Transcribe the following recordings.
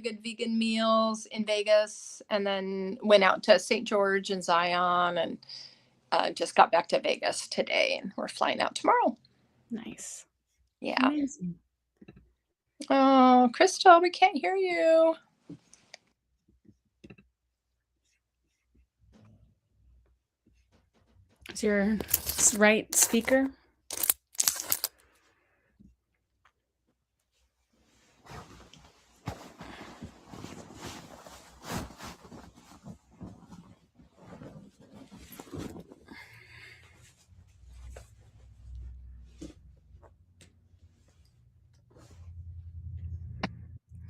good vegan meals in Vegas, and then went out to St. George and Zion, and just got back to Vegas today, and we're flying out tomorrow. Nice. Yeah. Amazing. Oh, Crystal, we can't hear you. Is your right speaker?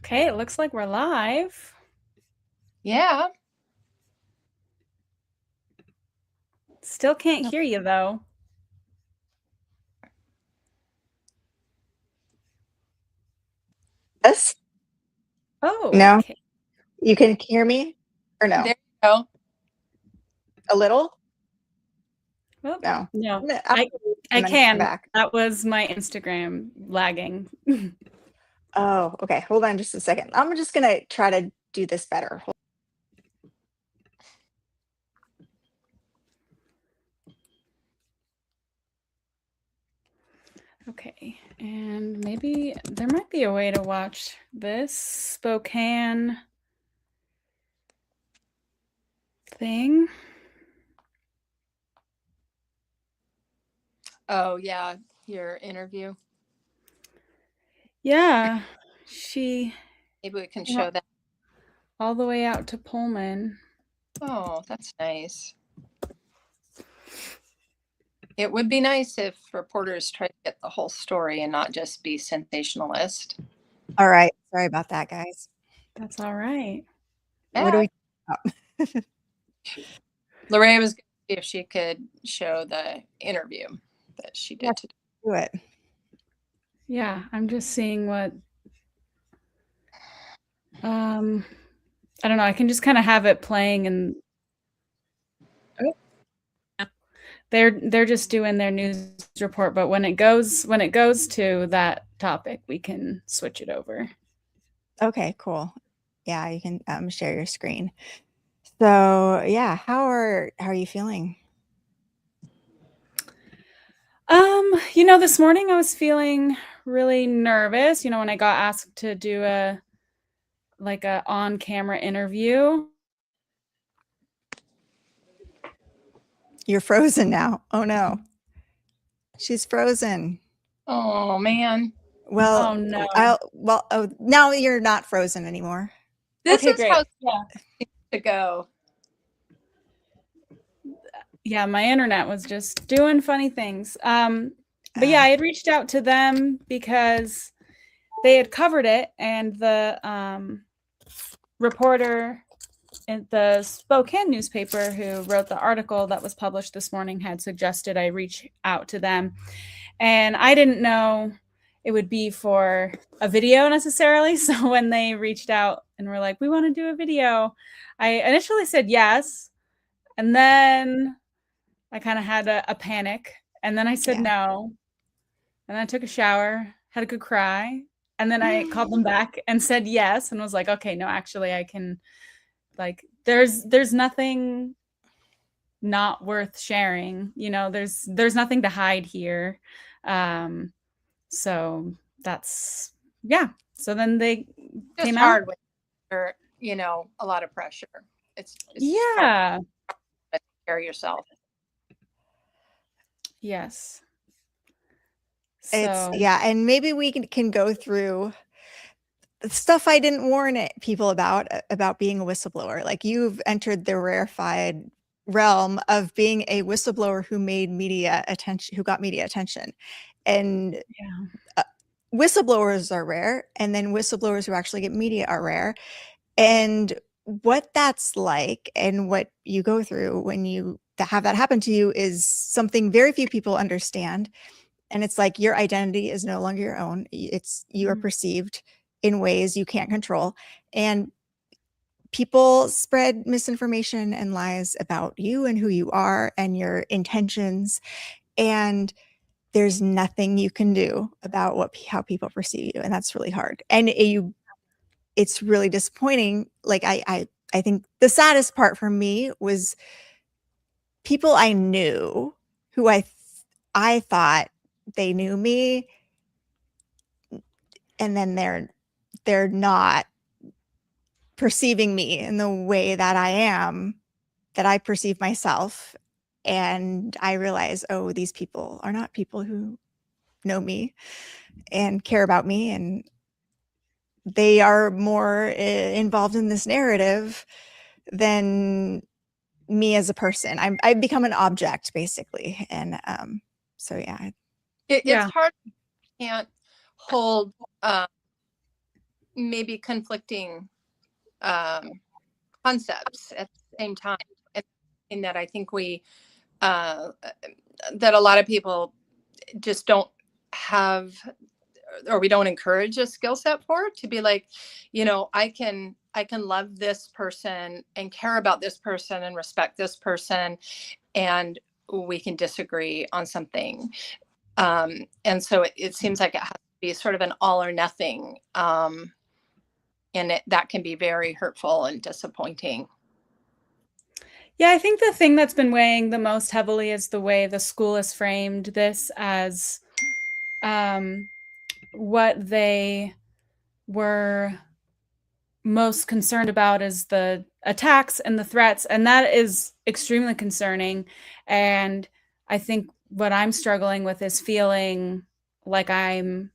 Okay, it looks like we're live. Yeah. Still can't hear you, though. Yes? Oh, No? okay. You can hear me? Or no? There you go. A little? Well, No. no, I can. back. That was my Instagram lagging. Oh, okay. Hold on just a second. I'm just going to try to do this better. Okay, and maybe there might be a way to watch this Spokane thing. Oh, yeah. Your interview. Yeah, maybe we can show that all the way out to Pullman. Oh, that's nice. It would be nice if reporters tried to get the whole story and not just be sensationalist. All right. Sorry about that, guys. That's all right. What do we Lorraine was going to see if she could show the interview that she did today. do it? Yeah, I'm just seeing what I don't know, I can just kind of have it playing and they're just doing their news report, but when it goes to that topic, we can switch it over. Okay, cool. Yeah, you can share your screen. So, yeah, how are you feeling? This morning I was feeling really nervous, when I got asked to do a on-camera interview. You're frozen now. Oh no. She's frozen. Oh man. Well, oh no. Now you're not frozen anymore. This okay, is great. how to go. Yeah, my internet was just doing funny things. But yeah, I had reached out to them because they had covered it, and the reporter in the Spokane newspaper who wrote the article that was published this morning had suggested I reach out to them. And I didn't know it would be for a video necessarily. So when they reached out and were like, we want to do a video, I initially said yes. And then I kind of had a panic. And then I said no. And then I took a shower, had a good cry. And then I called them back and said yes. And was like, okay, no, actually I can, there's nothing not worth sharing. There's nothing to hide here. So that's, yeah. So then they came hard out. with a lot of pressure. It's yeah. Take care of yourself. Yes. So. And maybe we can go through the stuff I didn't warn people about being a whistleblower. Like, you've entered the rarefied realm of being a whistleblower who got media attention. And whistleblowers are rare, and then whistleblowers who actually get media are rare. And what that's like and what you go through when you have that happen to you is something very few people understand. And it's like your identity is no longer your own. You are perceived in ways you can't control. And people spread misinformation and lies about you and who you are and your intentions. And there's nothing you can do about how people perceive you. And that's really hard. And it's really disappointing. Like I think the saddest part for me was people I knew who I thought they knew me, and then they're not perceiving me in the way that I am, that I perceive myself. And I realize, oh, these people are not people who know me and care about me, and they are more involved in this narrative than me as a person. I've become an object basically. And so yeah. It's Yeah. hard. You can't hold maybe conflicting concepts at the same time. And that I think that a lot of people just don't have, or we don't encourage a skill set for, to be like, I can love this person and care about this person and respect this person, and we can disagree on something. And so it seems like it has to be sort of an all or nothing. And that can be very hurtful and disappointing. Yeah, I think the thing that's been weighing the most heavily is the way the school has framed this as what they were most concerned about is the attacks and the threats, and that is extremely concerning. And I think what I'm struggling with is feeling like I'm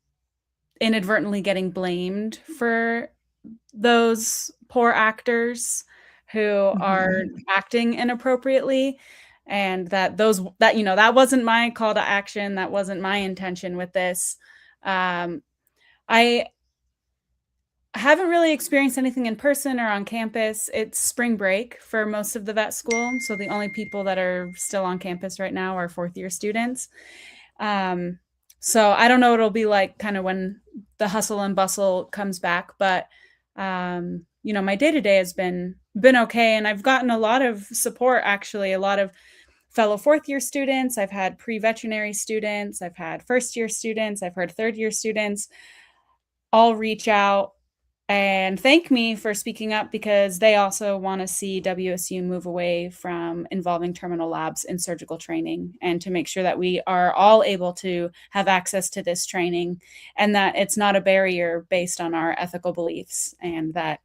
inadvertently getting blamed for those poor actors who are acting inappropriately, and that that wasn't my call to action, that wasn't my intention with this. I haven't really experienced anything in person or on campus. It's spring break for most of the vet school, so the only people that are still on campus right now are fourth year students. So I don't know what it'll be like kind of when the hustle and bustle comes back, but my day-to-day has been okay, and I've gotten a lot of support, actually, a lot of fellow fourth year students. I've had pre-veterinary students, I've had first year students, I've heard third year students all reach out and thank me for speaking up, because they also want to see WSU move away from involving terminal labs in surgical training, and to make sure that we are all able to have access to this training, and that it's not a barrier based on our ethical beliefs, and that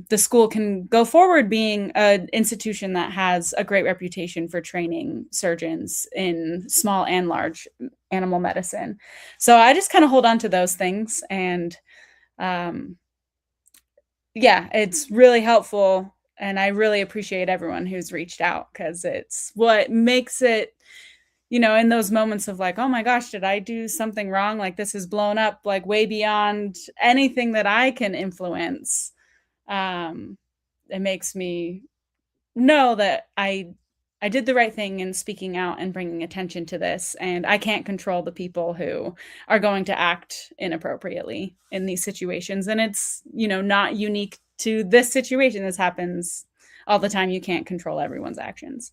the school can go forward being an institution that has a great reputation for training surgeons in small and large animal medicine. So I just kind of hold on to those things, and yeah, it's really helpful, and I really appreciate everyone who's reached out, because it's what makes it, in those moments of like, oh my gosh, did I do something wrong? Like, this is blown up like way beyond anything that I can influence. It makes me know that I did the right thing in speaking out and bringing attention to this, and I can't control the people who are going to act inappropriately in these situations. And it's, not unique to this situation. This happens all the time. You can't control everyone's actions.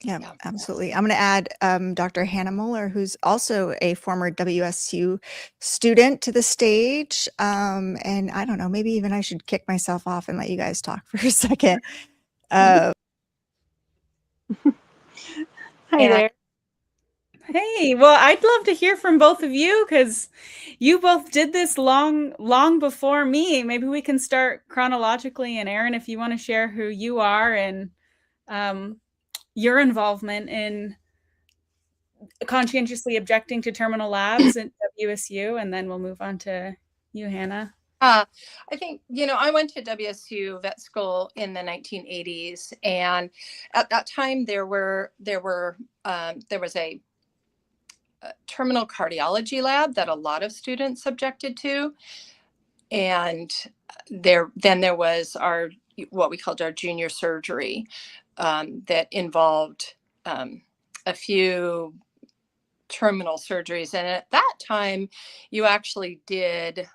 Yeah, absolutely. I'm going to add Dr. Hannah Muller, who's also a former WSU student, to the stage. And I don't know, maybe even I should kick myself off and let you guys talk for a second. Hi there. Hey, well, I'd love to hear from both of you, because you both did this long before me. Maybe we can start chronologically. And Erin, if you want to share who you are and your involvement in conscientiously objecting to terminal labs at WSU, and then we'll move on to you, Hannah. I think, I went to WSU vet school in the 1980s, and at that time there was a terminal cardiology lab that a lot of students objected to, and there was what we called our junior surgery, that involved a few terminal surgeries, and at that time you actually did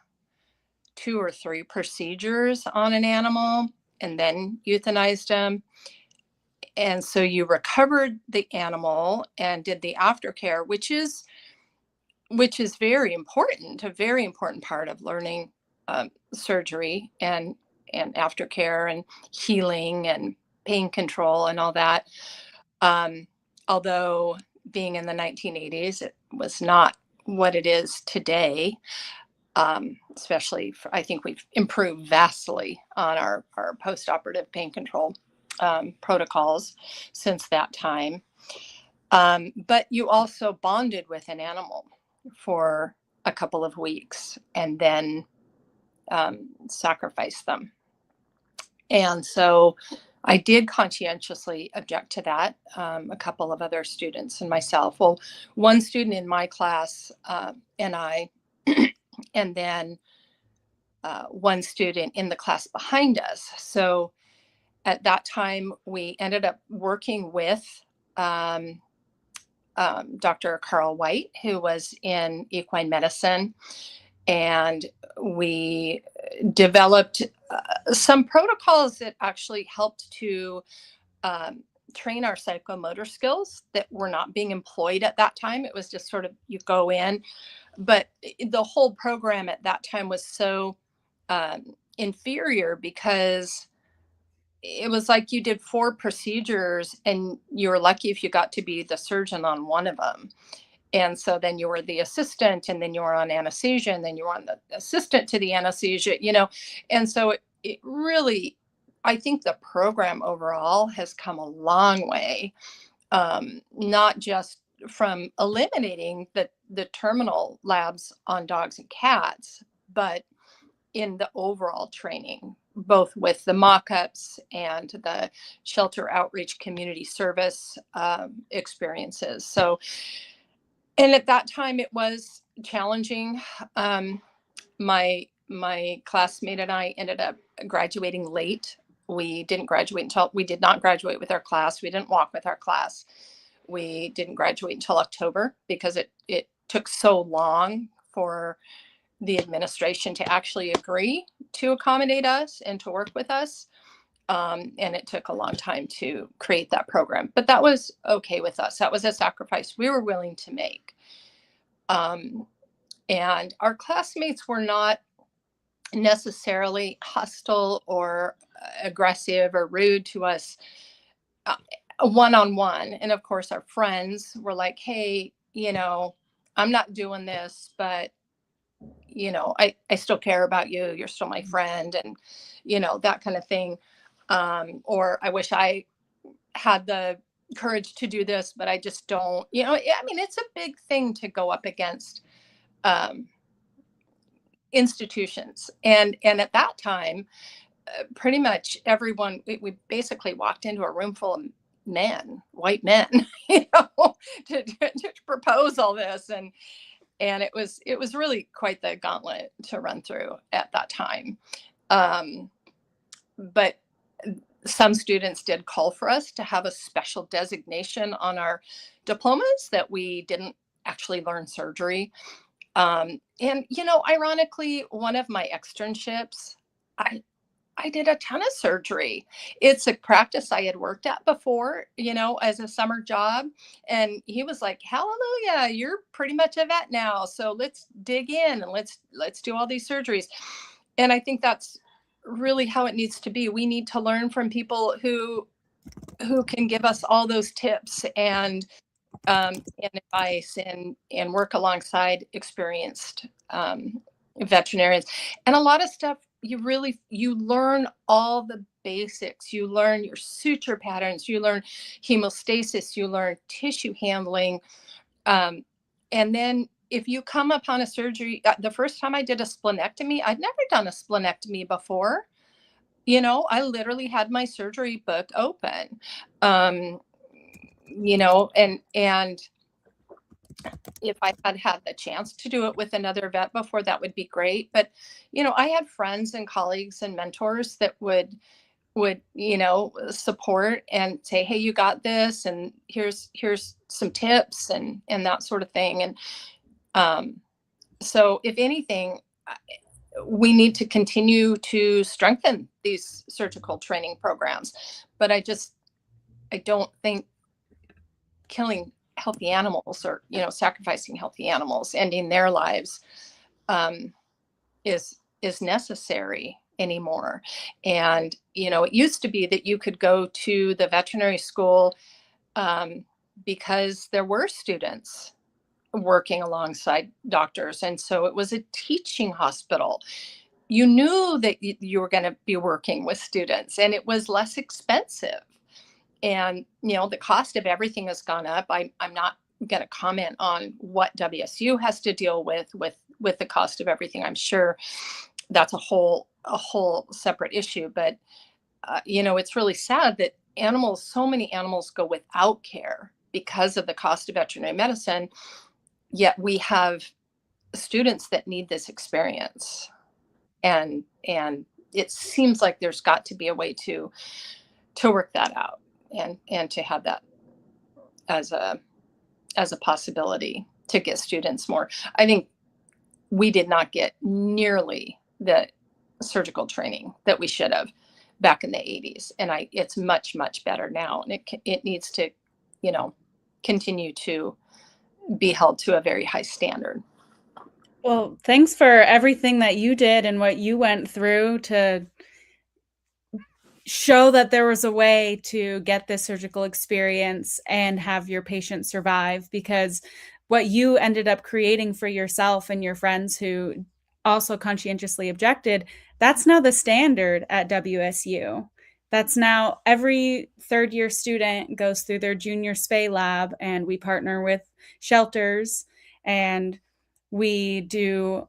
2 or 3 procedures on an animal and then euthanized them. And so you recovered the animal and did the aftercare, which is very important, a very important part of learning surgery and aftercare and healing and pain control and all that. Although being in the 1980s, it was not what it is today. Especially I think we've improved vastly on our post-operative pain control protocols since that time. But you also bonded with an animal for a couple of weeks and then sacrifice them. And so I did conscientiously object to that. A couple of other students and myself. Well, one student in my class and I, and then one student in the class behind us. So at that time, we ended up working with Dr. Carl White, who was in equine medicine, and we developed some protocols that actually helped to train our psychomotor skills that were not being employed at that time. It was just sort of you go in, but the whole program at that time was so inferior because it was like you did 4 procedures and you were lucky if you got to be the surgeon on one of them. And so then you were the assistant, and then you were on anesthesia, and then you were on the assistant to the anesthesia, And so it really, I think the program overall has come a long way, not just from eliminating the terminal labs on dogs and cats, but in the overall training, both with the mock-ups and the shelter outreach community service experiences. So, and at that time it was challenging. My classmate and I ended up graduating late. We did not graduate with our class. We didn't walk with our class. We didn't graduate until October because it took so long for the administration to actually agree to accommodate us and to work with us. And it took a long time to create that program, but that was okay with us. That was a sacrifice we were willing to make. And our classmates were not necessarily hostile or aggressive or rude to us one-on-one. And of course, our friends were like, hey, I'm not doing this, but I still care about you. You're still my friend. And, that kind of thing. Or I wish I had the courage to do this, but I just don't, it's a big thing to go up against institutions. And at that time, pretty much everyone, we basically walked into a room full of men, white men, to propose all this. And it was really quite the gauntlet to run through at that time. But some students did call for us to have a special designation on our diplomas that we didn't actually learn surgery. And, ironically, one of my externships, I did a ton of surgery. It's a practice I had worked at before, as a summer job. And he was like, hallelujah, you're pretty much a vet now. So let's dig in and let's do all these surgeries. And I think that's really how it needs to be. We need to learn from people who can give us all those tips and advice and work alongside experienced veterinarians. And a lot of stuff you learn all the basics. You learn your suture patterns, you learn hemostasis, you learn tissue handling. And then if you come upon a surgery, the first time I did a splenectomy, I'd never done a splenectomy before. I literally had my surgery book open. And if I had had the chance to do it with another vet before, that would be great. But, I had friends and colleagues and mentors that would, support and say, hey, you got this. And here's some tips and that sort of thing. And so if anything, we need to continue to strengthen these surgical training programs. But I don't think killing healthy animals or, sacrificing healthy animals, ending their lives is is necessary anymore. And, it used to be that you could go to the veterinary school because there were students working alongside doctors. And so it was a teaching hospital. You knew that you were going to be working with students, and it was less expensive. And, the cost of everything has gone up. I'm not going to comment on what WSU has to deal with the cost of everything. I'm sure that's a whole separate issue. But, it's really sad that so many animals go without care because of the cost of veterinary medicine. Yet we have students that need this experience. And it seems like there's got to be a way to work that out and to have that as a possibility to get students more. I think we did not get nearly the surgical training that we should have back in the 80s, and it's much better now, and it needs to continue to be held to a very high standard. Well, thanks for everything that you did and what you went through to show that there was a way to get this surgical experience and have your patient survive, because what you ended up creating for yourself and your friends who also conscientiously objected, that's now the standard at WSU. That's now every third-year student goes through their junior spay lab, and we partner with shelters, and we do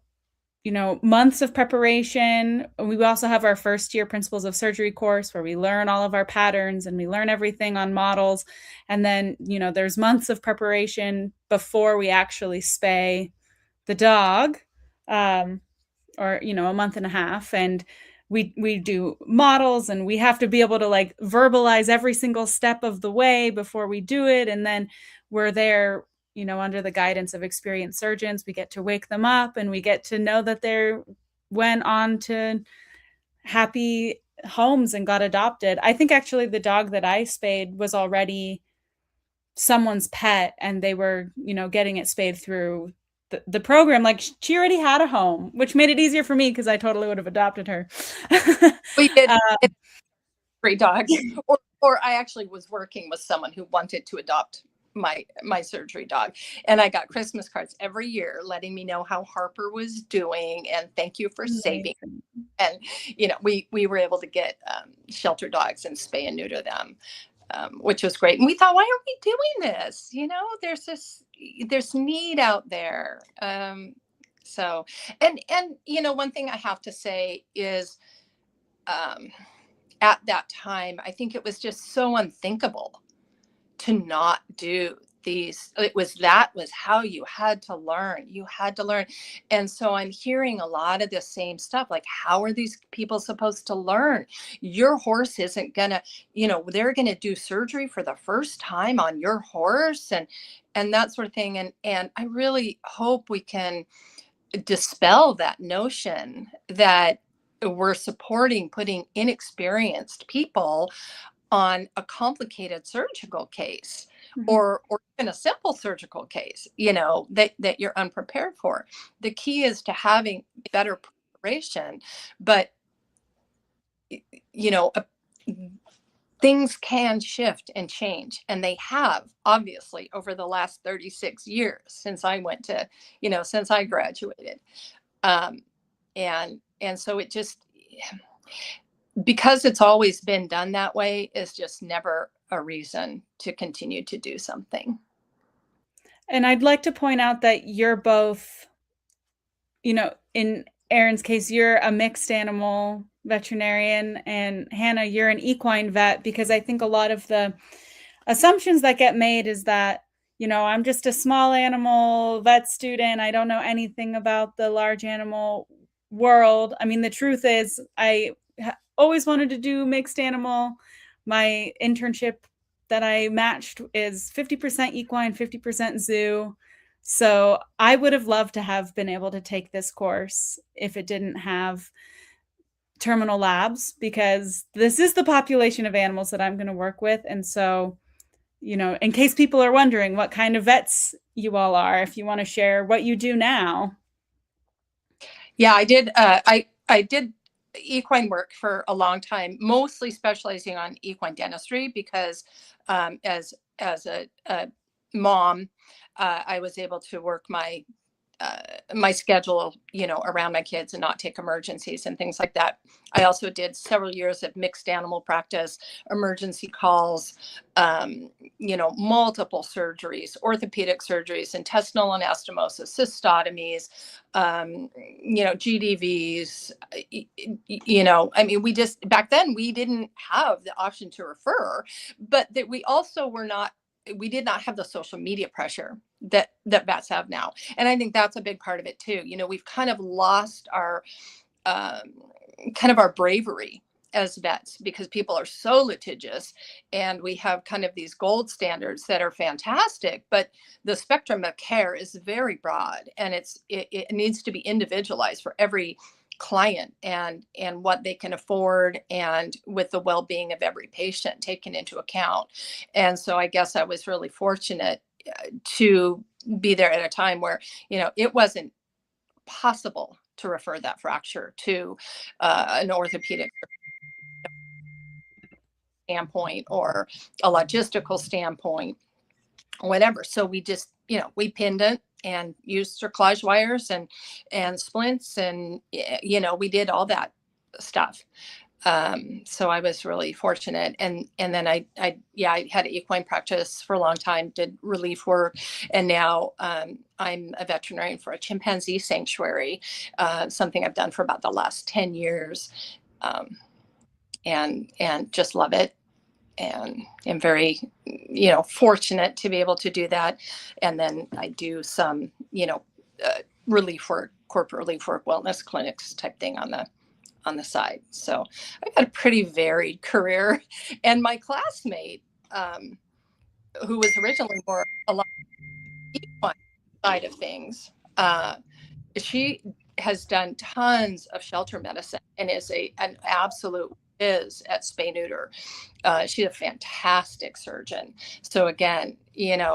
months of preparation. We also have our first year principles of surgery course where we learn all of our patterns and we learn everything on models. And then, there's months of preparation before we actually spay the dog, or, a month and a half. And we do models, and we have to be able to verbalize every single step of the way before we do it. And then we're there under the guidance of experienced surgeons. We get to wake them up, and we get to know that they went on to happy homes and got adopted. I think actually the dog that I spayed was already someone's pet, and they were, getting it spayed through the program. Like, she already had a home, which made it easier for me because I totally would have adopted her. We did great dogs. Or I actually was working with someone who wanted to adopt my surgery dog, and I got Christmas cards every year letting me know how Harper was doing and thank you for saving. And we were able to get shelter dogs and spay and neuter them, which was great. And we thought, why aren't we doing this? There's need out there. So and one thing I have to say is at that time, I think it was just so unthinkable to not do these. It was how you had to learn. And so I'm hearing a lot of the same stuff, like, how are these people supposed to learn? Your horse isn't gonna, they're gonna do surgery for the first time on your horse, and that sort of thing. And I really hope we can dispel that notion that we're supporting putting inexperienced people on a complicated surgical case, or even a simple surgical case, that you're unprepared for. The key is to having better preparation, but things can shift and change, and they have, obviously, over the last 36 years since I went to, since I graduated. And so it just, because it's always been done that way, is just never a reason to continue to do something. And I'd like to point out that you're both, in Erin's case, you're a mixed animal veterinarian, and Hannah, you're an equine vet, because I think a lot of the assumptions that get made is that, I'm just a small animal vet student. I don't know anything about the large animal world. I mean, the truth is, I always wanted to do mixed animal. My internship that I matched is 50% equine, 50% zoo. So I would have loved to have been able to take this course if it didn't have terminal labs, because this is the population of animals that I'm going to work with. And so, in case people are wondering what kind of vets you all are, if you want to share what you do now. Yeah, I did. I did equine work for a long time, mostly specializing on equine dentistry because as a mom, I was able to work my schedule, around my kids and not take emergencies and things like that. I also did several years of mixed animal practice, emergency calls, multiple surgeries, orthopedic surgeries, intestinal anastomosis, cystotomies, GDVs. I mean, we just, back then we didn't have the option to refer, but that we did not have the social media pressure that vets have now. And I think that's a big part of it too. We've kind of lost our our bravery as vets because people are so litigious, and we have kind of these gold standards that are fantastic, but the spectrum of care is very broad, and it needs to be individualized for every client and what they can afford, and with the well-being of every patient taken into account. And so I guess I was really fortunate to be there at a time where it wasn't possible to refer that fracture to an orthopedic standpoint or a logistical standpoint or whatever. So we just, we pinned it and used cerclage wires and splints, and we did all that stuff. So I was really fortunate. And then I had equine practice for a long time, did relief work. And now I'm a veterinarian for a chimpanzee sanctuary, something I've done for about the last 10 years. And just love it. And am very, fortunate to be able to do that. And then I do some, relief work, corporate relief work, wellness clinics type thing on the side. So I've had a pretty varied career. And my classmate, who was originally more along the equine side of things, she has done tons of shelter medicine and is an absolute whiz at spay neuter. She's a fantastic surgeon. So again, myth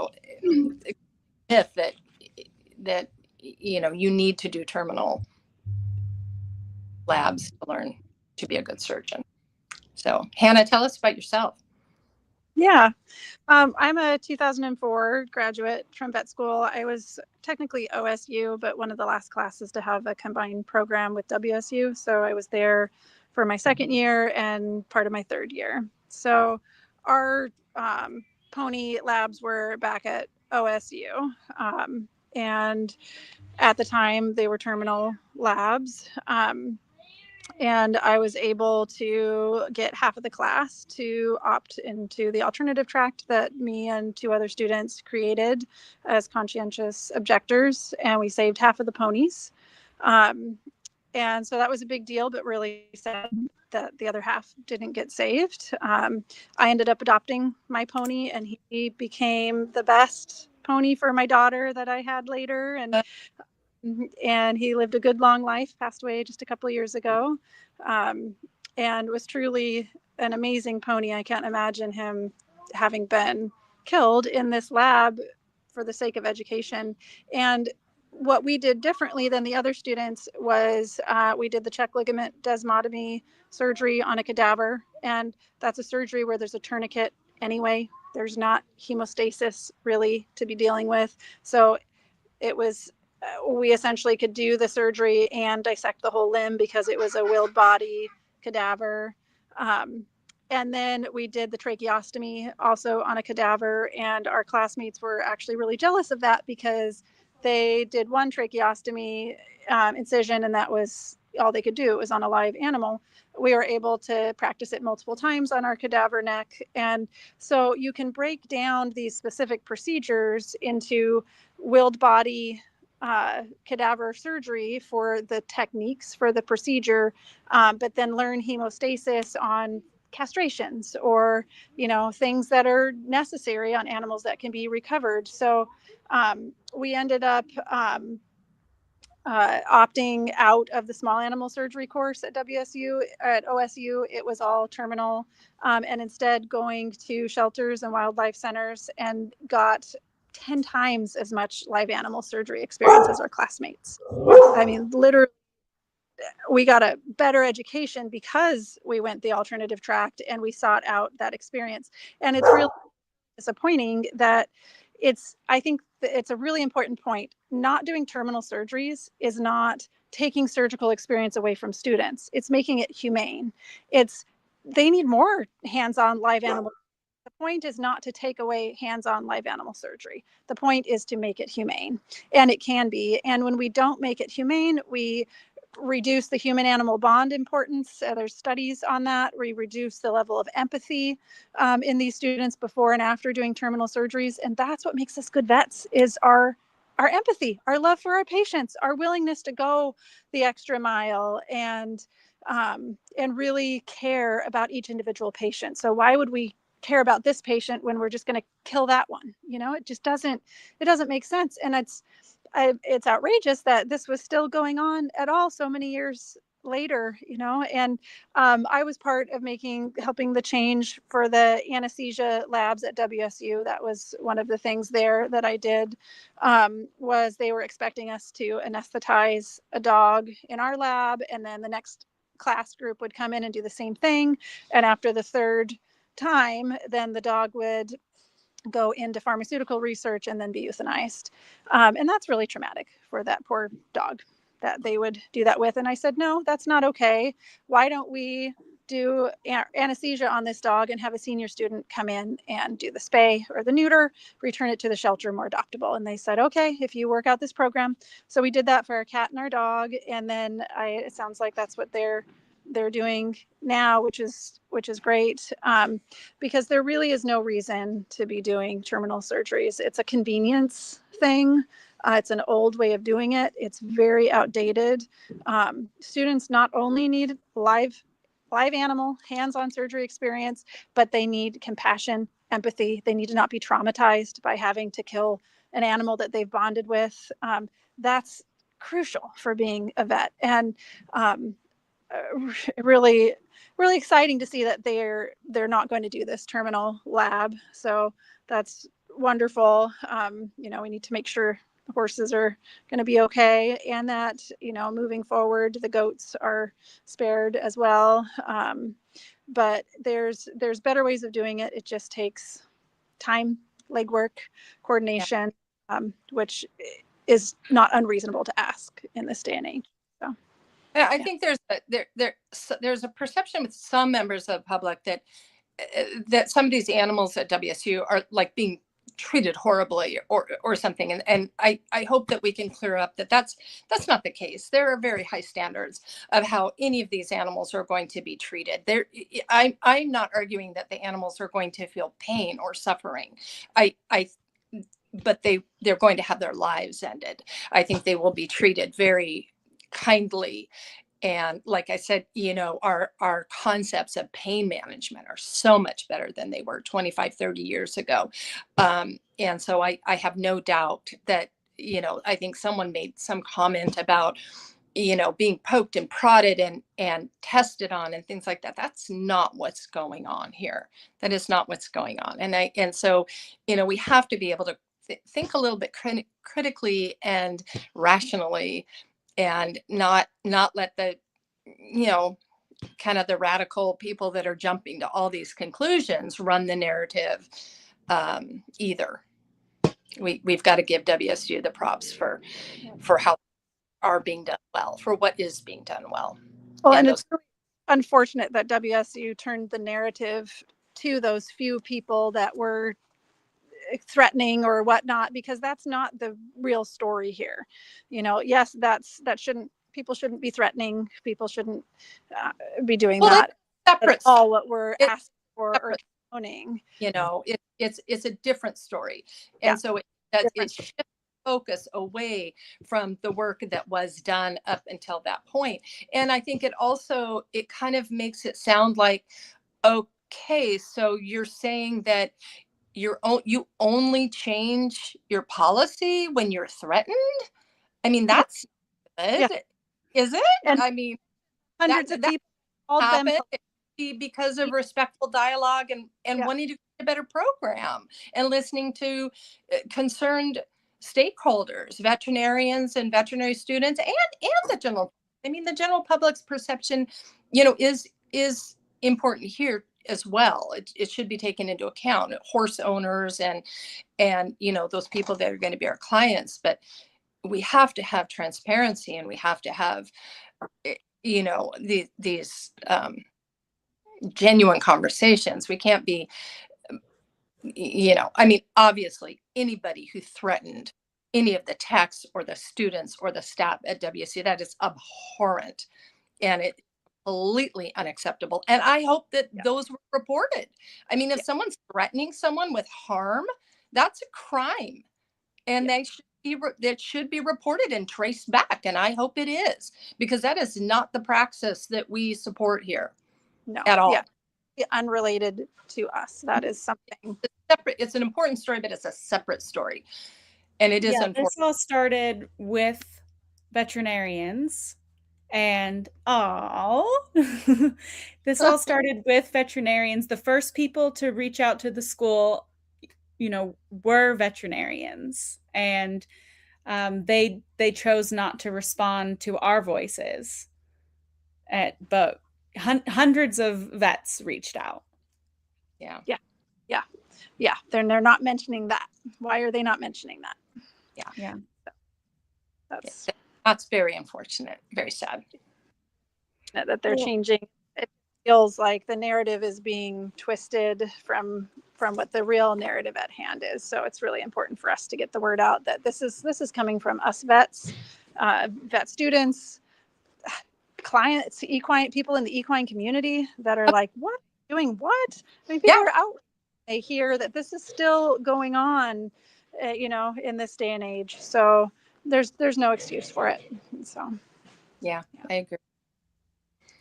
that you need to do terminal labs to learn to be a good surgeon. So Hannah, tell us about yourself. Yeah. I'm a 2004 graduate from vet school. I was technically OSU, but one of the last classes to have a combined program with WSU. So I was there for my second year and part of my third year. So our pony labs were back at OSU. And at the time, they were terminal labs. And I was able to get half of the class to opt into the alternative tract that me and two other students created as conscientious objectors, and we saved half of the ponies. And so that was a big deal, but really sad that the other half didn't get saved. I ended up adopting my pony, and he became the best pony for my daughter that I had later. And he lived a good long life, passed away just a couple of years ago, and was truly an amazing pony. I can't imagine him having been killed in this lab for the sake of education. And what we did differently than the other students was we did the check ligament desmotomy surgery on a cadaver. And that's a surgery where there's a tourniquet anyway. There's not hemostasis really to be dealing with. So it was we essentially could do the surgery and dissect the whole limb because it was a willed body cadaver. And then we did the tracheostomy also on a cadaver, and our classmates were actually really jealous of that because they did one tracheostomy incision, and that was all they could do. It was on a live animal. We were able to practice it multiple times on our cadaver neck. And so you can break down these specific procedures into willed body cadaver surgery for the techniques for the procedure, but then learn hemostasis on castrations or things that are necessary on animals that can be recovered. So we ended up opting out of the small animal surgery course at OSU. It was all terminal, and instead going to shelters and wildlife centers, and got 10 times as much live animal surgery experience as our classmates. I mean, literally we got a better education because we went the alternative tract and we sought out that experience. And it's really disappointing that I think that it's a really important point. Not doing terminal surgeries is not taking surgical experience away from students. It's making it humane. They need more hands-on live animal. The point is not to take away hands-on live animal surgery. The point is to make it humane, and it can be. And when we don't make it humane, we reduce the human animal bond importance. There's studies on that. We reduce the level of empathy in these students before and after doing terminal surgeries. And that's what makes us good vets, is our empathy, our love for our patients, our willingness to go the extra mile and really care about each individual patient. So why would we care about this patient when we're just going to kill that one? It just doesn't make sense. And it's outrageous that this was still going on at all so many years later, and I was part of helping the change for the anesthesia labs at WSU. That was one of the things there that I did, was they were expecting us to anesthetize a dog in our lab, and then the next class group would come in and do the same thing. And after the third time, then the dog would go into pharmaceutical research and then be euthanized. And that's really traumatic for that poor dog that they would do that with. And I said, no, that's not okay. Why don't we do anesthesia on this dog and have a senior student come in and do the spay or the neuter, return it to the shelter more adoptable? And they said, okay, if you work out this program. So we did that for our cat and our dog. And then it sounds like that's what they're doing now, which is great, because there really is no reason to be doing terminal surgeries. It's a convenience thing. It's an old way of doing it. It's very outdated. Students not only need live animal hands-on surgery experience, but they need compassion, empathy. They need to not be traumatized by having to kill an animal that they've bonded with. That's crucial for being a vet. And really exciting to see that they're not going to do this terminal lab. So that's wonderful. We need to make sure the horses are going to be okay, and that moving forward the goats are spared as well. But there's better ways of doing it. It just takes time, legwork, coordination, which is not unreasonable to ask in this day and age. So Yeah, I think there's a perception with some members of the public that some of these animals at WSU are like being treated horribly or something. And I hope that we can clear up that that's not the case. There are very high standards of how any of these animals are going to be treated. I'm not arguing that the animals are going to feel pain or suffering. But they're going to have their lives ended. I think they will be treated very kindly. And like I said, our concepts of pain management are so much better than they were 25, 30 years ago. And so I have no doubt that, I think someone made some comment about, being poked and prodded and tested on and things like that. That's not what's going on here. That is not what's going on. And so, we have to be able to think a little bit critically and rationally, and not let the kind of the radical people that are jumping to all these conclusions run the narrative either. We've got to give WSU the props for how are being done well, for what is being done well. And it's really unfortunate that WSU turned the narrative to those few people that were threatening or whatnot, because that's not the real story here. Yes, people shouldn't be threatening. People shouldn't be doing that. That's all what we're asking for or condoning. It's a different story. And so it shifts focus away from the work that was done up until that point. And I think it kind of makes it sound like, okay, so you're saying that you only change your policy when you're threatened? I mean, that's good. Yeah. Is it? And I mean, hundreds of people called them because of respectful dialogue and wanting to create a better program and listening to concerned stakeholders, veterinarians and veterinary students, and the general I mean, the general public's perception, is important here as well. It should be taken into account. Horse owners and those people that are going to be our clients, but we have to have transparency, and we have to have these genuine conversations. We can't be, I mean, obviously anybody who threatened any of the techs or the students or the staff at WSU, that is abhorrent, and it completely unacceptable. And I hope that those were reported. I mean, if someone's threatening someone with harm, that's a crime, and that should be reported and traced back. And I hope it is, because that is not the praxis that we support here. No, at all. Unrelated to us. That is something separate. It's an important story, but it's a separate story. And it is unfortunate. This all started with veterinarians, and this all started with veterinarians. The first people to reach out to the school, were veterinarians, and they chose not to respond to our voices. But hundreds of vets reached out. Yeah. They're not mentioning that. Why are they not mentioning that? Yeah. That's very unfortunate. Very sad that they're changing. It feels like the narrative is being twisted from what the real narrative at hand is. So it's really important for us to get the word out that this is coming from us vets, vet students, clients, equine people in the equine community that are like, what? Doing what? I mean, people are out. They hear that this is still going on, in this day and age. So there's no excuse for it. So, yeah, I agree.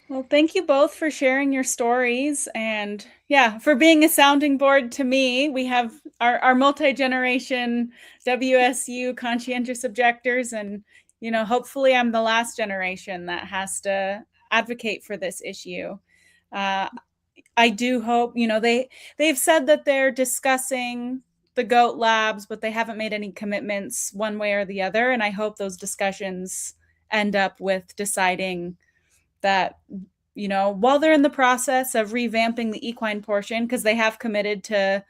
Well, thank you both for sharing your stories, and for being a sounding board to me. We have our multi-generation WSU conscientious objectors, and hopefully I'm the last generation that has to advocate for this issue. I do hope, they've said that they're discussing the goat labs, but they haven't made any commitments one way or the other. And I hope those discussions end up with deciding that, while they're in the process of revamping the equine portion, because they have committed to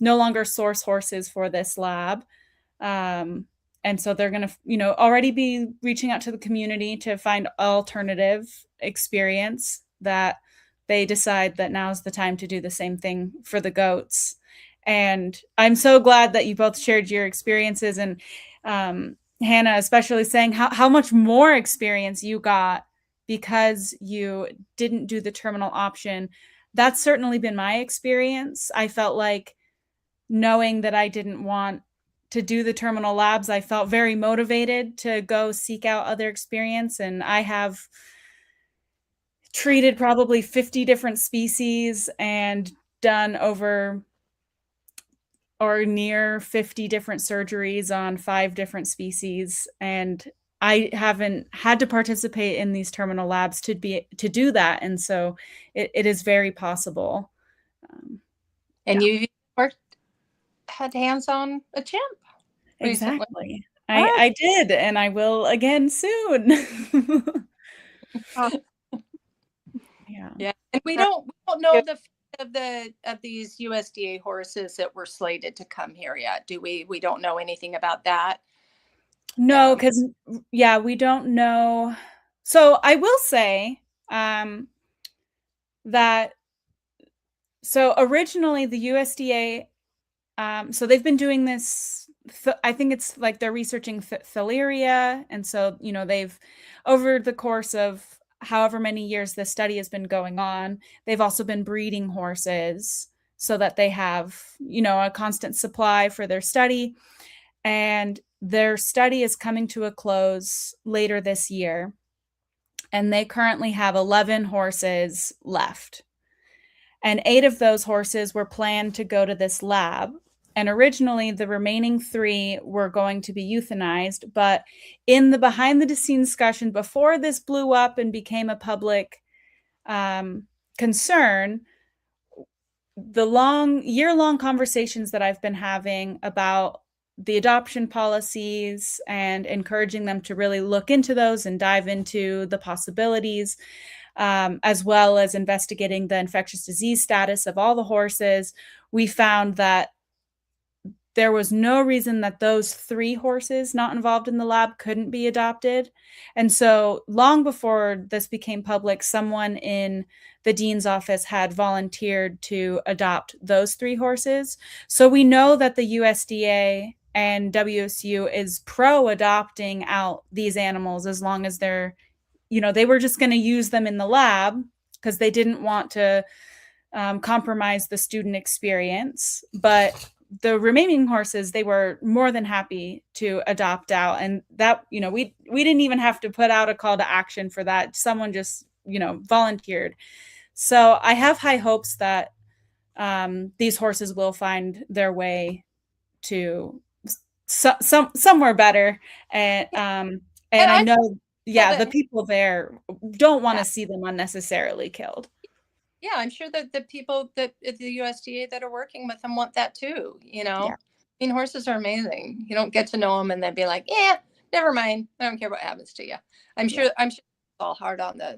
no longer source horses for this lab. And so they're going to, already be reaching out to the community to find alternative experience, that they decide that now's the time to do the same thing for the goats. And I'm so glad that you both shared your experiences, and Hannah especially saying how much more experience you got because you didn't do the terminal option. That's certainly been my experience. I felt like, knowing that I didn't want to do the terminal labs, I felt very motivated to go seek out other experience. And I have treated probably 50 different species and done over or near 50 different surgeries on 5 different species. And I haven't had to participate in these terminal labs to do that. And so it is very possible. And you had hands on a chimp. Exactly. I did, and I will again soon. Yeah. And we don't know the fate of these USDA horses that were slated to come here yet, do we? We don't know anything about that. No, because we don't know. So I will say that originally the USDA, so they've been doing this. I think it's like they're researching filaria, and so they've, over the course of however many years this study has been going on, they've also been breeding horses so that they have a constant supply for their study. And their study is coming to a close later this year, and they currently have 11 horses left. And 8 of those horses were planned to go to this lab. And originally, the remaining 3 were going to be euthanized. But in the behind-the-scenes discussion, before this blew up and became a public concern, the year-long conversations that I've been having about the adoption policies and encouraging them to really look into those and dive into the possibilities, as well as investigating the infectious disease status of all the horses, we found that there was no reason that those 3 horses not involved in the lab couldn't be adopted. And so long before this became public, someone in the dean's office had volunteered to adopt those 3 horses. So we know that the USDA and WSU is pro adopting out these animals as long as they're, they were just going to use them in the lab because they didn't want to compromise the student experience. But the remaining horses, they were more than happy to adopt out. And that, we didn't even have to put out a call to action for that. Someone just, volunteered. So I have high hopes that these horses will find their way to somewhere better. And I know, the people there don't want to see them unnecessarily killed. Yeah, I'm sure that the people that at the USDA that are working with them want that too. Yeah. I mean, horses are amazing. You don't get to know them and then be like, yeah, never mind. I don't care what happens to you. I'm sure it's all hard on the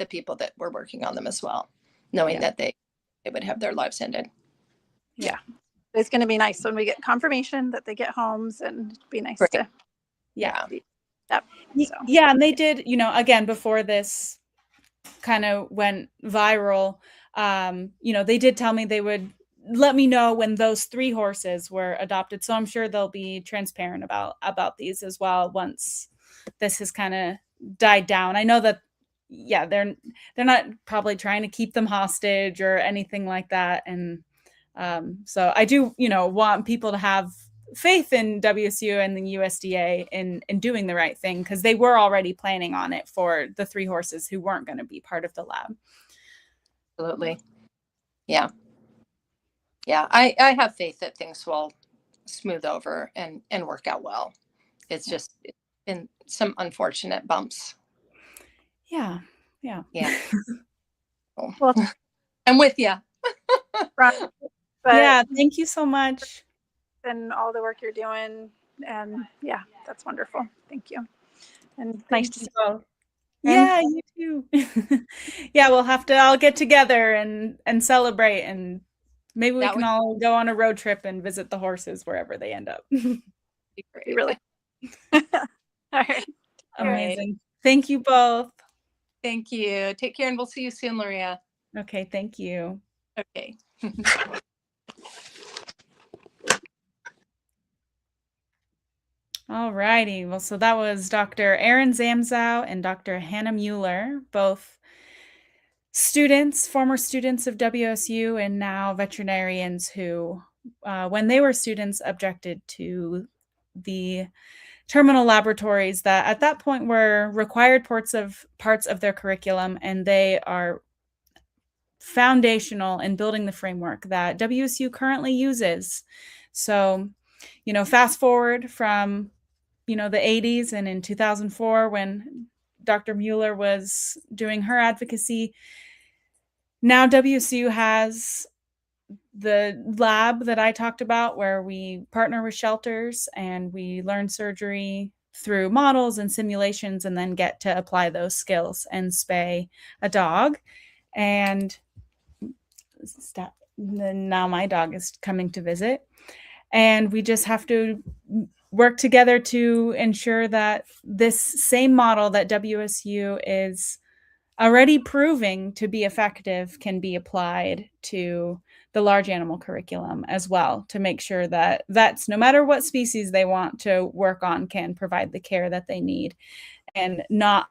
people that were working on them as well, knowing that they would have their lives ended. Yeah. It's going to be nice when we get confirmation that they get homes, and it'd be nice to. Yeah. Yeah. And they did, again, before this kind of went viral, they did tell me they would let me know when those 3 horses were adopted. So I'm sure they'll be transparent about these as well once this has kind of died down. I know that, they're not probably trying to keep them hostage or anything like that. And so I do, want people to have faith in WSU and the USDA in doing the right thing, because they were already planning on it for the 3 horses who weren't going to be part of the lab. Absolutely. Yeah. Yeah. I have faith that things will smooth over and work out well. It's just been some unfortunate bumps. Yeah. Well, I'm with you. But thank you so much. And all the work you're doing, and that's wonderful. Thank you, and nice to see you. Yeah, you too. We'll have to all get together and celebrate, and maybe we can all go on a road trip and visit the horses wherever they end up. Be really all right. Amazing. Thank you both. Thank you. Take care, and we'll see you soon, Loria. Okay, thank you. Okay. All righty. Well, so that was Dr. Erin Zamzow and Dr. Hannah Mueller, both former students of WSU and now veterinarians who, when they were students, objected to the terminal laboratories that at that point were required parts of their curriculum, and they are foundational in building the framework that WSU currently uses. So, fast forward from, the 80s, and in 2004, when Dr. Mueller was doing her advocacy, now WSU has the lab that I talked about, where we partner with shelters and we learn surgery through models and simulations, and then get to apply those skills and spay a dog. And now my dog is coming to visit, and we just have to work together to ensure that this same model that WSU is already proving to be effective can be applied to the large animal curriculum as well, to make sure that vets, no matter what species they want to work on, can provide the care that they need and not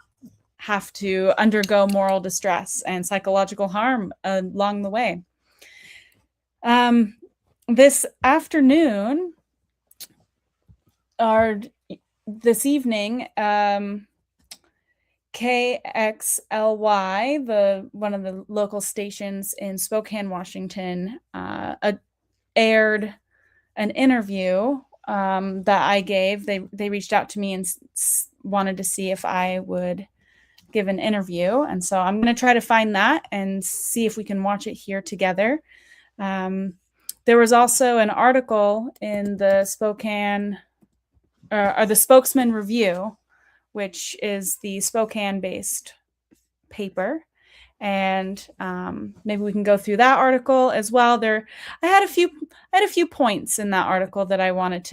have to undergo moral distress and psychological harm along the way. This afternoon, or this evening, KXLY, one of the local stations in Spokane, Washington, aired an interview that I gave. They reached out to me and wanted to see if I would give an interview. And so I'm going to try to find that and see if we can watch it here together. There was also an article in the Spokane or the Spokesman Review, which is the Spokane-based paper, and maybe we can go through that article as well. I had a few points in that article that I wanted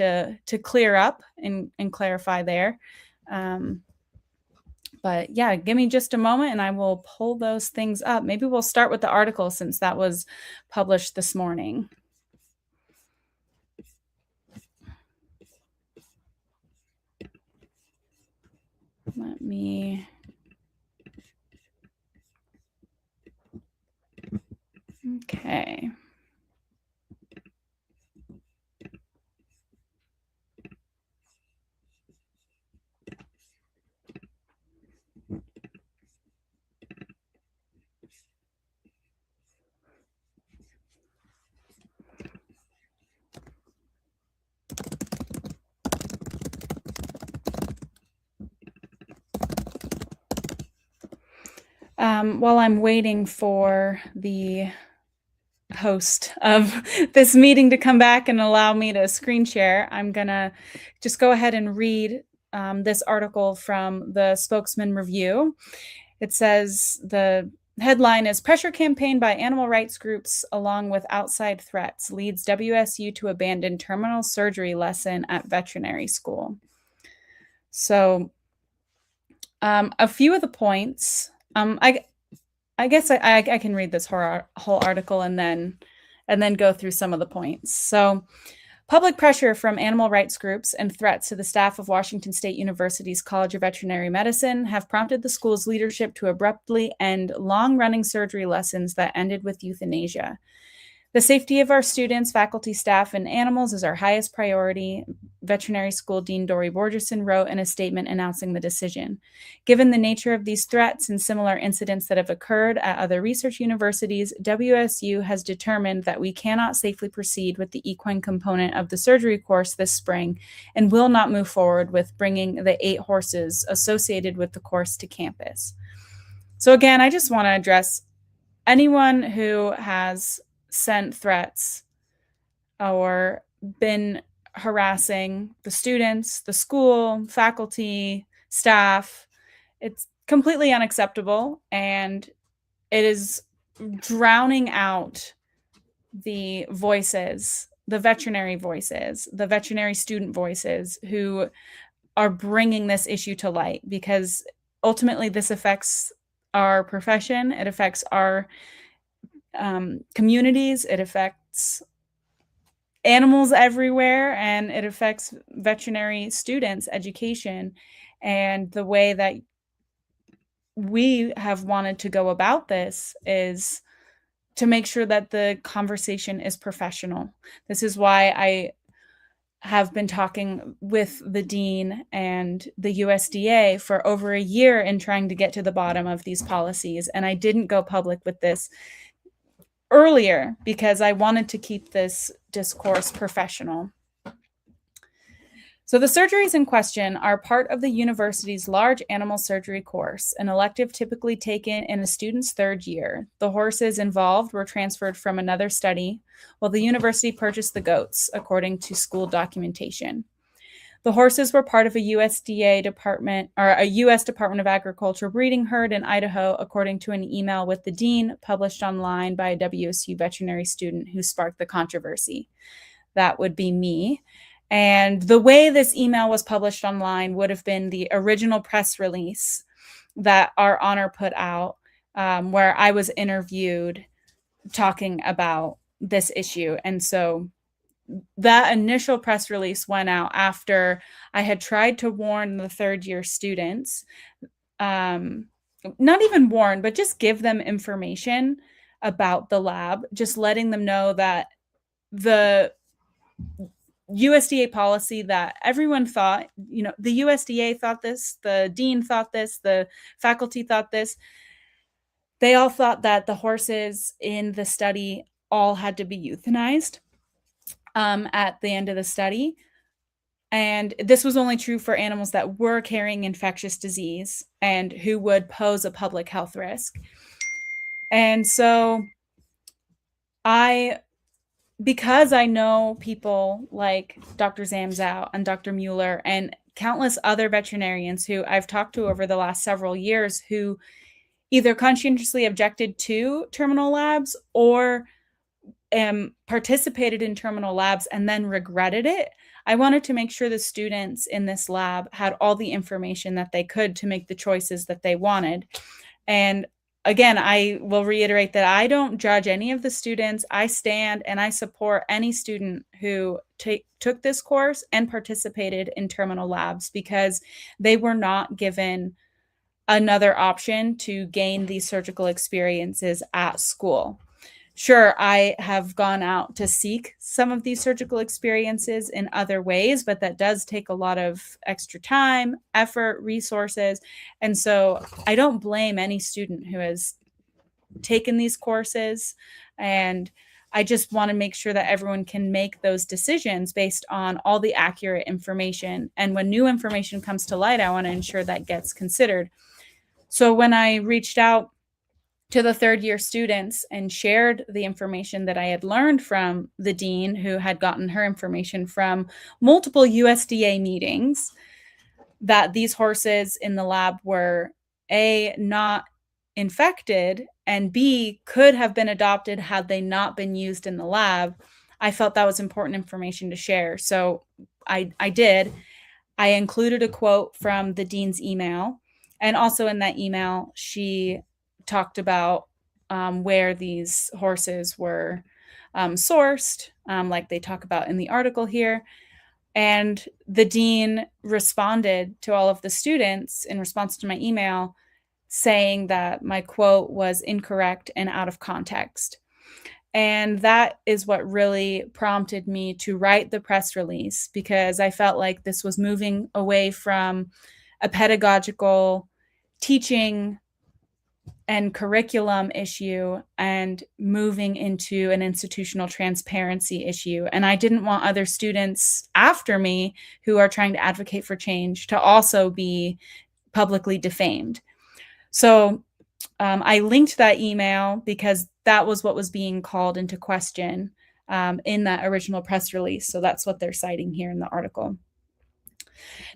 to clear up and clarify there. But yeah, give me just a moment and I will pull those things up. Maybe we'll start with the article since that was published this morning. Let me. Okay. While I'm waiting for the host of this meeting to come back and allow me to screen share, I'm gonna just go ahead and read this article from the Spokesman Review. It says the headline is "Pressure Campaign by Animal Rights Groups Along with Outside Threats Leads WSU to Abandon Terminal Surgery Lesson at Veterinary School." So a few of the points, I guess I can read this whole article and then go through some of the points. So, public pressure from animal rights groups and threats to the staff of Washington State University's College of Veterinary Medicine have prompted the school's leadership to abruptly end long-running surgery lessons that ended with euthanasia. The safety of our students, faculty, staff, and animals is our highest priority, Veterinary School Dean Dori Borgerson wrote in a statement announcing the decision. Given the nature of these threats and similar incidents that have occurred at other research universities, WSU has determined that we cannot safely proceed with the equine component of the surgery course this spring and will not move forward with bringing the 8 horses associated with the course to campus. So again, I just want to address anyone who has sent threats or been harassing the students, the school, faculty, staff. It's completely unacceptable, and it is drowning out the voices, the veterinary voices, the veterinary student voices who are bringing this issue to light, because ultimately this affects our profession, it affects our communities, it affects animals everywhere, and it affects veterinary students' education. And the way that we have wanted to go about this is to make sure that the conversation is professional. This is why I have been talking with the dean and the USDA for over a year in trying to get to the bottom of these policies. And I didn't go public with this earlier because I wanted to keep this discourse professional. So the surgeries in question are part of the university's large animal surgery course, an elective typically taken in a student's 3rd year. The horses involved were transferred from another study, while the university purchased the goats, according to school documentation. The horses were part of a USDA department, or a U.S. Department of Agriculture breeding herd in Idaho, according to an email with the dean published online by a WSU veterinary student who sparked the controversy. That would be me. And the way this email was published online would have been the original press release that our honor put out, where I was interviewed talking about this issue. And so that initial press release went out after I had tried to warn the 3rd year students, not even warn, but just give them information about the lab, just letting them know that the USDA policy that everyone thought, the USDA thought this, the dean thought this, the faculty thought this. They all thought that the horses in the study all had to be euthanized at the end of the study. And this was only true for animals that were carrying infectious disease and who would pose a public health risk. And so I because I know people like Dr. Zamzow and Dr. Mueller and countless other veterinarians who I've talked to over the last several years who either conscientiously objected to terminal labs or participated in terminal labs and then regretted it. I wanted to make sure the students in this lab had all the information that they could to make the choices that they wanted. And again, I will reiterate that I don't judge any of the students. I stand and I support any student who took this course and participated in terminal labs because they were not given another option to gain these surgical experiences at school. Sure, I have gone out to seek some of these surgical experiences in other ways, but that does take a lot of extra time, effort, resources. And so I don't blame any student who has taken these courses. And I just want to make sure that everyone can make those decisions based on all the accurate information. And when new information comes to light, I want to ensure that gets considered. So when I reached out to the third year students and shared the information that I had learned from the dean, who had gotten her information from multiple USDA meetings, that these horses in the lab were A, not infected, and B, could have been adopted had they not been used in the lab, I felt that was important information to share. So I did. I included a quote from the dean's email. And also in that email, she talked about where these horses were sourced, like they talk about in the article here. And the dean responded to all of the students in response to my email saying that my quote was incorrect and out of context. And that is what really prompted me to write the press release, because I felt like this was moving away from a pedagogical teaching and curriculum issue and moving into an institutional transparency issue. And I didn't want other students after me who are trying to advocate for change to also be publicly defamed. So I linked that email because that was what was being called into question in that original press release. So that's what they're citing here in the article.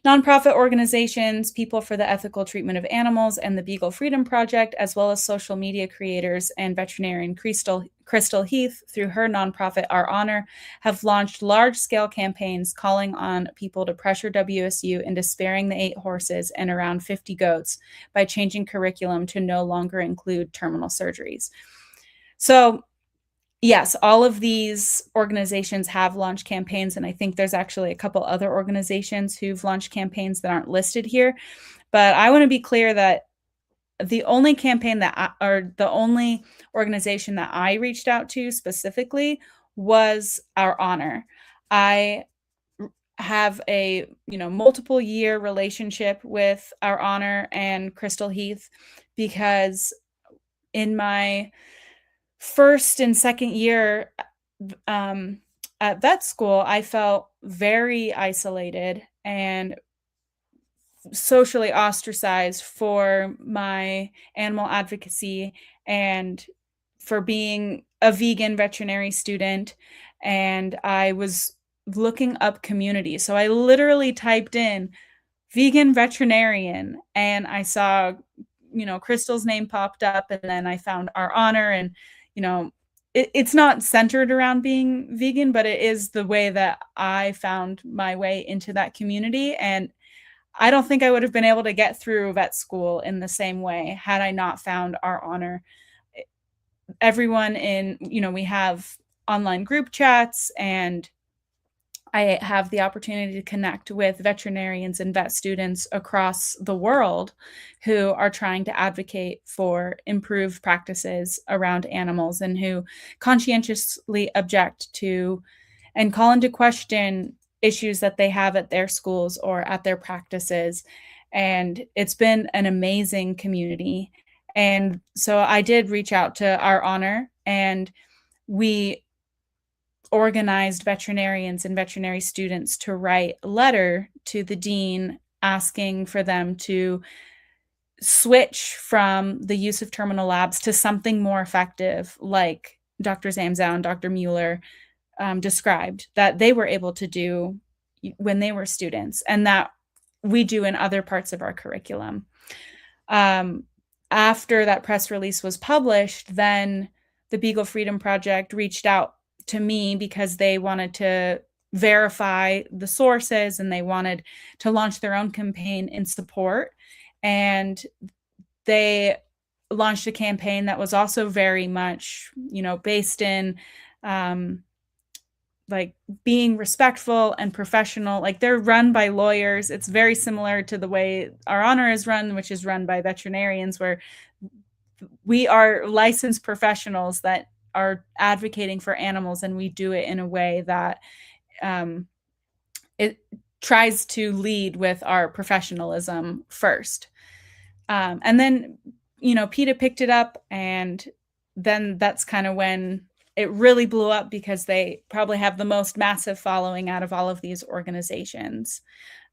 Nonprofit organizations, People for the Ethical Treatment of Animals, and the Beagle Freedom Project, as well as social media creators and veterinarian Crystal Heath, through her nonprofit Our Honor, have launched large-scale campaigns calling on people to pressure WSU into sparing the 8 horses and around 50 goats by changing curriculum to no longer include terminal surgeries. So yes, all of these organizations have launched campaigns, and I think there's actually a couple other organizations who've launched campaigns that aren't listed here. But I want to be clear that the only campaign the only organization that I reached out to specifically was Our Honor. I have a multiple year relationship with Our Honor and Crystal Heath because in my first and second year at vet school, I felt very isolated and socially ostracized for my animal advocacy and for being a vegan veterinary student. And I was looking up community. So I literally typed in vegan veterinarian and I saw, Crystal's name popped up, and then I found Our Honor, and it's not centered around being vegan, but it is the way that I found my way into that community. And I don't think I would have been able to get through vet school in the same way had I not found Our Honor. Everyone we have online group chats, and I have the opportunity to connect with veterinarians and vet students across the world who are trying to advocate for improved practices around animals and who conscientiously object to and call into question issues that they have at their schools or at their practices. And it's been an amazing community. And so I did reach out to Our Honor, and we organized veterinarians and veterinary students to write a letter to the dean asking for them to switch from the use of terminal labs to something more effective, like Dr. Zamzow and Dr. Mueller described that they were able to do when they were students, and that we do in other parts of our curriculum. After that press release was published, then the Beagle Freedom Project reached out to me because they wanted to verify the sources and they wanted to launch their own campaign in support. And they launched a campaign that was also very much, based in like being respectful and professional. Like, they're run by lawyers. It's very similar to the way our honor is run, which is run by veterinarians, where we are licensed professionals that are advocating for animals, and we do it in a way that it tries to lead with our professionalism first. And then, PETA picked it up, and then that's kind of when it really blew up, because they probably have the most massive following out of all of these organizations.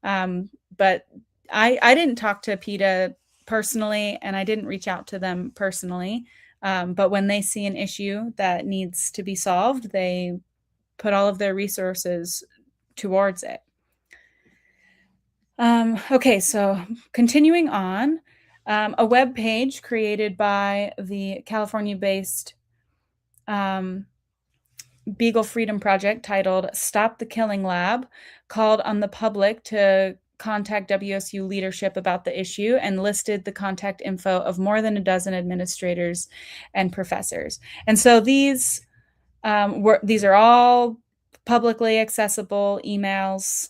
But I didn't talk to PETA personally, and I didn't reach out to them personally. But when they see an issue that needs to be solved, they put all of their resources towards it. Okay, so continuing on, a web page created by the California-based Beagle Freedom Project titled "Stop the Killing Lab" called on the public to contact WSU leadership about the issue and listed the contact info of more than a dozen administrators and professors. And so these are all publicly accessible emails.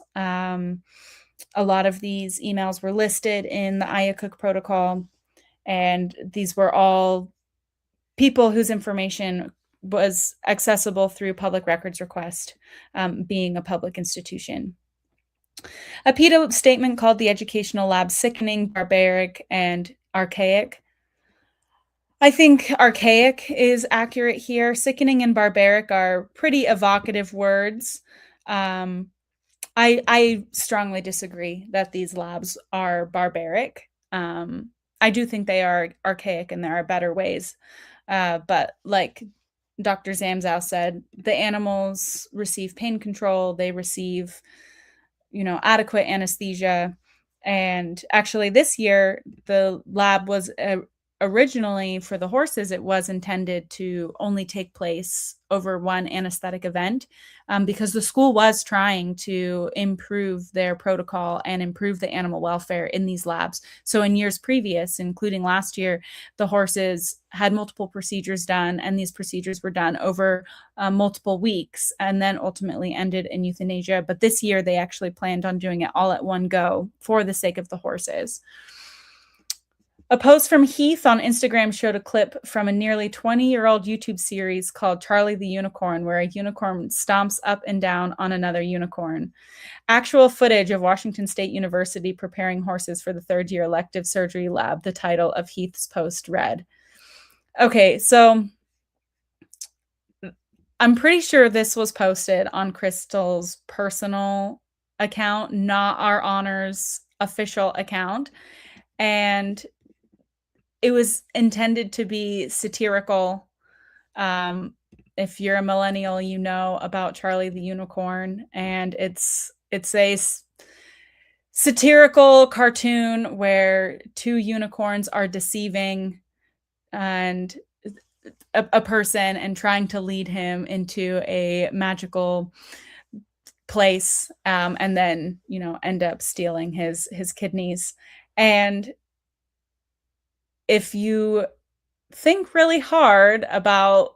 A lot of these emails were listed in the Iacocca protocol, and these were all people whose information was accessible through public records request, being a public institution. A PETA statement called the educational lab sickening, barbaric, and archaic. I think archaic is accurate here. Sickening and barbaric are pretty evocative words. I strongly disagree that these labs are barbaric. I do think they are archaic, and there are better ways. But like Dr. Zamzow said, the animals receive pain control, they receive, adequate anesthesia. And actually this year, the lab was originally, for the horses, it was intended to only take place over one anesthetic event, because the school was trying to improve their protocol and improve the animal welfare in these labs. So in years previous, including last year, the horses had multiple procedures done, and these procedures were done over multiple weeks and then ultimately ended in euthanasia. But this year, they actually planned on doing it all at one go for the sake of the horses. A post from Heath on Instagram showed a clip from a nearly 20-year-old YouTube series called Charlie the Unicorn, where a unicorn stomps up and down on another unicorn. Actual footage of Washington State University preparing horses for the third-year elective surgery lab, the title of Heath's post read. Okay, so I'm pretty sure this was posted on Crystal's personal account, not our honors official account. And it was intended to be satirical. If you're a millennial, you know about Charlie the Unicorn, and it's a satirical cartoon where two unicorns are deceiving and a person and trying to lead him into a magical place, and then end up stealing his kidneys. And if you think really hard about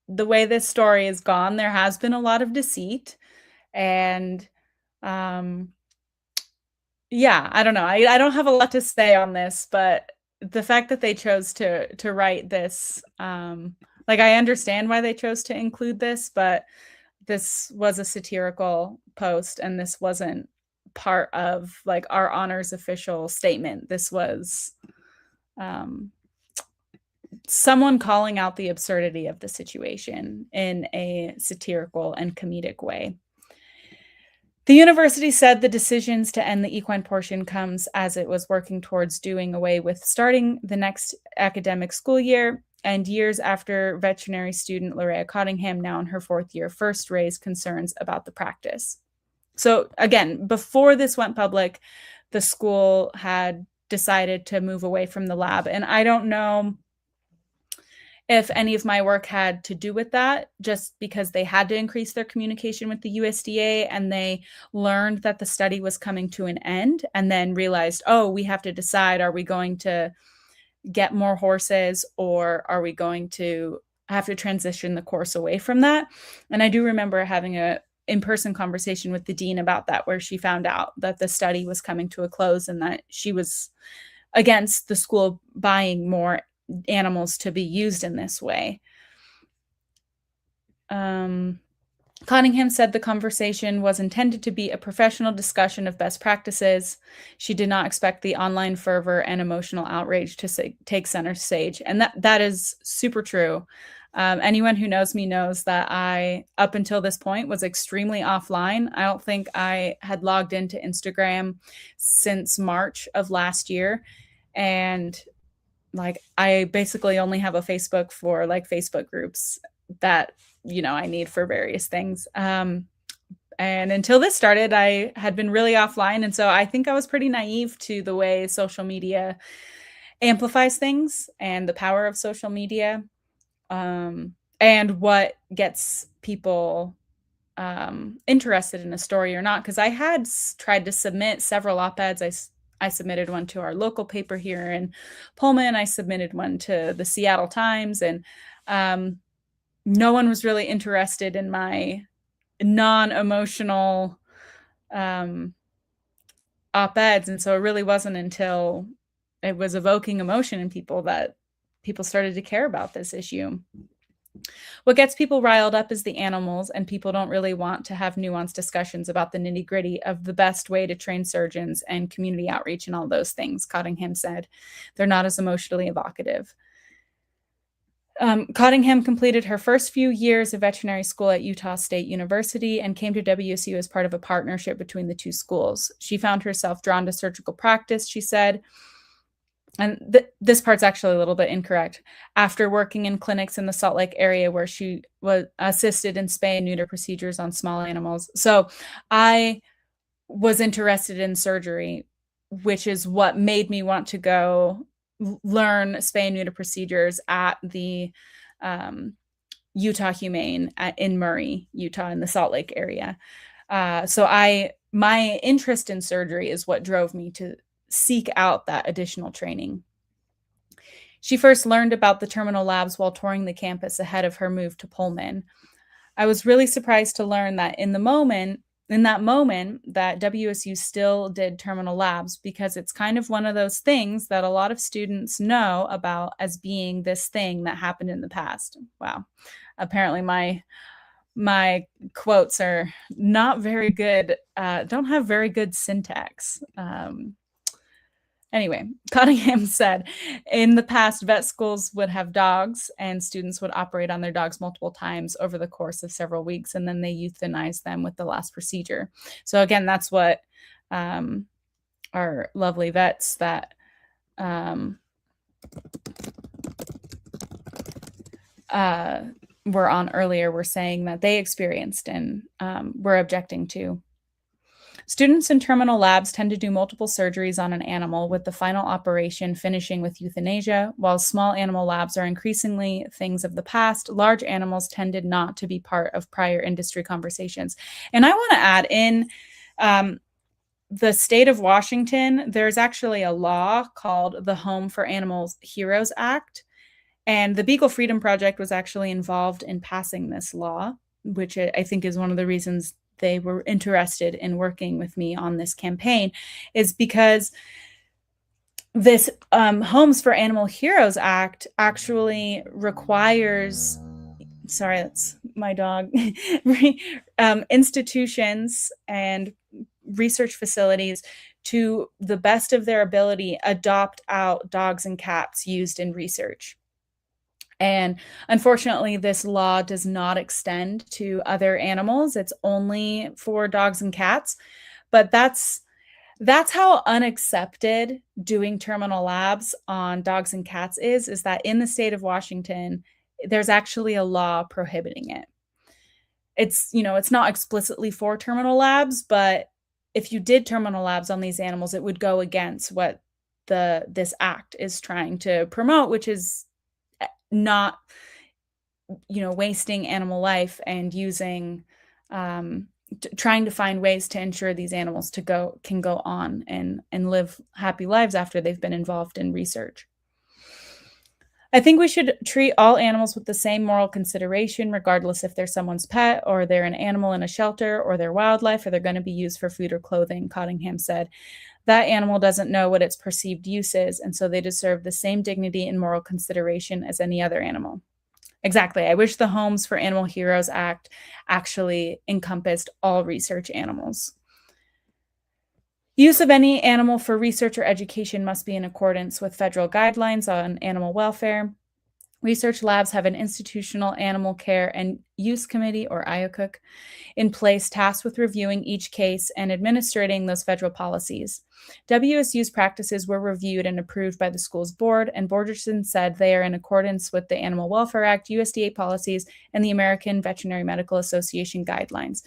the way this story has gone, there has been a lot of deceit. And yeah, I don't know. I don't have a lot to say on this, but the fact that they chose to write this, like, I understand why they chose to include this, but this was a satirical post, and this wasn't part of like our honors official statement. This was someone calling out the absurdity of the situation in a satirical and comedic way. The university said the decisions to end the equine portion comes as it was working towards doing away with starting the next academic school year. And years after veterinary student Larea Cottingham, now in her 4th year, first raised concerns about the practice. So again, before this went public, the school had decided to move away from the lab. And I don't know if any of my work had to do with that, just because they had to increase their communication with the USDA and they learned that the study was coming to an end and then realized, oh, we have to decide, are we going to get more horses or are we going to have to transition the course away from that? And I do remember having a in-person conversation with the dean about that, where she found out that the study was coming to a close and that she was against the school buying more animals to be used in this way. Cottingham said the conversation was intended to be a professional discussion of best practices. She did not expect the online fervor and emotional outrage to take center stage. And that is super true. Anyone who knows me knows that I, up until this point, was extremely offline. I don't think I had logged into Instagram since March of last year. And like, I basically only have a Facebook for like Facebook groups that, you know, I need for various things. And until this started, I had been really offline. And so I think I was pretty naive to the way social media amplifies things and the power of social media, and what gets people interested in a story or not. Because I had tried to submit several op-eds. I submitted one to our local paper here in Pullman. I submitted one to the Seattle Times, and no one was really interested in my non-emotional op-eds. And so it really wasn't until it was evoking emotion in people that people started to care about this issue. What gets people riled up is the animals, and people don't really want to have nuanced discussions about the nitty-gritty of the best way to train surgeons and community outreach and all those things, Cottingham said. They're not as emotionally evocative. Cottingham completed her first few years of veterinary school at Utah State University and came to WSU as part of a partnership between the two schools. She found herself drawn to surgical practice, she said. And this part's actually a little bit incorrect. After working in clinics in the Salt Lake area where she was assisted in spay and neuter procedures on small animals. So I was interested in surgery, which is what made me want to go learn spay and neuter procedures at the Utah Humane in Murray, Utah, in the Salt Lake area. So my interest in surgery is what drove me to seek out that additional training. She first learned about the terminal labs while touring the campus ahead of her move to Pullman. I was really surprised to learn that in that moment that WSU still did terminal labs, because it's kind of one of those things that a lot of students know about as being this thing that happened in the past. Wow. Apparently my quotes are not very good, don't have very good syntax. Anyway, Cottingham said, in the past, vet schools would have dogs and students would operate on their dogs multiple times over the course of several weeks, and then they euthanized them with the last procedure. So again, that's what our lovely vets that were on earlier were saying that they experienced and were objecting to. Students in terminal labs tend to do multiple surgeries on an animal, with the final operation finishing with euthanasia. While small animal labs are increasingly things of the past, large animals tended not to be part of prior industry conversations. And I want to add in the state of Washington, there's actually a law called the Home for Animals Heroes Act. And the Beagle Freedom Project was actually involved in passing this law, which I think is one of the reasons they were interested in working with me on this campaign, is because this Homes for Animal Heroes Act actually requires, sorry, that's my dog, institutions and research facilities to the best of their ability adopt out dogs and cats used in research. And unfortunately, this law does not extend to other animals. It's only for dogs and cats. But that's That's how unaccepted doing terminal labs on dogs and cats is that in the state of Washington, there's actually a law prohibiting it. It's, it's not explicitly for terminal labs, but if you did terminal labs on these animals, it would go against what this act is trying to promote, which is not, wasting animal life and using trying to find ways to ensure these animals can go on and live happy lives after they've been involved in research. I think we should treat all animals with the same moral consideration, regardless if they're someone's pet or they're an animal in a shelter or they're wildlife or they're going to be used for food or clothing, Cottingham said. That animal doesn't know what its perceived use is, and so they deserve the same dignity and moral consideration as any other animal. Exactly. I wish the Homes for Animal Heroes Act actually encompassed all research animals. Use of any animal for research or education must be in accordance with federal guidelines on animal welfare. Research labs have an institutional animal care and use committee, or IACUC, in place tasked with reviewing each case and administrating those federal policies. WSU's practices were reviewed and approved by the school's board, and Borgerson said they are in accordance with the Animal Welfare Act, USDA policies, and the American Veterinary Medical Association guidelines.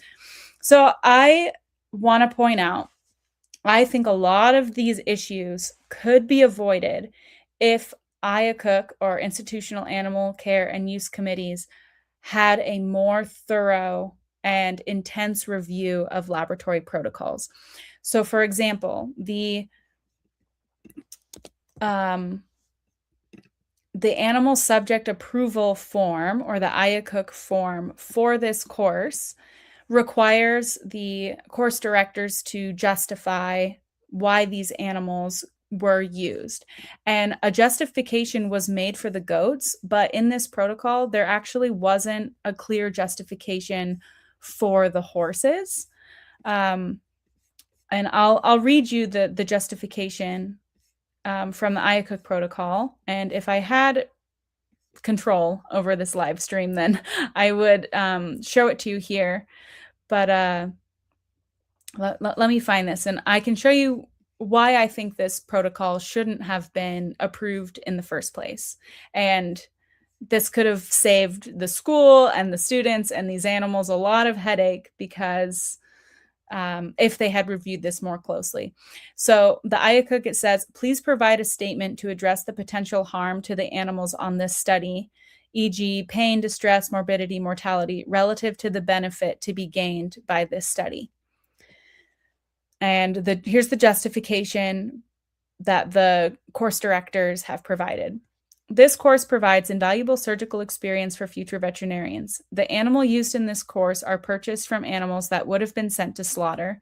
So I want to point out, I think a lot of these issues could be avoided if IACUC, or institutional animal care and use committees, had a more thorough and intense review of laboratory protocols. So, for example, the animal subject approval form, or the IACUC form for this course, requires the course directors to justify why these animals were used. And a justification was made for the goats, but in this protocol, there actually wasn't a clear justification for the horses. And I'll read you the justification from the IACUC protocol. And if I had control over this live stream, then I would show it to you here. But let me find this, and I can show you why I think this protocol shouldn't have been approved in the first place. And this could have saved the school and the students and these animals a lot of headache, because if they had reviewed this more closely. So the IACUC, it says, please provide a statement to address the potential harm to the animals on this study, e.g. pain, distress, morbidity, mortality, relative to the benefit to be gained by this study. And here's the justification that the course directors have provided. This course provides invaluable surgical experience for future veterinarians. The animal used in this course are purchased from animals that would have been sent to slaughter.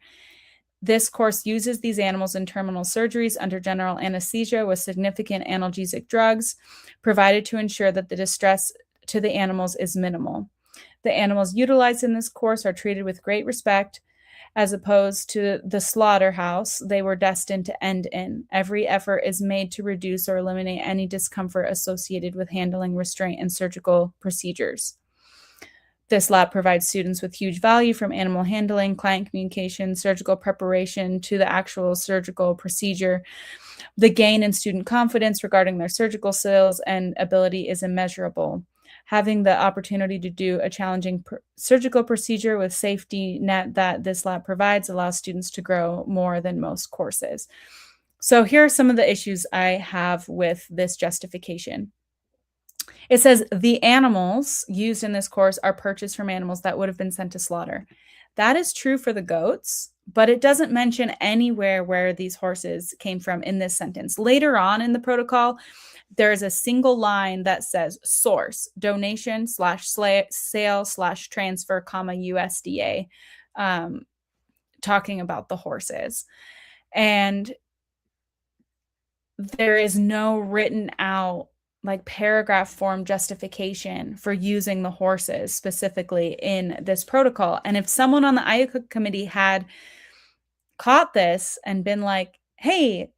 This course uses these animals in terminal surgeries under general anesthesia with significant analgesic drugs provided to ensure that the distress to the animals is minimal. The animals utilized in this course are treated with great respect, as opposed to the slaughterhouse they were destined to end in. Every effort is made to reduce or eliminate any discomfort associated with handling, restraint, and surgical procedures. This lab provides students with huge value, from animal handling, client communication, surgical preparation, to the actual surgical procedure. The gain in student confidence regarding their surgical skills and ability is immeasurable. Having the opportunity to do a challenging surgical procedure with safety net that this lab provides allows students to grow more than most courses. So here are some of the issues I have with this justification. It says the animals used in this course are purchased from animals that would have been sent to slaughter. That is true for the goats, but it doesn't mention anywhere where these horses came from in this sentence. Later on in the protocol, there's a single line that says source, donation / sale / transfer, USDA, talking about the horses. And there is no written out paragraph form justification for using the horses specifically in this protocol. And if someone on the IACUC committee had caught this and been like, hey,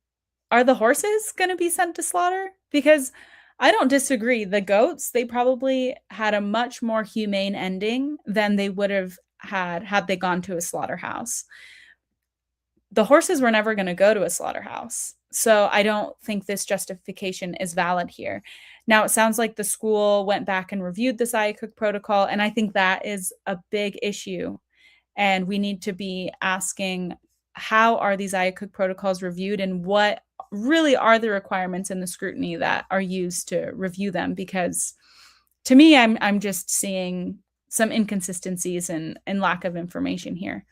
are the horses going to be sent to slaughter? Because I don't disagree. The goats, they probably had a much more humane ending than they would have had they gone to a slaughterhouse. the horses were never going to go to a slaughterhouse. So I don't think this justification is valid here. Now, it sounds like the school went back and reviewed the IACUC protocol, and I think that is a big issue. And we need to be asking, how are these IACUC protocols reviewed, and what really are the requirements and the scrutiny that are used to review them? Because to me, I'm just seeing some inconsistencies and lack of information here.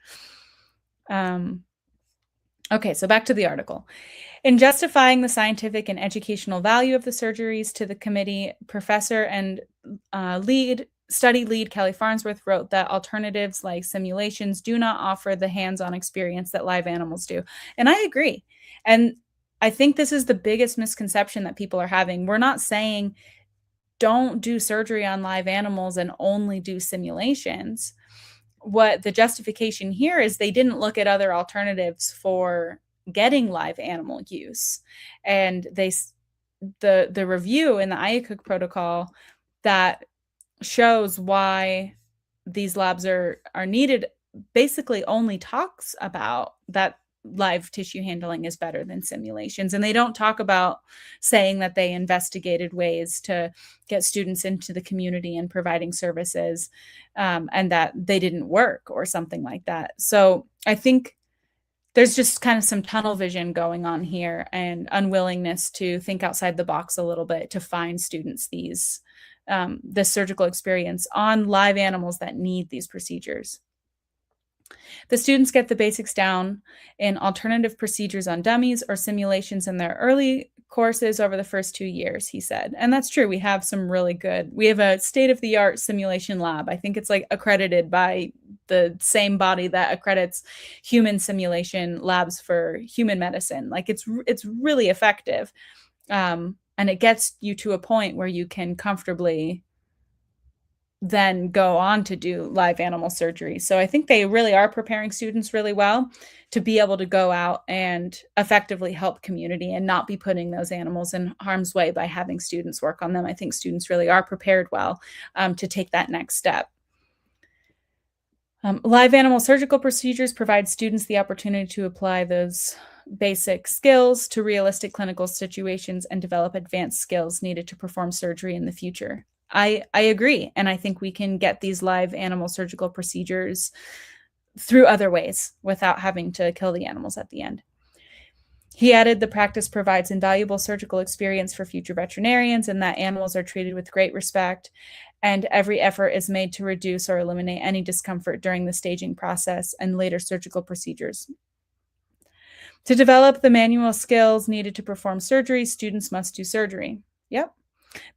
Okay, so back to the article. In justifying the scientific and educational value of the surgeries to the committee, professor and study lead Kelly Farnsworth wrote that alternatives like simulations do not offer the hands-on experience that live animals do. And I agree. And I think this is the biggest misconception that people are having. We're not saying don't do surgery on live animals and only do simulations. What the justification here is, they didn't look at other alternatives for getting live animal use. And the review in the IACUC protocol that shows why these labs are needed basically only talks about that live tissue handling is better than simulations. And they don't talk about saying that they investigated ways to get students into the community and providing services, and that they didn't work or something like that. So I think there's just kind of some tunnel vision going on here, and unwillingness to think outside the box a little bit to find students this surgical experience on live animals that need these procedures. The students get the basics down in alternative procedures on dummies or simulations in their early courses over the first 2 years, he said. And that's true. We have a state-of-the-art simulation lab. I think it's like accredited by the same body that accredits human simulation labs for human medicine. Like it's really effective. And it gets you to a point where you can comfortably then go on to do live animal surgery. So I think they really are preparing students really well to be able to go out and effectively help community and not be putting those animals in harm's way by having students work on them. I think students really are prepared well to take that next step. Live animal surgical procedures provide students the opportunity to apply those basic skills to realistic clinical situations and develop advanced skills needed to perform surgery in the future. I agree. And I think we can get these live animal surgical procedures through other ways without having to kill the animals at the end. He added the practice provides invaluable surgical experience for future veterinarians, and that animals are treated with great respect, and every effort is made to reduce or eliminate any discomfort during the staging process and later surgical procedures. To develop the manual skills needed to perform surgery, students must do surgery. Yep.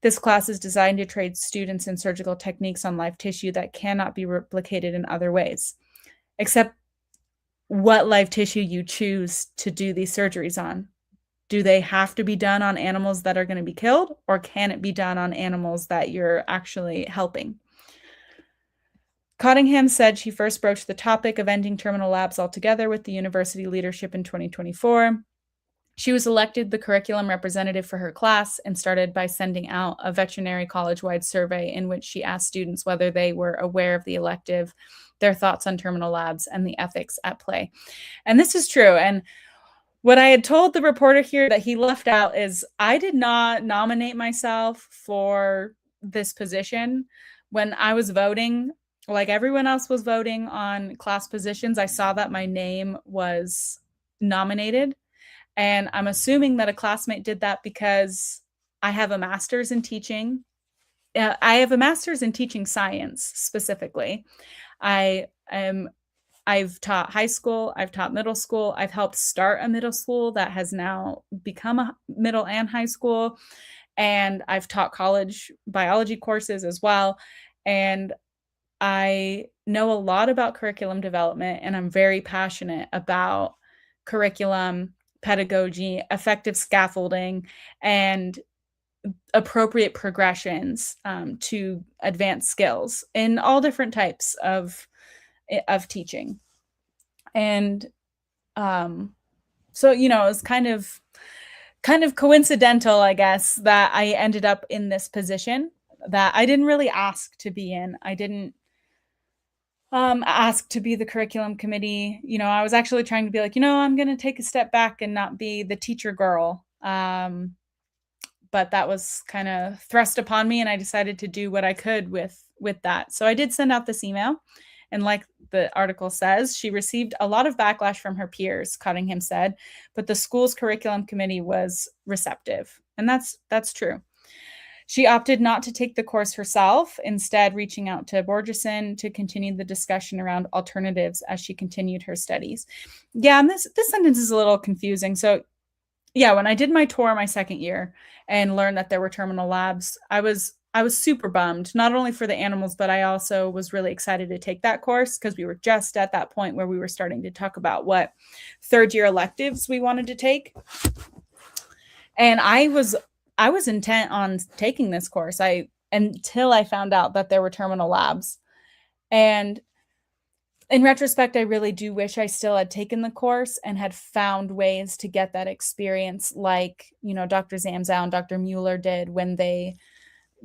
This class is designed to train students in surgical techniques on live tissue that cannot be replicated in other ways, except what live tissue you choose to do these surgeries on. Do they have to be done on animals that are going to be killed, or can it be done on animals that you're actually helping? Cottingham said she first broached the topic of ending terminal labs altogether with the university leadership in 2024. She was elected the curriculum representative for her class and started by sending out a veterinary college-wide survey in which she asked students whether they were aware of the elective, their thoughts on terminal labs, and the ethics at play. And this is true. And what I had told the reporter here that he left out is I did not nominate myself for this position. When I was voting, like everyone else was voting on class positions, I saw that my name was nominated. And I'm assuming that a classmate did that because I have a master's in teaching. I have a master's in teaching science specifically. I've taught high school, I've taught middle school, I've helped start a middle school that has now become a middle and high school, and I've taught college biology courses as well. And I know a lot about curriculum development, and I'm very passionate about curriculum, pedagogy, effective scaffolding, and appropriate progressions to advance skills in all different types of teaching. And so, it's kind of coincidental, I guess, that I ended up in this position that I didn't really ask to be in. asked to be the curriculum committee. I was actually trying to be like, I'm going to take a step back and not be the teacher girl. But that was kind of thrust upon me, and I decided to do what I could with that. So I did send out this email, and like the article says, she received a lot of backlash from her peers, Cottingham said, but the school's curriculum committee was receptive. And that's true. She opted not to take the course herself, instead reaching out to Borgeson to continue the discussion around alternatives as she continued her studies. Yeah, and this sentence is a little confusing. So yeah, when I did my tour my second year and learned that there were terminal labs, I was super bummed, not only for the animals, but I also was really excited to take that course because we were just at that point where we were starting to talk about what third year electives we wanted to take. And I was intent on taking this course until I found out that there were terminal labs. And in retrospect, I really do wish I still had taken the course and had found ways to get that experience like, Dr. Zamzow and Dr. Mueller did when they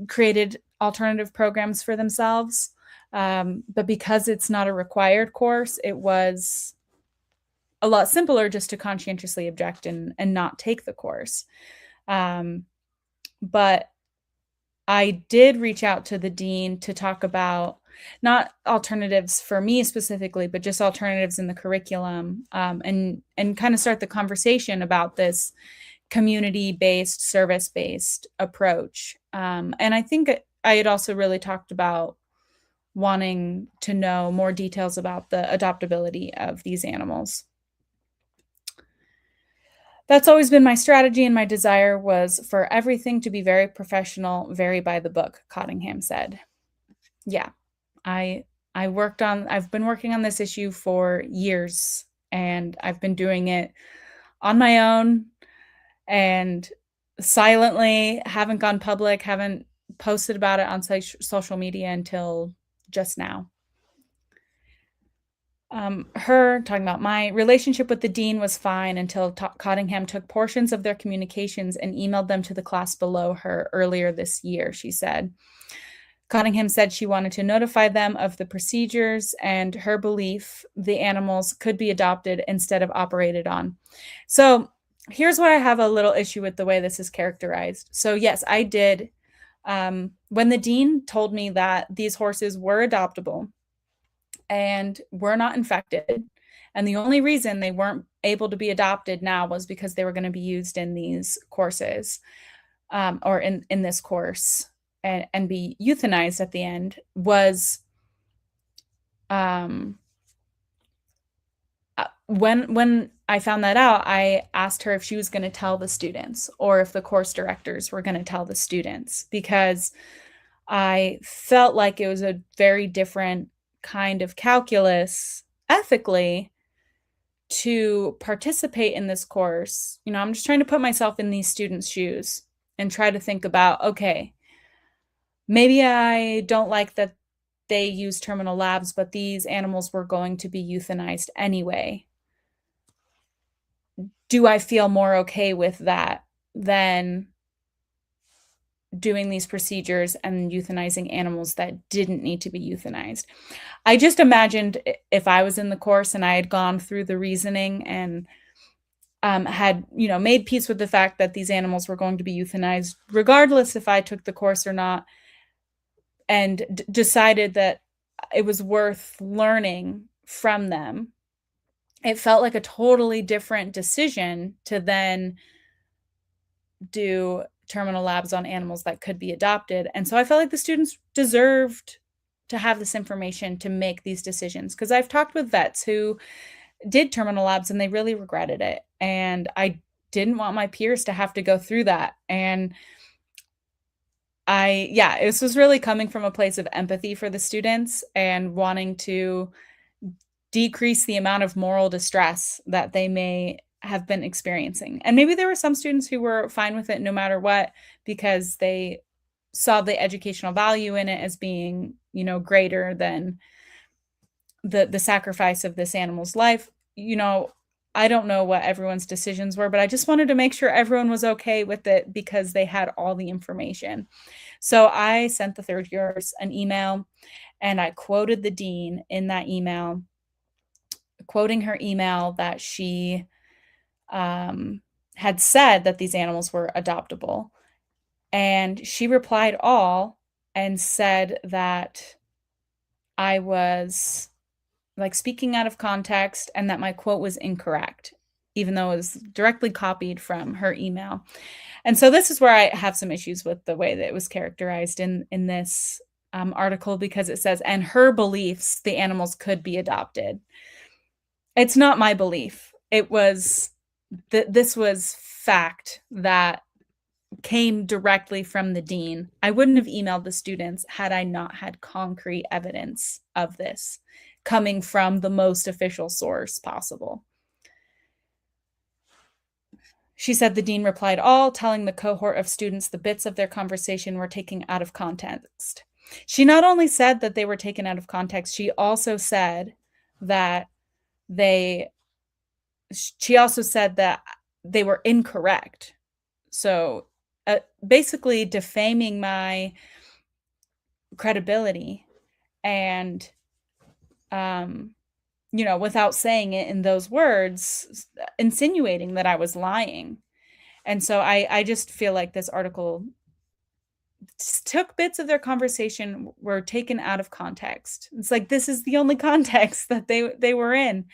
created alternative programs for themselves. But because it's not a required course, it was a lot simpler just to conscientiously object and not take the course. But I did reach out to the dean to talk about not alternatives for me specifically, but just alternatives in the curriculum, and kind of start the conversation about this community-based, service-based approach. And I think I had also really talked about wanting to know more details about the adoptability of these animals. That's always been my strategy, and my desire was for everything to be very professional, very by the book, Cottingham said. Yeah, I've been working on this issue for years, and I've been doing it on my own and silently, haven't gone public, haven't posted about it on social media until just now. Her talking about my relationship with the dean was fine until Cottingham took portions of their communications and emailed them to the class below her earlier this year, she said. Cottingham said she wanted to notify them of the procedures and her belief the animals could be adopted instead of operated on. So here's where I have a little issue with the way this is characterized. So yes, I did. When the dean told me that these horses were adoptable and were not infected, and the only reason they weren't able to be adopted now was because they were going to be used in these courses, or in this course, and be euthanized at the end, was when I found that out, I asked her if she was going to tell the students or if the course directors were going to tell the students, because I felt like it was a very different kind of calculus ethically to participate in this course. I'm just trying to put myself in these students' shoes and try to think about, okay, maybe I don't like that they use terminal labs, but these animals were going to be euthanized anyway. Do I feel more okay with that than doing these procedures and euthanizing animals that didn't need to be euthanized? I just imagined if I was in the course and I had gone through the reasoning and had, made peace with the fact that these animals were going to be euthanized, regardless if I took the course or not, and decided that it was worth learning from them. It felt like a totally different decision to then do terminal labs on animals that could be adopted. And so I felt like the students deserved to have this information to make these decisions, because I've talked with vets who did terminal labs and they really regretted it. And I didn't want my peers to have to go through that. And this was really coming from a place of empathy for the students and wanting to decrease the amount of moral distress that they may have been experiencing. And maybe there were some students who were fine with it no matter what, because they saw the educational value in it as being, greater than the sacrifice of this animal's life. I don't know what everyone's decisions were, but I just wanted to make sure everyone was okay with it because they had all the information. So I sent the third years an email And I quoted the dean in that email, quoting her email that she had said that these animals were adoptable. And she replied all and said that I was like speaking out of context and that my quote was incorrect, even though it was directly copied from her email. And so this is where I have some issues with the way that it was characterized in this article, because it says, and her beliefs, the animals could be adopted. It's not my belief. It was this was fact that came directly from the dean. I wouldn't have emailed the students had I not had concrete evidence of this coming from the most official source possible. She said the dean replied all, telling the cohort of students the bits of their conversation were taken out of context. She not only said that they were taken out of context, she also said that they were incorrect. So basically defaming my credibility and, without saying it in those words, insinuating that I was lying. And so I just feel like this article took bits of their conversation, were taken out of context. It's like, this is the only context that they were in.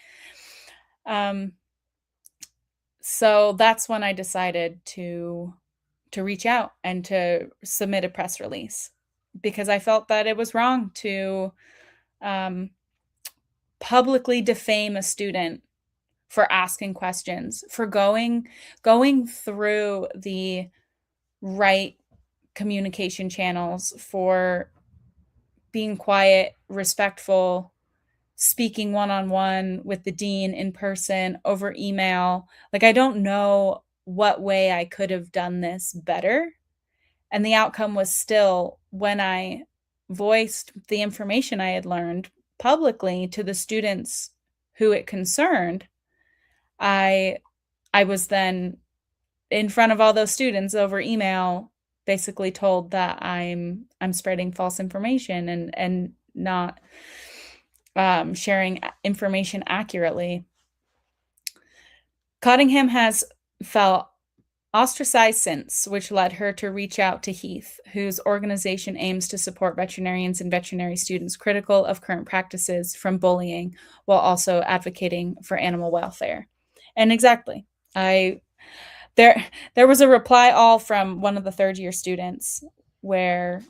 So that's when I decided to reach out and to submit a press release, because I felt that it was wrong to publicly defame a student for asking questions, for going through the right communication channels, for being quiet, respectful, speaking one-on-one with the dean in person, over email. Like, I don't know what way I could have done this better. And the outcome was still, when I voiced the information I had learned publicly to the students who it concerned, I was then in front of all those students over email, basically told that I'm spreading false information and not sharing information accurately. Cottingham has felt ostracized since, which led her to reach out to Heath, whose organization aims to support veterinarians and veterinary students critical of current practices from bullying, while also advocating for animal welfare. And exactly, there was a reply all from one of the third-year students where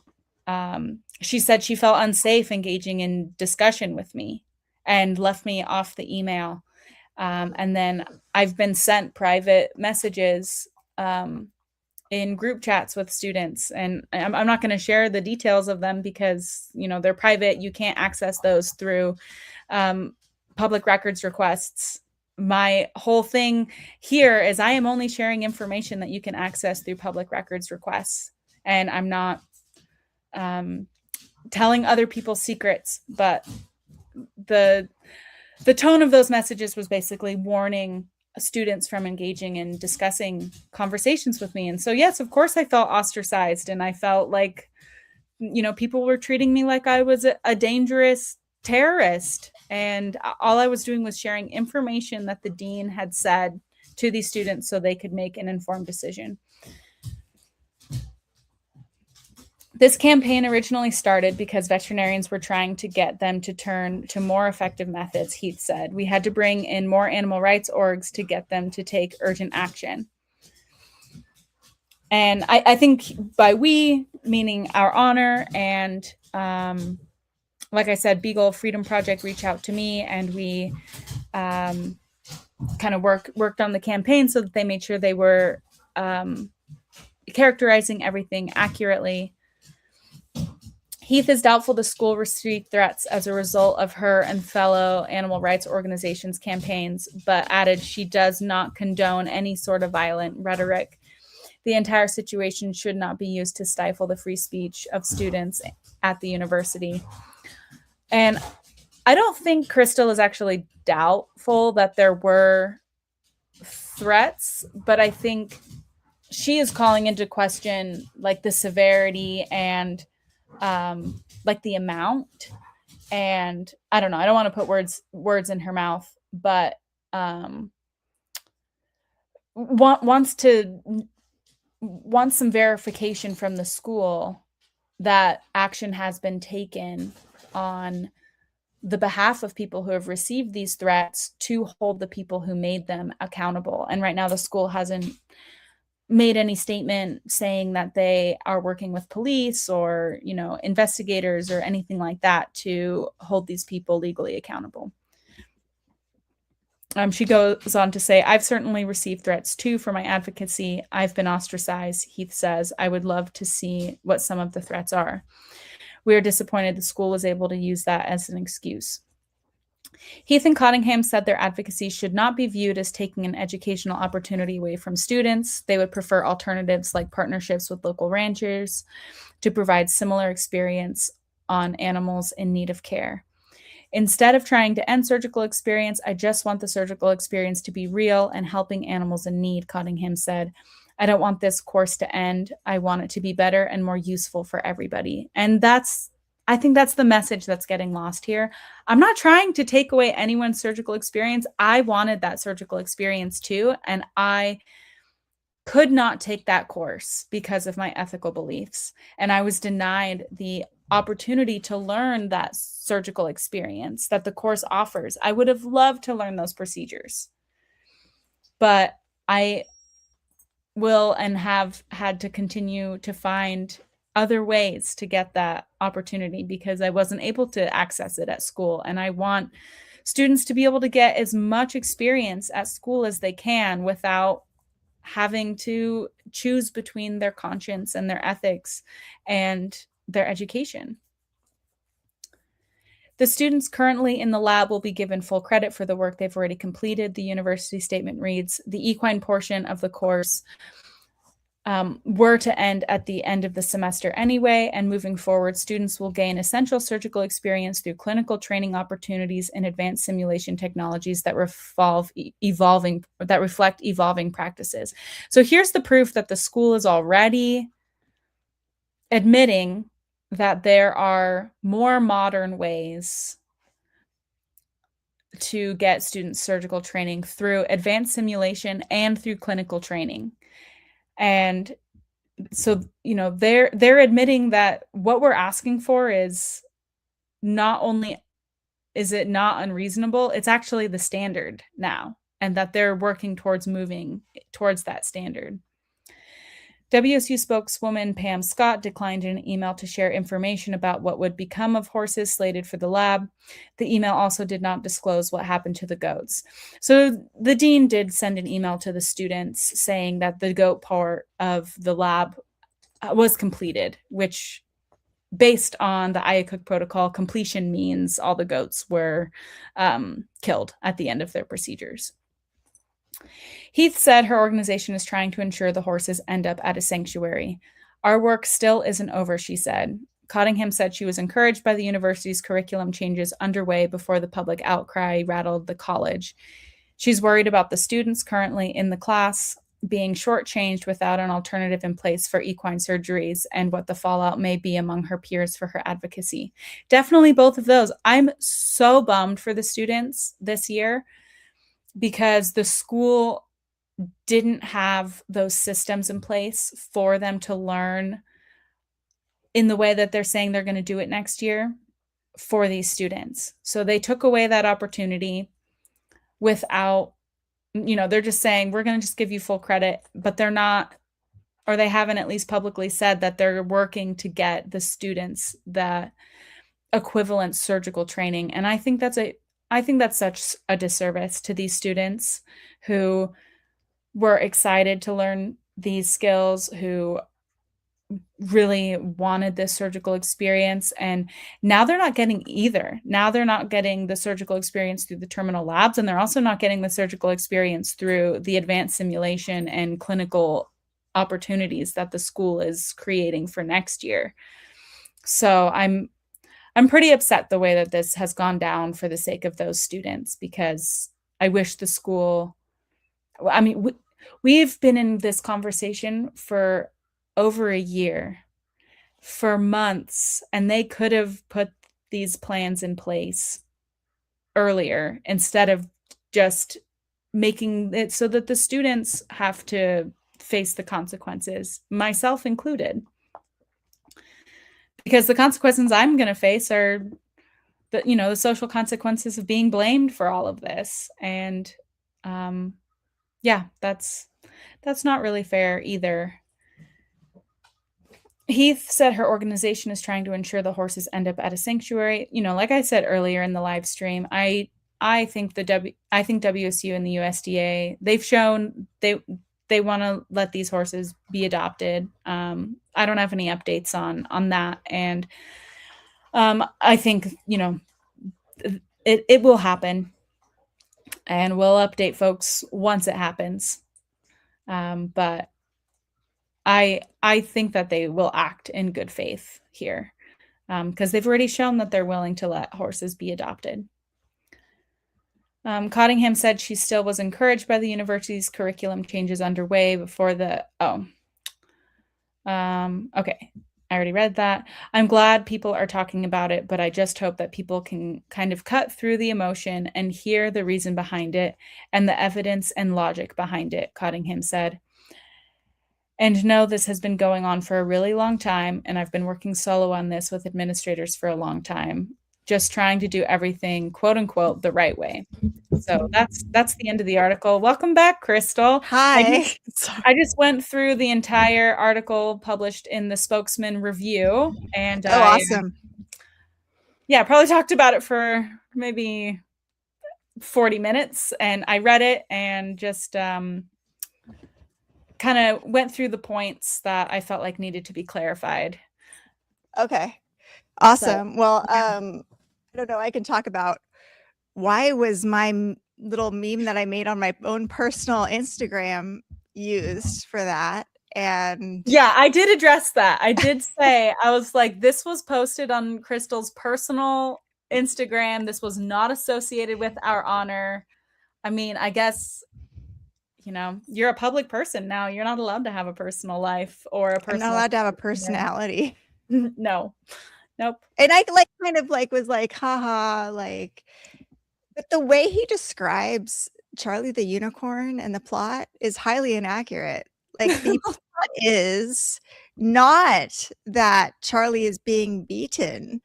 she said she felt unsafe engaging in discussion with me and left me off the email. And then I've been sent private messages in group chats with students, and I'm not going to share the details of them because, they're private. You can't access those through public records requests. My whole thing here is I am only sharing information that you can access through public records requests, and I'm not telling other people's secrets. But the tone of those messages was basically warning students from engaging in discussing conversations with me. And so, yes, of course, I felt ostracized, and I felt like, people were treating me like I was a dangerous terrorist. And all I was doing was sharing information that the dean had said to these students so they could make an informed decision. This campaign originally started because veterinarians were trying to get them to turn to more effective methods, Heath said. We had to bring in more animal rights orgs to get them to take urgent action. And I think by we, meaning our honor, and like I said, Beagle Freedom Project reached out to me, and we kind of worked on the campaign so that they made sure they were characterizing everything accurately. Heath is doubtful the school received threats as a result of her and fellow animal rights organizations' campaigns, but added she does not condone any sort of violent rhetoric. The entire situation should not be used to stifle the free speech of students at the university. And I don't think Crystal is actually doubtful that there were threats, but I think she is calling into question like the severity and like the amount. And I don't know, I don't want to put words in her mouth, but wants some verification from the school that action has been taken on the behalf of people who have received these threats to hold the people who made them accountable. And right now the school hasn't made any statement saying that they are working with police or, investigators or anything like that to hold these people legally accountable. She goes on to say, I've certainly received threats too for my advocacy. I've been ostracized. Heath says, I would love to see what some of the threats are. We are disappointed the school was able to use that as an excuse. Heath and Cottingham said their advocacy should not be viewed as taking an educational opportunity away from students. They would prefer alternatives like partnerships with local ranchers to provide similar experience on animals in need of care. Instead of trying to end surgical experience, I just want the surgical experience to be real and helping animals in need, Cottingham said. I don't want this course to end. I want it to be better and more useful for everybody. And I think that's the message that's getting lost here. I'm not trying to take away anyone's surgical experience. I wanted that surgical experience too, and I could not take that course because of my ethical beliefs. And I was denied the opportunity to learn that surgical experience that the course offers. I would have loved to learn those procedures, but I will and have had to continue to find other ways to get that opportunity because I wasn't able to access it at school. And I want students to be able to get as much experience at school as they can without having to choose between their conscience and their ethics and their education. The students currently in the lab will be given full credit for the work they've already completed. The university statement reads, the equine portion of the course were to end at the end of the semester anyway, and moving forward, students will gain essential surgical experience through clinical training opportunities and advanced simulation technologies that reflect evolving practices. So here's the proof that the school is already admitting that there are more modern ways to get students surgical training through advanced simulation and through clinical training. And so, they're admitting that what we're asking for is not only is it not unreasonable, it's actually the standard now, and that they're working towards moving towards that standard. WSU spokeswoman Pam Scott declined in an email to share information about what would become of horses slated for the lab. The email also did not disclose what happened to the goats. So the dean did send an email to the students saying that the goat part of the lab was completed, which based on the Iacocca protocol, completion means all the goats were killed at the end of their procedures. Heath said her organization is trying to ensure the horses end up at a sanctuary. Our work still isn't over, she said. Cottingham said she was encouraged by the university's curriculum changes underway before the public outcry rattled the college. She's worried about the students currently in the class being shortchanged without an alternative in place for equine surgeries and what the fallout may be among her peers for her advocacy. Definitely both of those. I'm so bummed for the students this year because the school didn't have those systems in place for them to learn in the way that they're saying they're going to do it next year for these students. So they took away that opportunity without, they're just saying, we're going to just give you full credit, but they're not, or they haven't at least publicly said that they're working to get the students the equivalent surgical training. And I think that's such a disservice to these students who were excited to learn these skills, who really wanted this surgical experience. And now they're not getting either. Now they're not getting the surgical experience through the terminal labs, and they're also not getting the surgical experience through the advanced simulation and clinical opportunities that the school is creating for next year. So I'm pretty upset the way that this has gone down for the sake of those students, because I wish the school, we've been in this conversation for over a year for months, and they could have put these plans in place earlier instead of just making it so that the students have to face the consequences, myself included. Because the consequences I'm going to face are the social consequences of being blamed for all of this. And yeah, that's not really fair either. Heath said her organization is trying to ensure the horses end up at a sanctuary. Like I said earlier in the live stream, I think WSU and the USDA, they've shown they want to let these horses be adopted. I don't have any updates on that, and I think it will happen, and we'll update folks once it happens. But I think that they will act in good faith here, because they've already shown that they're willing to let horses be adopted. Cottingham said she still was encouraged by the university's curriculum changes underway before the okay, I already read that. I'm glad people are talking about it, but I just hope that people can kind of cut through the emotion and hear the reason behind it and the evidence and logic behind it, Cottingham said. And no, this has been going on for a really long time, and I've been working solo on this with administrators for a long time, just trying to do everything, quote unquote, the right way. So that's the end of the article. Welcome back, Crystal. Hi. I just went through the entire article published in the Spokesman Review, and awesome. Yeah, probably talked about it for maybe 40 minutes, and I read it and just kind of went through the points that I felt like needed to be clarified. Okay. Awesome. So, well, I don't know. I can talk about why was my little meme that I made on my own personal Instagram used for that. And yeah, I did address that. I did say, I was like, this was posted on Crystal's personal Instagram. This was not associated with our honor. I mean, I guess, you're a public person now. You're not allowed to have a personal life or a personal. I'm not allowed to have a personality. No. Nope. And I was like, haha, but the way he describes Charlie the unicorn and the plot is highly inaccurate. The plot is not that Charlie is being beaten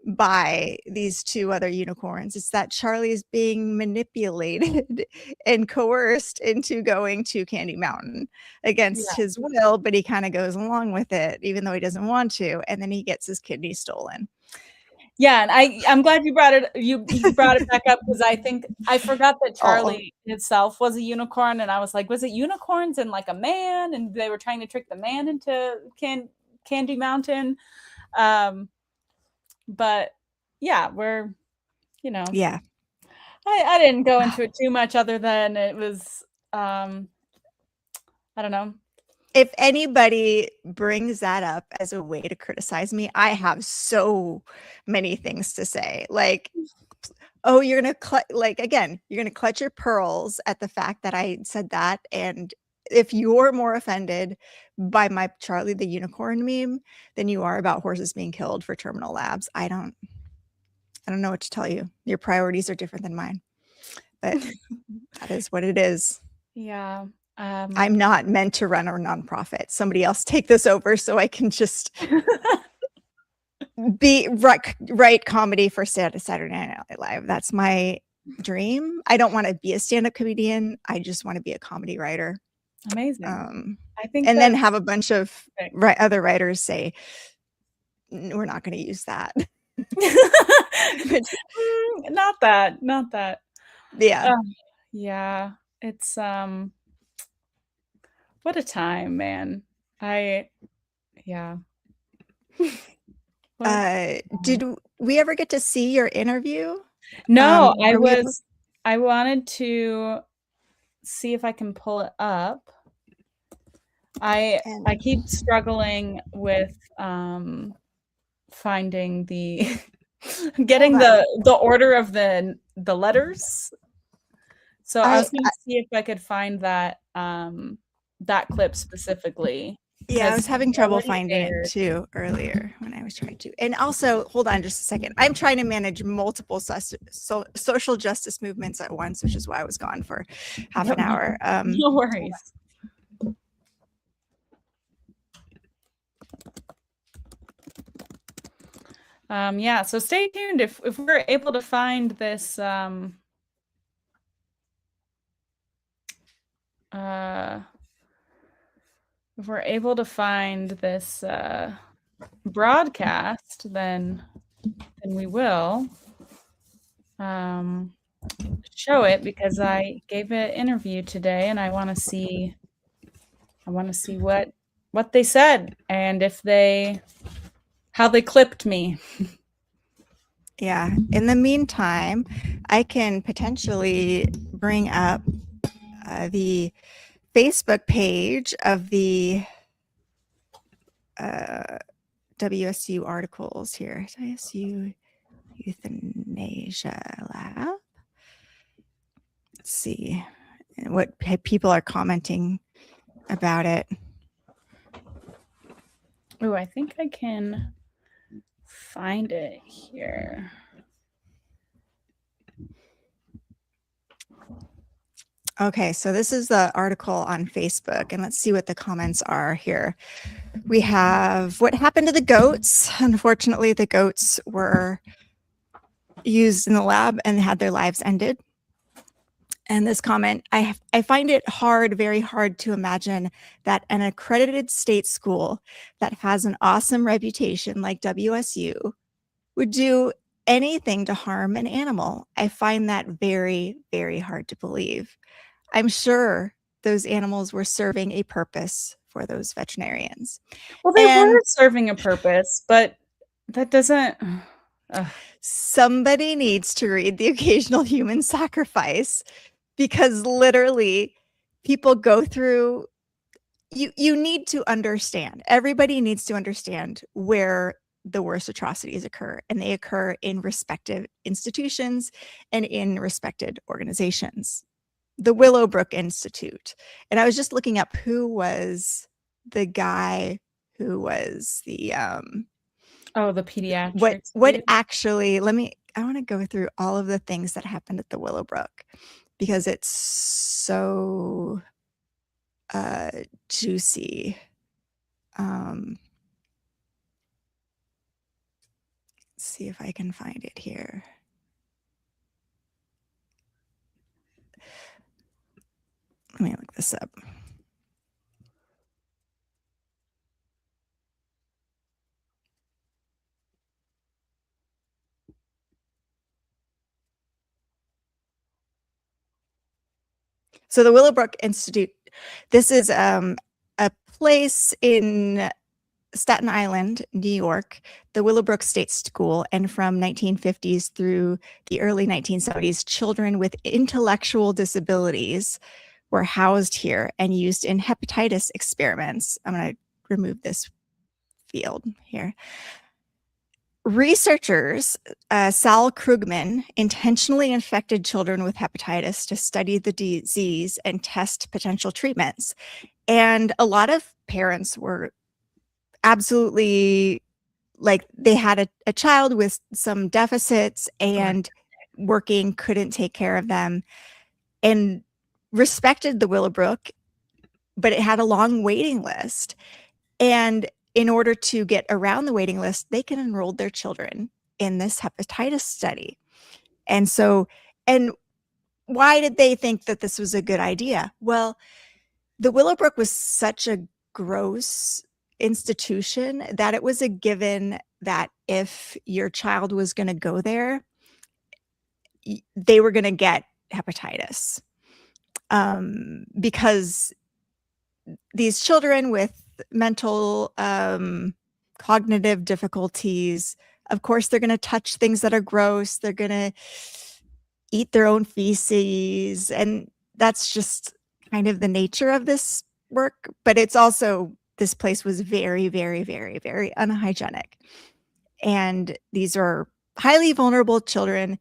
by these two other unicorns. It's that Charlie is being manipulated and coerced into going to Candy Mountain against his will, but he kind of goes along with it, even though he doesn't want to. And then he gets his kidney stolen. Yeah, and I'm glad you brought it. You brought it back up, because I think I forgot that Charlie itself was a unicorn, and I was like, was it unicorns and like a man, and they were trying to trick the man into Candy Mountain? But yeah, we're yeah. I didn't go into it too much, other than it was I don't know. If anybody brings that up as a way to criticize me, I have so many things to say. Oh, you're going to clutch your pearls at the fact that I said that. And if you're more offended by my Charlie the unicorn meme than you are about horses being killed for terminal labs, I don't know what to tell you. Your priorities are different than mine, but that is what it is. Yeah. I'm not meant to run a nonprofit. Somebody else take this over so I can just write comedy for Saturday Night Live. That's my dream. I don't want to be a stand-up comedian. I just want to be a comedy writer. Amazing. I think, and then have a bunch of other writers say, we're not going to use that. Not that. Yeah. Yeah. It's what a time, man. Yeah. Did we ever get to see your interview? No, I wanted to see if I can pull it up. I keep struggling with finding the getting the order of the letters. So I was going to see if I could find that that clip specifically. Yeah, I was having trouble finding it aired. too earlier when I was trying to. And also, hold on just a second. I'm trying to manage multiple social justice movements at once, which is why I was gone for half an hour. No worries. Yeah, so stay tuned if we're able to find this if we're able to find this broadcast, then we will show it, because I gave an interview today and I want to see what they said and how they clipped me. Yeah. In the meantime, I can potentially bring up the Facebook page of the WSU articles here. WSU Euthanasia Lab. Let's see what people are commenting about it. Oh, I think I can find it here. Okay, so this is the article on Facebook, and let's see what the comments are here. We have what happened to the goats. Unfortunately, the goats were used in the lab and had their lives ended. And this comment, I find it very hard to imagine that an accredited state school that has an awesome reputation like WSU would do anything to harm an animal. I find that very, very hard to believe. I'm sure those animals were serving a purpose for those veterinarians. Well, they were serving a purpose, but that doesn't... Somebody needs to read The Occasional Human Sacrifice, because literally people go through, you need to understand, everybody needs to understand where the worst atrocities occur, and they occur in respective institutions and in respected organizations. The Willowbrook Institute. And I was just looking up who was the guy who was the the pediatrics. what actually, I want to go through all of the things that happened at the Willowbrook, because it's so juicy. Let's see if I can find it here. Let me look this up. So the Willowbrook Institute, this is a place in Staten Island, New York, the Willowbrook State School, and from 1950s through the early 1970s, children with intellectual disabilities were housed here and used in hepatitis experiments. I'm going to remove this field here. Researchers, Sal Krugman, intentionally infected children with hepatitis to study the disease and test potential treatments. And a lot of parents were absolutely, like, they had a child with some deficits and working couldn't take care of them, and respected the Willowbrook, but it had a long waiting list. And in order to get around the waiting list, they can enroll their children in this hepatitis study. And so, and why did they think that this was a good idea? Well, the Willowbrook was such a gross institution that it was a given that if your child was going to go there, they were going to get hepatitis, because these children with mental cognitive difficulties, of course, they're going to touch things that are gross. They're going to eat their own feces. And that's just kind of the nature of this work. But it's also, this place was very, very, very, very unhygienic. And these are highly vulnerable children,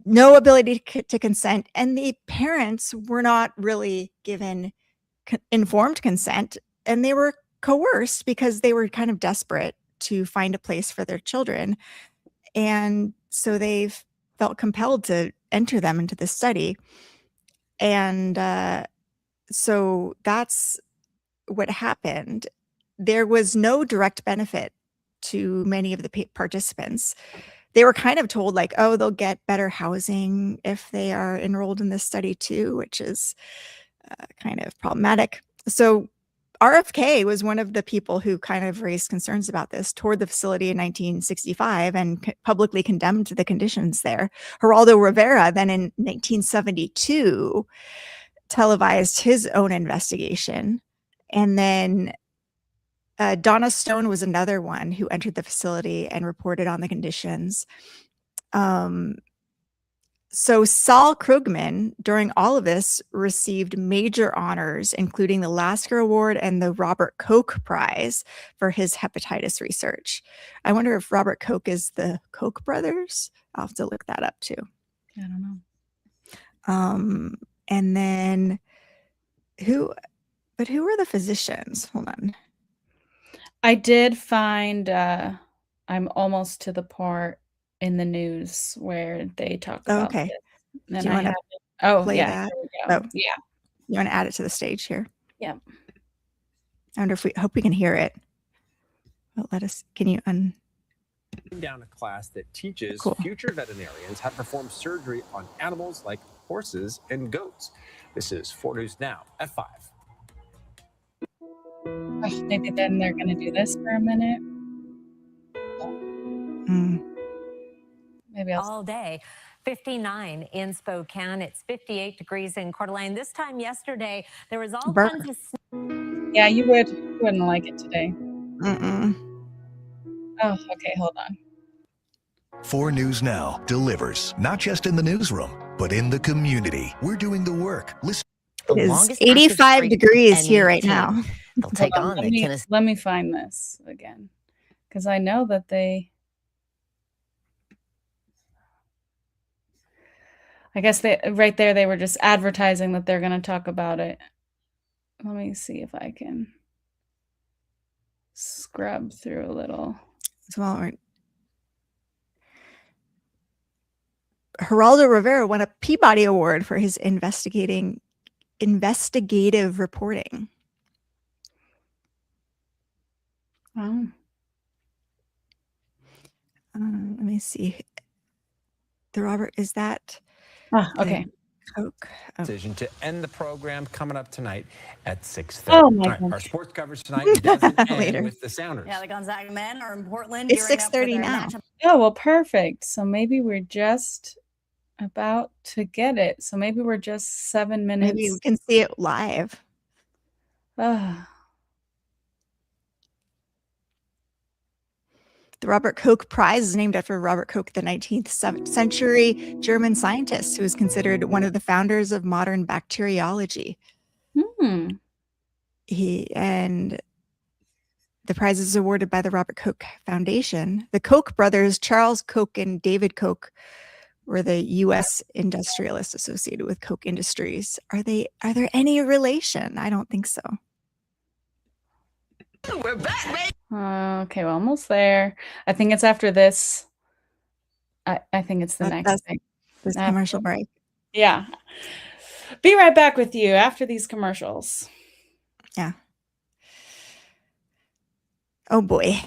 no ability to consent. And the parents were not really given informed consent. and they were coerced because they were kind of desperate to find a place for their children. And so they felt compelled to enter them into the study. And so that's what happened. There was no direct benefit to many of the participants. They were kind of told like, oh, they'll get better housing if they are enrolled in this study too, which is kind of problematic. So RFK was one of the people who kind of raised concerns about this, toured the facility in 1965 and publicly condemned the conditions there. Geraldo Rivera then in 1972 televised his own investigation. And then Donna Stone was another one who entered the facility and reported on the conditions. So Saul Krugman, during all of this, received major honors, including the Lasker Award and the Robert Koch Prize for his hepatitis research. I wonder if Robert Koch is the Koch brothers. I'll have to look that up too. I don't know. And then who were the physicians? Hold on. I did find I'm almost to the part in the news where they talk about Okay. this. Do you want to play yeah, that? here we go. Oh. Yeah. You want to add it to the stage here? Yeah. I wonder if we hope we can hear it. Well, can you down a class that teaches Cool. future veterinarians how to perform surgery on animals like horses and goats. This is 4 News Now at 5. Maybe then they're going to do this for a minute. Maybe all day. 59 in Spokane. It's 58 degrees in Coeur d'Alene. This time yesterday, there was all kinds of... Yeah, you wouldn't like it today. Mm-mm. Oh, okay, hold on. 4 News Now delivers, not just in the newsroom, but in the community. We're doing the work. Listen. It is 85 degrees here right now. They'll take on the Tennessee. Let me find this again, because I know that they... I guess right there they were just advertising that they're going to talk about it. Let me see if I can scrub through a little. Well, Geraldo Rivera won a Peabody Award for his investigative reporting. Oh. Let me see. Is that... Oh, okay. Coke. Oh. Decision to end the program coming up tonight at 6:30. Oh my God. Our sports coverage tonight doesn't Later. end with the Sounders. Yeah, the Gonzaga men are in Portland. It's gearing up for 6:30 their now. matchup. Oh, well, perfect. So maybe we're just about to get it. So maybe we're just 7 minutes. Maybe you can see it live. The Robert Koch Prize is named after Robert Koch, the 19th century German scientist who is considered one of the founders of modern bacteriology. Hmm. And the prize is awarded by the Robert Koch Foundation. The Koch brothers, Charles Koch and David Koch, were the U.S. industrialists associated with Koch Industries. Are there any relation? I don't think so. We're back, baby. Okay, well, almost there. I think it's after this. I think it's the next thing. This commercial break. Yeah. Be right back with you after these commercials. Yeah. Oh boy.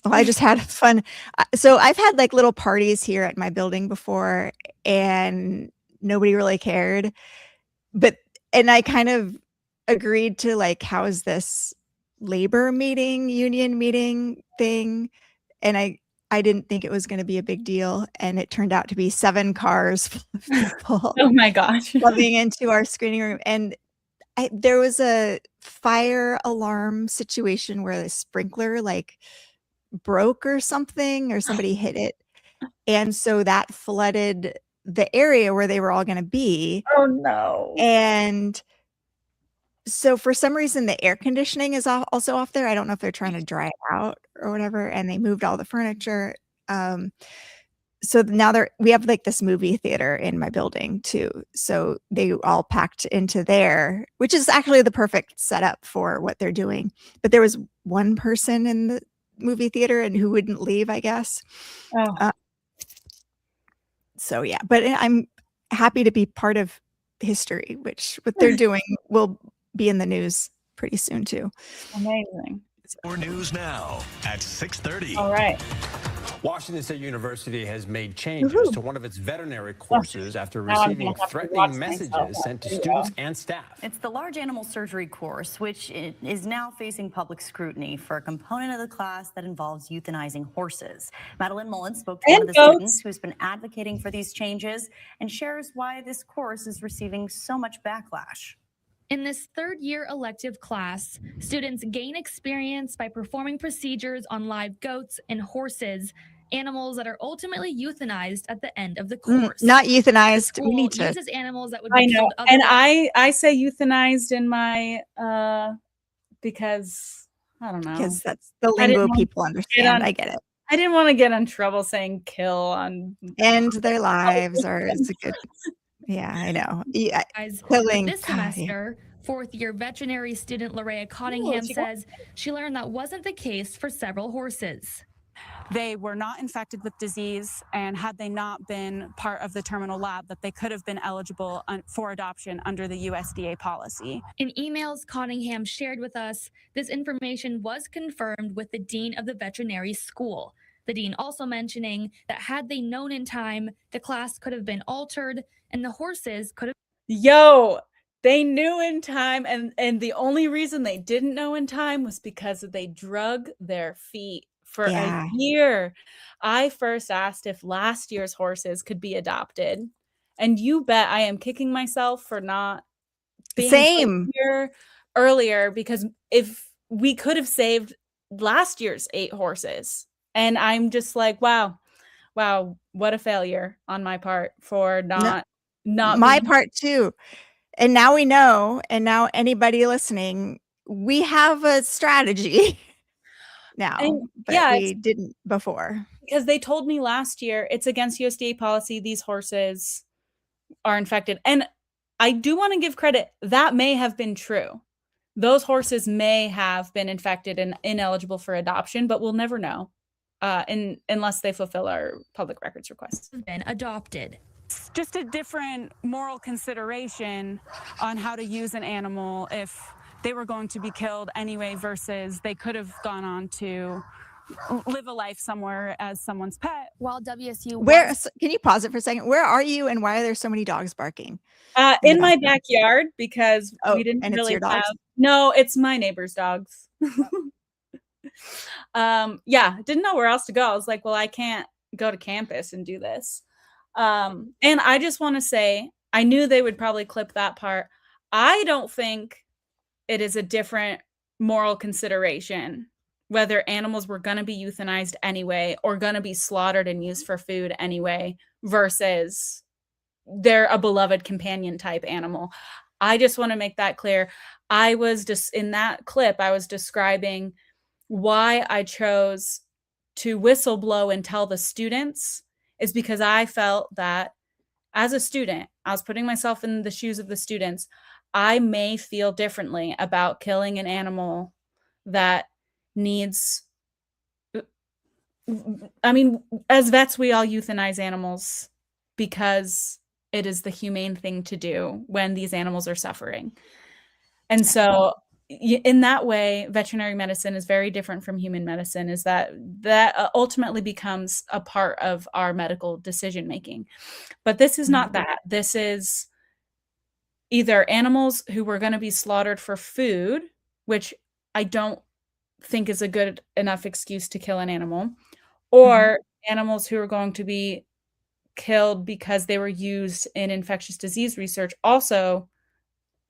Well, I just had fun. So I've had like little parties here at my building before and nobody really cared. And I kind of agreed to like, how is this labor meeting, union meeting thing? And I didn't think it was going to be a big deal. And it turned out to be 7 cars full of people. Oh my gosh. Coming into our screening room. And there was a fire alarm situation where the sprinkler like broke or something, or somebody hit it. And so that flooded the area where they were all going to be. Oh no. And so for some reason, the air conditioning is also off there. I don't know if they're trying to dry it out or whatever. And they moved all the furniture. so now we have like this movie theater in my building too. So they all packed into there, which is actually the perfect setup for what they're doing. But there was one person in the movie theater and who wouldn't leave, I guess. Oh. So yeah, but I'm happy to be part of history, which what they're doing will be in the news pretty soon too. Amazing. More news now at 6:30. All right. Washington State University has made changes Woohoo. to one of its veterinary courses after Now I'm receiving gonna have to threatening watch messages myself. sent to There you students go. and staff. It's the large animal surgery course, which is now facing public scrutiny for a component of the class that involves euthanizing horses. Madeline Mullen spoke to one And of the goats. students who's been advocating for these changes and shares why this course is receiving so much backlash. In this third-year elective class, students gain experience by performing procedures on live goats and horses, animals that are ultimately euthanized at the end of the course. Not The euthanized. We school need to. uses animals that would I be know, killed and otherwise. I say euthanized in my because I don't know. Because that's the I didn't lingo want people to understand. I get it. I didn't want to get in trouble saying kill on. End their lives, or it's a good. Yeah, I know. Yeah, But killing. this God, yeah. semester, fourth-year veterinary student Larea Cottingham she got- says she learned that wasn't the case for several horses. They were not infected with disease, and had they not been part of the terminal lab, that they could have been eligible for adoption under the USDA policy. In emails Cottingham shared with us, this information was confirmed with the dean of the veterinary school. The dean also mentioning that had they known in time, the class could have been altered and the horses could have. Yo, they knew in time, and the only reason they didn't know in time was because they drug their feet for Yeah. a year. I first asked if last year's horses could be adopted, and you bet I am kicking myself for not being Same. here earlier, because if we could have saved last year's 8 horses, and I'm just like, wow, what a failure on my part for not My being- part too. And now we know. And now anybody listening, we have a strategy now, And, but yeah, we didn't before. because they told me last year it's against USDA policy. These horses are infected. And I do want to give credit. That may have been true. Those horses may have been infected and ineligible for adoption, but we'll never know unless they fulfill our public records requests. Been adopted. It's just a different moral consideration on how to use an animal if they were going to be killed anyway, versus they could have gone on to live a life somewhere as someone's pet. While WSU Can you pause it for a second? Where are you, and why are there so many dogs barking? In my backyard, because we didn't and it's really your dogs? have. No, it's my neighbor's dogs. Yeah, didn't know where else to go. I was like, well, I can't go to campus and do this. And I just want to say, I knew they would probably clip that part. I don't think it is a different moral consideration whether animals were going to be euthanized anyway or going to be slaughtered and used for food anyway versus they're a beloved companion type animal. I just want to make that clear. I was just in that clip, I was describing why I chose to whistleblow and tell the students is because I felt that as a student, I was putting myself in the shoes of the students. I may feel differently about killing an animal that needs. I mean, as vets, we all euthanize animals because it is the humane thing to do when these animals are suffering. And so in that way, veterinary medicine is very different from human medicine, is that ultimately becomes a part of our medical decision making. But this is not that. This is either animals who were going to be slaughtered for food, which I don't think is a good enough excuse to kill an animal, or animals who are going to be killed because they were used in infectious disease research. Also,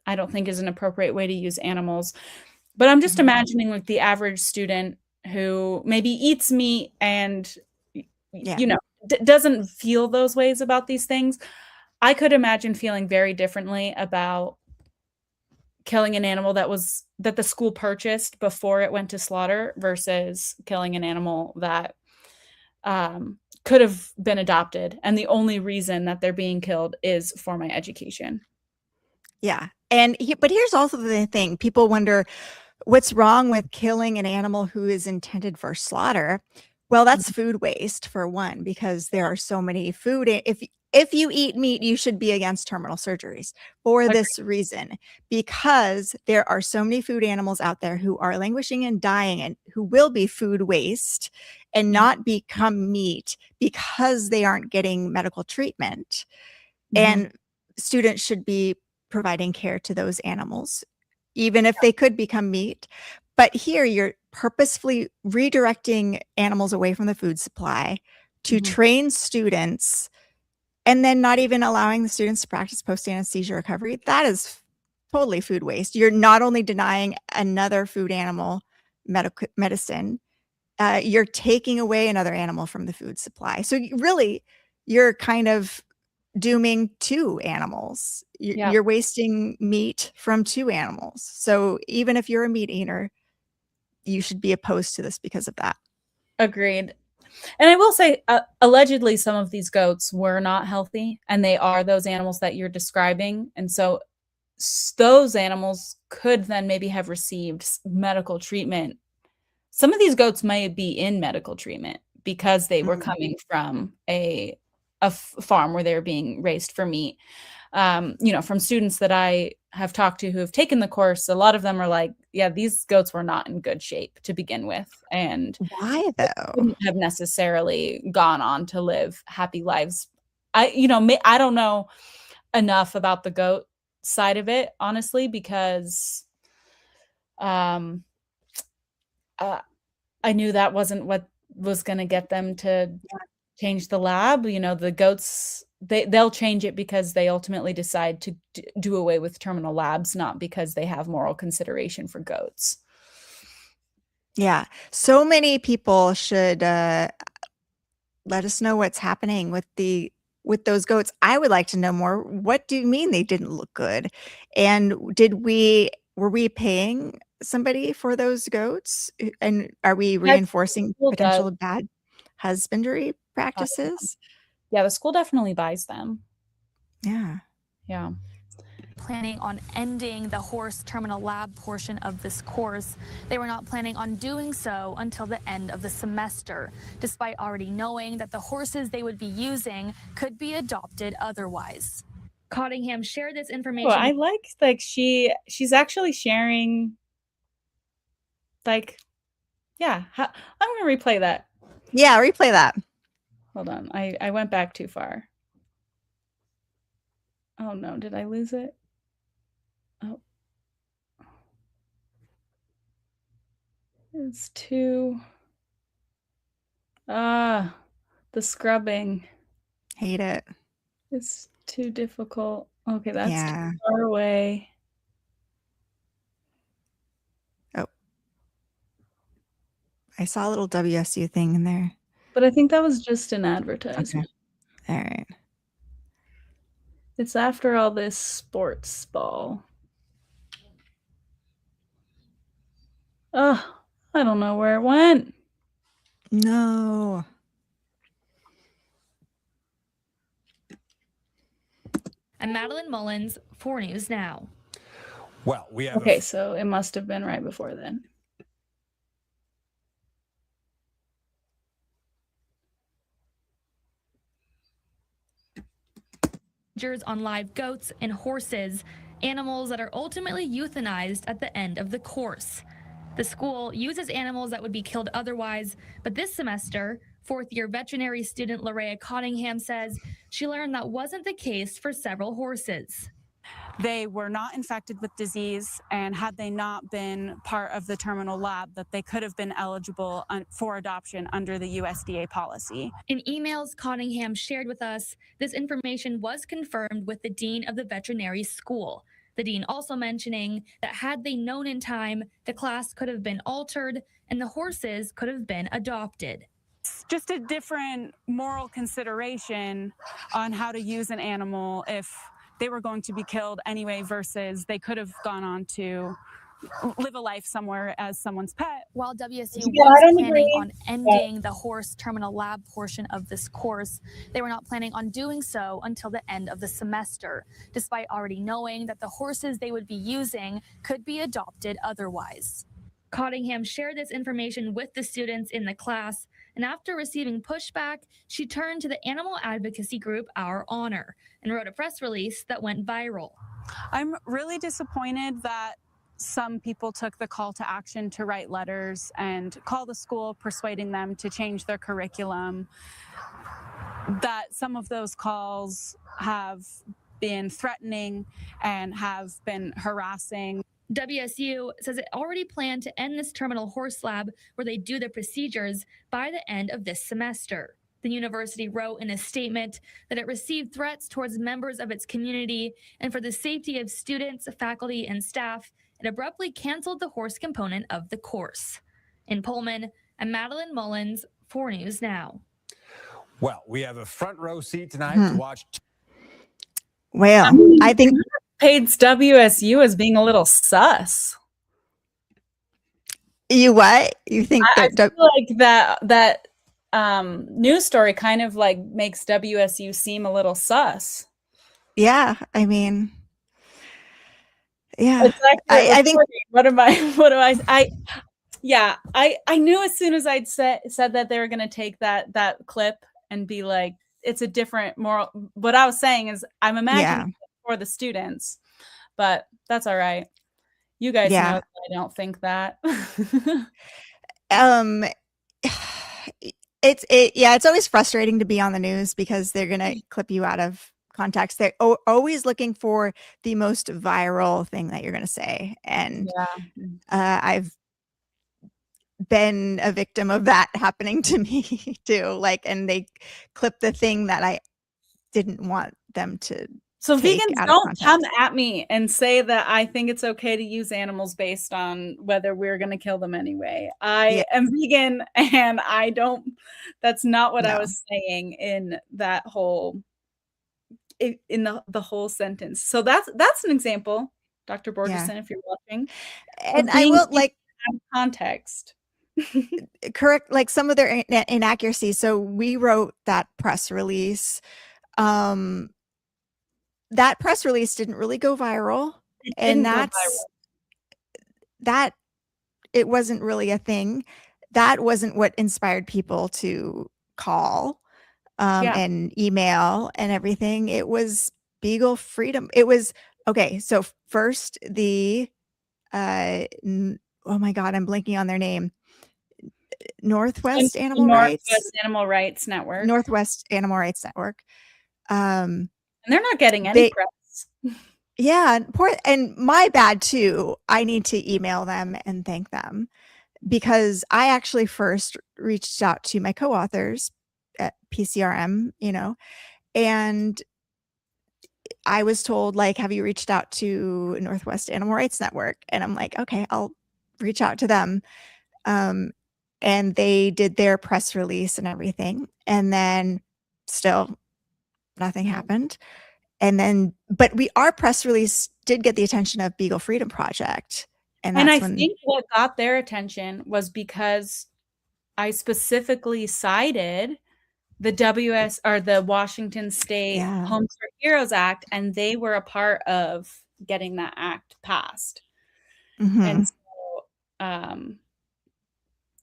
I don't think is an appropriate way to use animals. But I'm just imagining like the average student who maybe eats meat and doesn't feel those ways about these things. I could imagine feeling very differently about killing an animal that the school purchased before it went to slaughter versus killing an animal that could have been adopted, and the only reason that they're being killed is for my education. Yeah. But here's also the thing. People wonder what's wrong with killing an animal who is intended for slaughter. Well, that's food waste for one, because there are so many food. If you eat meat, you should be against terminal surgeries for this reason, because there are so many food animals out there who are languishing and dying and who will be food waste and not become meat because they aren't getting medical treatment. And students should be providing care to those animals, even if they could become meat. But here you're purposefully redirecting animals away from the food supply to train students, and then not even allowing the students to practice post-anesthesia recovery. That is totally food waste. You're not only denying another food animal medicine, you're taking away another animal from the food supply. So really, you're kind of dooming two animals. You're wasting meat from two animals. So even if you're a meat eater, you should be opposed to this because of that. Agreed. And I will say, allegedly, some of these goats were not healthy, and they are those animals that you're describing. And so those animals could then maybe have received medical treatment. Some of these goats may be in medical treatment because they were coming from a farm where they were being raised for meat. From students that I have talked to who have taken the course, a lot of them are like, yeah, these goats were not in good shape to begin with. And why though? Wouldn't have necessarily gone on to live happy lives. I don't know enough about the goat side of it, honestly, because I knew that wasn't what was going to get them to change the lab. The goats, they'll change it because they ultimately decide to do away with terminal labs, not because they have moral consideration for goats. Yeah. So many people should let us know what's happening with those goats. I would like to know more. What do you mean they didn't look good? And were we paying somebody for those goats? And are we reinforcing potential bad husbandry practices? Yeah, the school definitely buys them. Yeah. Yeah. Planning on ending the horse terminal lab portion of this course. They were not planning on doing so until the end of the semester, despite already knowing that the horses they would be using could be adopted otherwise. Cottingham shared this information. Oh, I like she's actually sharing, yeah. I'm gonna replay that. Yeah, replay that. Hold on, I went back too far. Oh no, did I lose it? Oh. It's too... the scrubbing. Hate it. It's too difficult. Okay, that's Yeah. too far away. Oh. I saw a little WSU thing in there. But I think that was just an advertisement. Okay. All right. It's after all this sports ball. Oh, I don't know where it went. No. And Madeline Mullins, 4 News Now. Well, we have okay, so it must have been right before then. On live goats and horses, animals that are ultimately euthanized at the end of the course. The school uses animals that would be killed otherwise, but this semester, fourth-year veterinary student Larea Cottingham says she learned that wasn't the case for several horses. They were not infected with disease, and had they not been part of the terminal lab, that they could have been eligible for adoption under the USDA policy. In emails Cottingham shared with us, this information was confirmed with the dean of the veterinary school. The dean also mentioning that had they known in time, the class could have been altered and the horses could have been adopted. It's just a different moral consideration on how to use an animal if they were going to be killed anyway versus they could have gone on to live a life somewhere as someone's pet. While WSU Yeah, I was don't planning agree, on ending the horse terminal lab portion of this course, they were not planning on doing so until the end of the semester, despite already knowing that the horses they would be using could be adopted otherwise. Cottingham shared this information with the students in the class, and after receiving pushback, she turned to the animal advocacy group Our Honor and wrote a press release that went viral. I'm really disappointed that some people took the call to action to write letters and call the school persuading them to change their curriculum, that some of those calls have been threatening and have been harassing. WSU says it already planned to end this terminal horse lab where they do the procedures by the end of this semester. The university wrote in a statement that it received threats towards members of its community, and for the safety of students, faculty, and staff, it abruptly canceled the horse component of the course. In Pullman, I'm Madeline Mullins, 4 News Now. Well, we have a front row seat tonight to watch. Well, I think paints WSU as being a little sus. you what? You think I that feel like that news story kind of like makes WSU seem a little sus. yeah, I mean, yeah. It's actually I think I knew as soon as I'd said that they were going to take that clip and be like, it's a different moral. What I was saying is I'm imagining for the students, but that's all right. You guys know that I don't think that. It's always frustrating to be on the news because they're going to clip you out of context. They're always looking for the most viral thing that you're going to say. And I've been a victim of that happening to me too. Like, and they clip the thing that I didn't want them to. So vegans don't come at me and say that I think it's okay to use animals based on whether we're going to kill them anyway. I am vegan and I don't, that's not what I was saying in that whole, in the whole sentence. So that's an example, Dr. Borgerson, if you're watching. And I will like context. Correct, like some of their inaccuracies. So we wrote that press release. That press release didn't really go viral, and that it wasn't really a thing. That wasn't what inspired people to call and email and everything. It was Beagle Freedom. It was okay. So first the oh my God, I'm blanking on their name. Northwest Animal Rights Network. Northwest Animal Rights Network. And they're not getting any press. Yeah, and my bad too. I need to email them and thank them because I actually first reached out to my co-authors at PCRM, and I was told, like, have you reached out to Northwest Animal Rights Network? And I'm like, okay, I'll reach out to them. And they did their press release and everything. And then still nothing happened. And then, but our press release did get the attention of Beagle Freedom Project. And I think what got their attention was because I specifically cited the Washington State Homes for Heroes Act, and they were a part of getting that act passed. And so,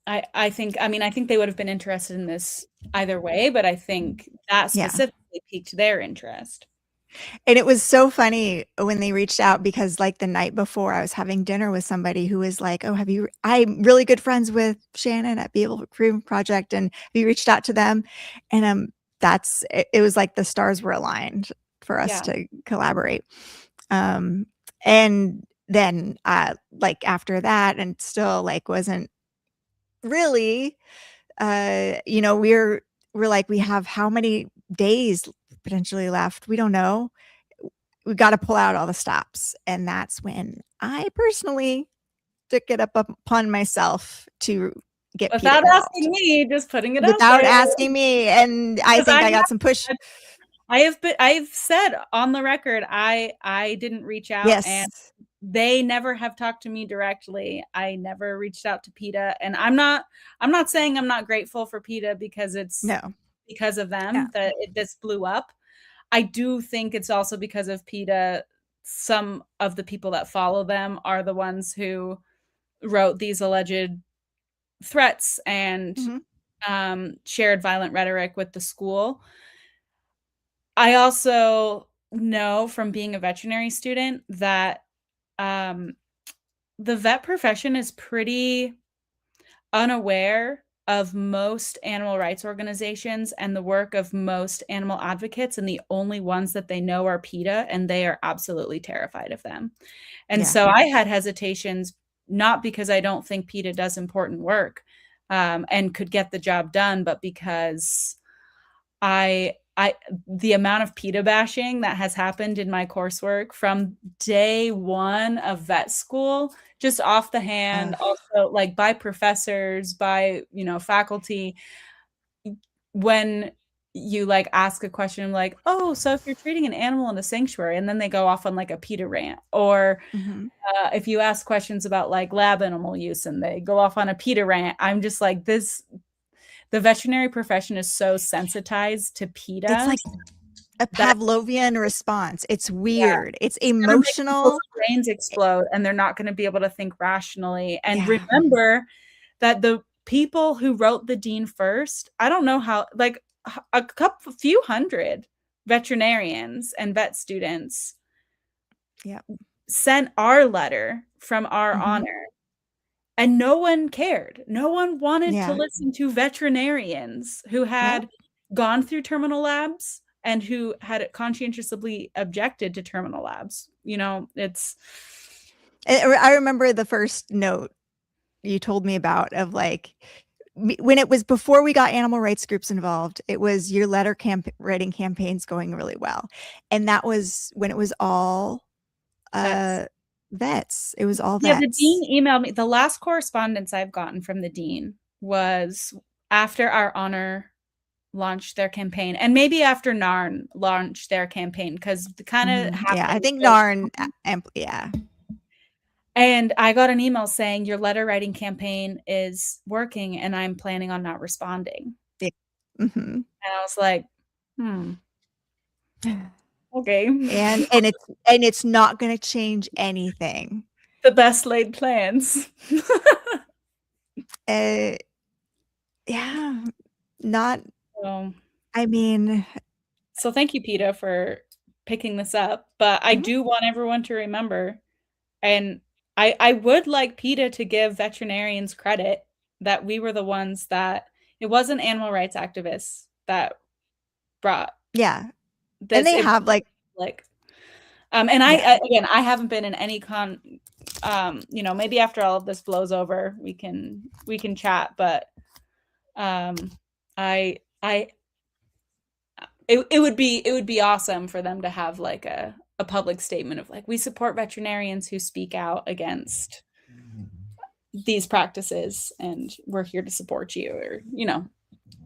I think they would have been interested in this either way, but I think that specifically piqued their interest. And it was so funny when they reached out because like the night before I was having dinner with somebody who was like, oh, I'm really good friends with Shannon at Beagle Freedom Project. And have you reached out to them? And it was like the stars were aligned for us to collaborate. And then like after that and still like wasn't really, we're like, we have how many days potentially left? We don't know. We've got to pull out all the stops. And that's when I personally took it upon myself to get without asking me, just putting it without asking me. And I think I got some push. I've said on the record, I didn't reach out. Yes. And they never have talked to me directly. I never reached out to PETA, and I'm not saying I'm not grateful for PETA because it's No. because of them Yeah. that this blew up. I do think it's also because of PETA. Some of the people that follow them are the ones who wrote these alleged threats and shared violent rhetoric with the school. I also know from being a veterinary student that the vet profession is pretty unaware of most animal rights organizations and the work of most animal advocates, and the only ones that they know are PETA, and they are absolutely terrified of them. And so I had hesitations, not because I don't think PETA does important work and could get the job done, but because the amount of PETA bashing that has happened in my coursework from day one of vet school, just off the hand, also like by professors, by, faculty, when you like ask a question like, oh, so if you're treating an animal in a sanctuary, and then they go off on like a PETA rant, or if you ask questions about like lab animal use and they go off on a PETA rant, I'm just like, the veterinary profession is so sensitized to PETA. It's like a Pavlovian response. It's weird. It's emotional. Brains explode, and they're not going to be able to think rationally. And remember that the people who wrote the dean first, I don't know how, like a few hundred veterinarians and vet students sent our letter from our honor. And no one cared. No one wanted to listen to veterinarians who had gone through terminal labs and who had conscientiously objected to terminal labs. I remember the first note you told me about of like, when it was before we got animal rights groups involved, it was your letter writing campaigns going really well. And that was when it was all vets. It was all vets. The dean emailed me. The last correspondence I've gotten from the dean was after our honor launched their campaign, and maybe after NARN launched their campaign, because kind of I think NARN and I got an email saying your letter writing campaign is working and I'm planning on not responding. And I was like, okay. And it's not going to change anything. The best laid plans. Not. I mean, so thank you, PETA, for picking this up. But I do want everyone to remember, and I would like PETA to give veterinarians credit that we were the ones that it wasn't animal rights activists that brought. And they have like. And I haven't been in any maybe after all of this blows over, we can chat, but it would be awesome for them to have like a public statement of like, we support veterinarians who speak out against these practices and we're here to support you, or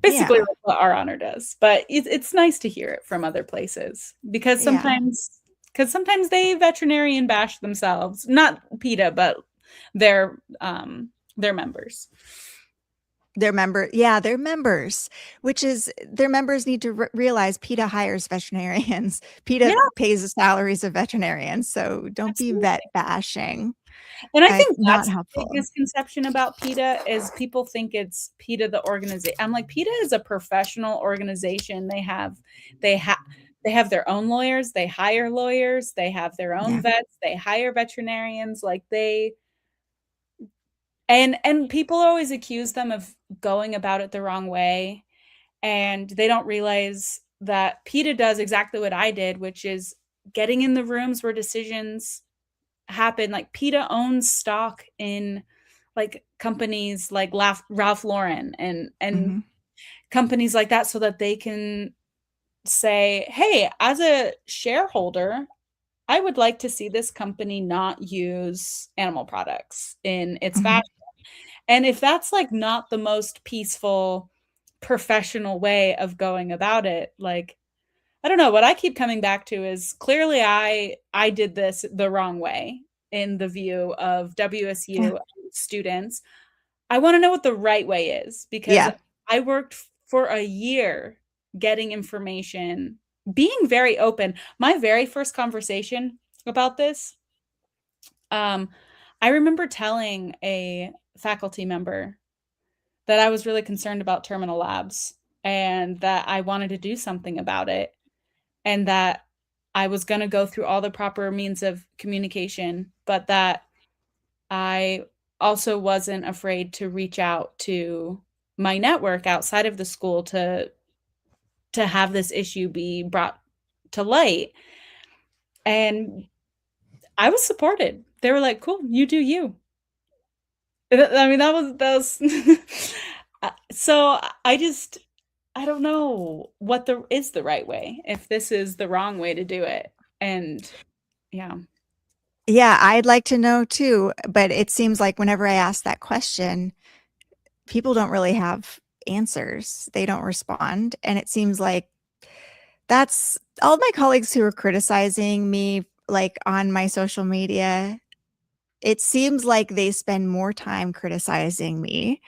basically what our honor does. But it's nice to hear it from other places, because sometimes they veterinarian bash themselves, not PETA, but their members. Their members, which is their members need to realize PETA hires veterinarians. PETA pays the salaries of veterinarians. So don't be vet bashing. And I think not that's helpful. The misconception about PETA is people think it's PETA the organization. I'm like, PETA is a professional organization. They have their own lawyers, they hire lawyers, they have their own vets, they hire veterinarians, like and people always accuse them of going about it the wrong way, and they don't realize that PETA does exactly what I did, which is getting in the rooms where decisions happen. Like PETA owns stock in like companies like Ralph Lauren and companies like that, so that they can say, hey, as a shareholder, I would like to see this company not use animal products in its fashion. And if that's like not the most peaceful, professional way of going about it, like, I don't know, what I keep coming back to is clearly I did this the wrong way in the view of WSU students. I want to know what the right way is, because I worked for a year getting information, being very open. My very first conversation about this, I remember telling a faculty member that I was really concerned about terminal labs and that I wanted to do something about it, and that I was going to go through all the proper means of communication, but that I also wasn't afraid to reach out to my network outside of the school to have this issue be brought to light. And I was supported. They were like, "Cool, you do you." I mean, that was so I don't know what is the right way, if this is the wrong way to do it. And yeah. Yeah, I'd like to know too, but it seems like whenever I ask that question, people don't really have answers. They don't respond. And it seems like that's all my colleagues who are criticizing me, like on my social media. It seems like they spend more time criticizing me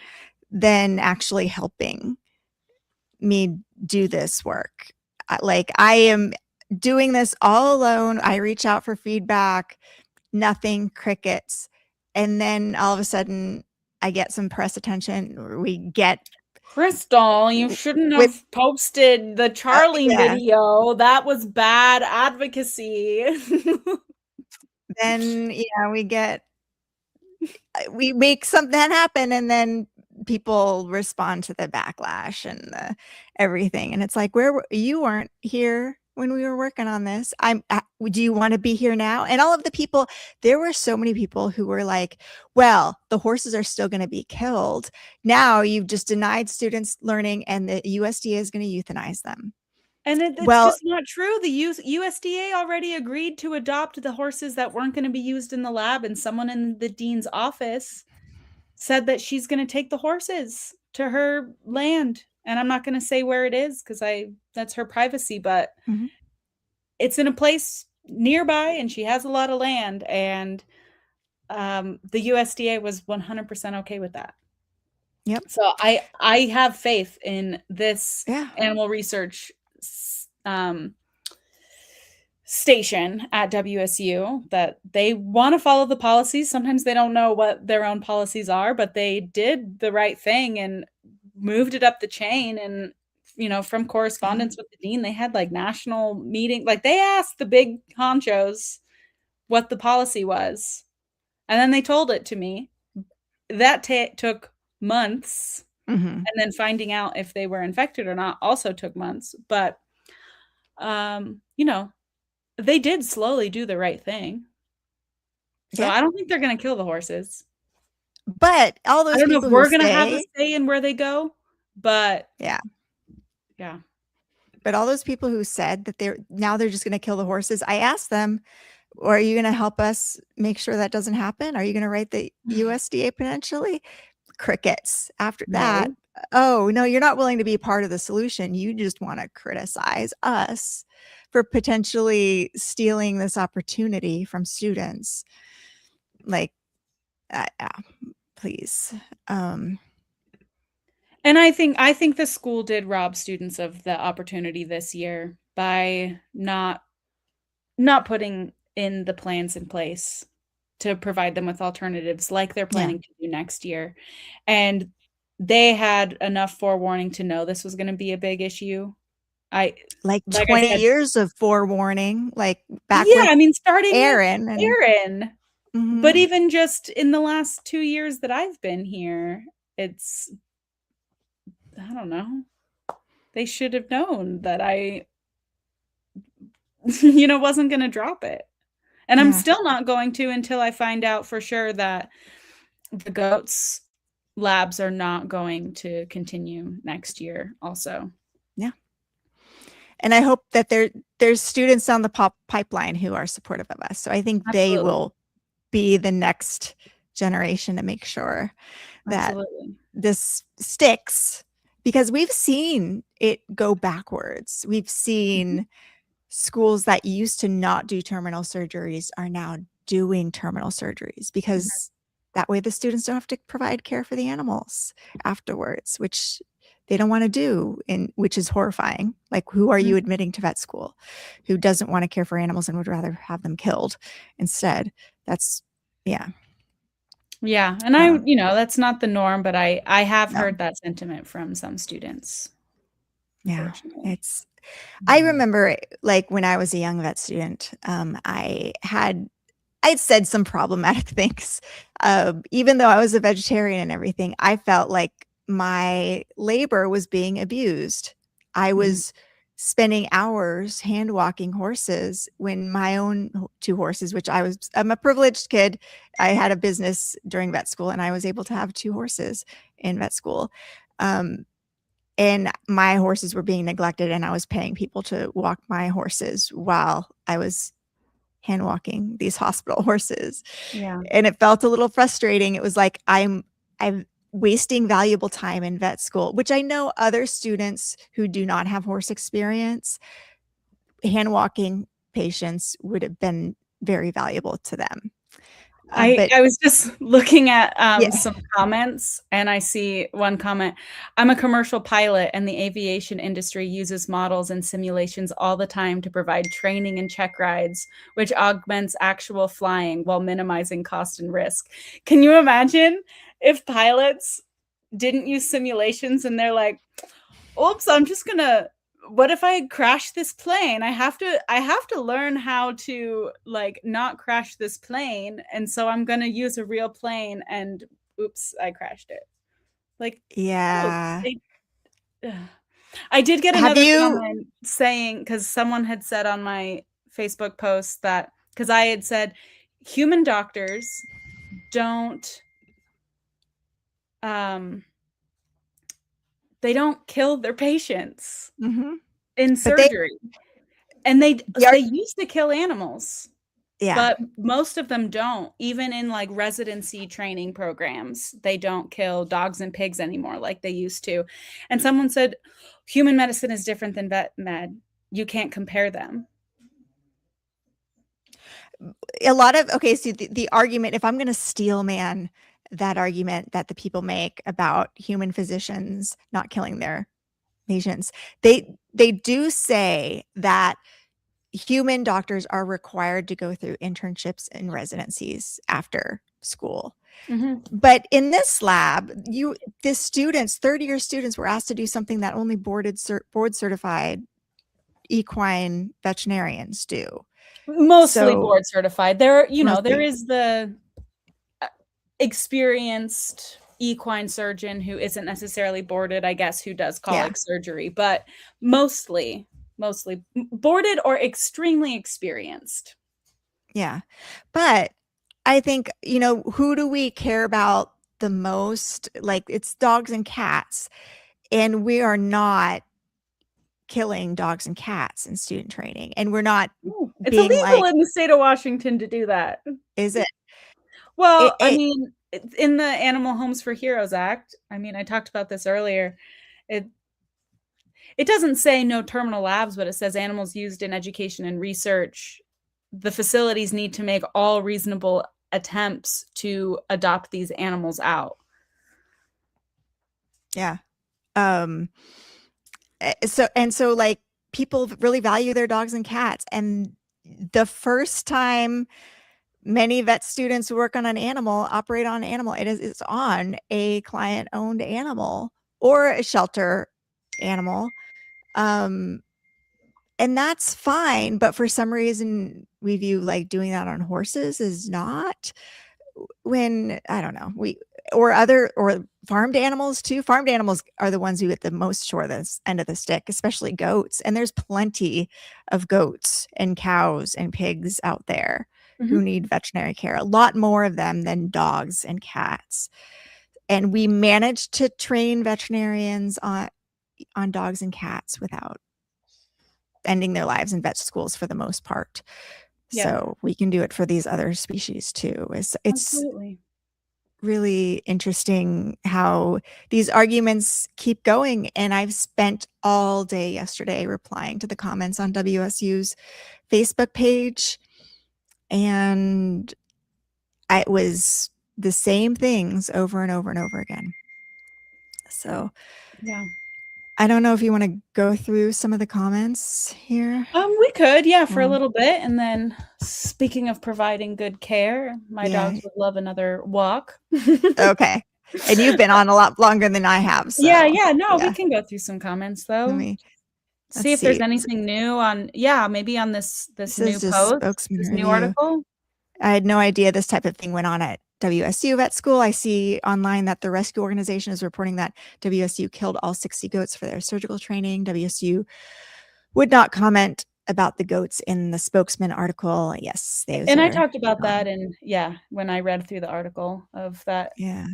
than actually helping me do this work. Like, I am doing this all alone. I reach out for feedback, nothing, crickets. And then all of a sudden I get some press attention, or we get Crystal, you shouldn't with have posted the Charlie yeah. video. That was bad advocacy. Then we make something happen, and then people respond to the backlash and the everything. And it's like, you weren't here when we were working on this. Do you want to be here now? And all of the people, there were so many people who were like, well, the horses are still going to be killed. Now you've just denied students learning, and the USDA is going to euthanize them. And it's just not true. The USDA already agreed to adopt the horses that weren't going to be used in the lab, and someone in the dean's office said that she's going to take the horses to her land. And I'm not going to say where it is because that's her privacy, but it's in a place nearby, and she has a lot of land, and the USDA was 100% okay with that. Yep. So I have faith in this animal research station at WSU, that they want to follow the policies. Sometimes they don't know what their own policies are, but they did the right thing and moved it up the chain. And, you know, from correspondence with the dean, they had like national meeting. Like, they asked the big honchos what the policy was, and then they told it to me. That took months. And then finding out if they were infected or not also took months. But, you know, they did slowly do the right thing. So I don't think they're going to kill the horses. But all those people, I don't know if we're going to have a say in where they go, but yeah. But all those people who said that they're just going to kill the horses, I asked them, are you going to help us make sure that doesn't happen? Are you going to write the USDA potentially? Crickets after that. Oh, no, you're not willing to be part of the solution. You just want to criticize us for potentially stealing this opportunity from students. Like, please. And I think the school did rob students of the opportunity this year by not putting in the plans in place to provide them with alternatives like they're planning to do next year. And they had enough forewarning to know this was going to be a big issue. Like 20 years of forewarning, like back with I mean, starting Aaron. With Aaron. But even just in the last 2 years that I've been here, it's, I don't know. They should have known that I, wasn't going to drop it. And I'm still not going to until I find out for sure that the goats labs are not going to continue next year also. Yeah. And I hope that there's students on the pipeline who are supportive of us. So I think they will be the next generation to make sure that this sticks, because we've seen it go backwards. We've seen schools that used to not do terminal surgeries are now doing terminal surgeries, because that way the students don't have to provide care for the animals afterwards, which they don't want to do, and which is horrifying. Like, who are you admitting to vet school who doesn't want to care for animals and would rather have them killed instead? That's, yeah. Yeah. And that's not the norm, but I have heard that sentiment from some students. Yeah. I remember, like, when I was a young vet student, I'd said some problematic things. Even though I was a vegetarian and everything, I felt like my labor was being abused. I was spending hours hand walking horses when my own 2 horses, which I'm a privileged kid. I had a business during vet school and I was able to have 2 horses in vet school. And my horses were being neglected, and I was paying people to walk my horses while I was hand walking these hospital horses. Yeah. And it felt a little frustrating. It was like, I'm wasting valuable time in vet school, which I know other students who do not have horse experience, hand walking patients would have been very valuable to them. I was just looking at some comments, and I see one comment. I'm a commercial pilot, and the aviation industry uses models and simulations all the time to provide training and check rides, which augments actual flying while minimizing cost and risk. Can you imagine if pilots didn't use simulations and they're like, oops, what if I crash this plane? I have to learn how to, like, not crash this plane. And so I'm going to use a real plane, and oops, I crashed it. Like, yeah. I did get another comment saying, because someone had said on my Facebook post that, because I had said human doctors don't, they don't kill their patients in surgery. And they used to kill animals. Yeah. But most of them don't. Even in, like, residency training programs, they don't kill dogs and pigs anymore like they used to. And someone said, human medicine is different than vet med. You can't compare them. A lot of, so the argument, if I'm going to steel man that argument that the people make about human physicians not killing their patients, they do say that human doctors are required to go through internships and residencies after school. But in this lab, the students, third-year students, were asked to do something that only board certified equine veterinarians do. Mostly board certified. There is the experienced equine surgeon who isn't necessarily boarded, I guess, who does colic surgery, but mostly boarded or extremely experienced. Yeah. But I think, who do we care about the most? Like, it's dogs and cats, and we are not killing dogs and cats in student training, and we're not it's illegal in the state of Washington to do that. Is it? Well, I mean, in the Animal Homes for Heroes Act, I mean, I talked about this earlier. It doesn't say no terminal labs, but it says animals used in education and research. The facilities need to make all reasonable attempts to adopt these animals out. Yeah. So like, people really value their dogs and cats, and the first time many vet students who work on an animal operate on an animal, it's on a client-owned animal or a shelter animal. And that's fine, but for some reason we view, like, doing that on horses is not, when, I don't know, or farmed animals too. Farmed animals are the ones who get the most short end of the stick, especially goats. And there's plenty of goats and cows and pigs out there who need veterinary care, a lot more of them than dogs and cats. And we managed to train veterinarians on dogs and cats without ending their lives in vet schools for the most part. Yeah. So we can do it for these other species too. It's Absolutely. Really interesting how these arguments keep going. And I've spent all day yesterday replying to the comments on WSU's Facebook page. And it was the same things over and over and over again. So Yeah. I don't know if you want to go through some of the comments here. We could, yeah, for a Um, little bit. And then speaking of providing good care, my Yeah. dogs would love another walk. Okay. And you've been on a lot longer than I have. So yeah, no, we yeah. can go through some comments though. Let's See if there's see. anything new on, maybe on this This new is just post, spokesman this new review. article. I had no idea this type of thing went on at WSU vet school. I see online that the rescue organization is reporting that WSU killed all 60 goats for their surgical training. WSU would not comment about the goats in the spokesman article. Yes, And I talked about that, and when I read through the article of that. Yeah.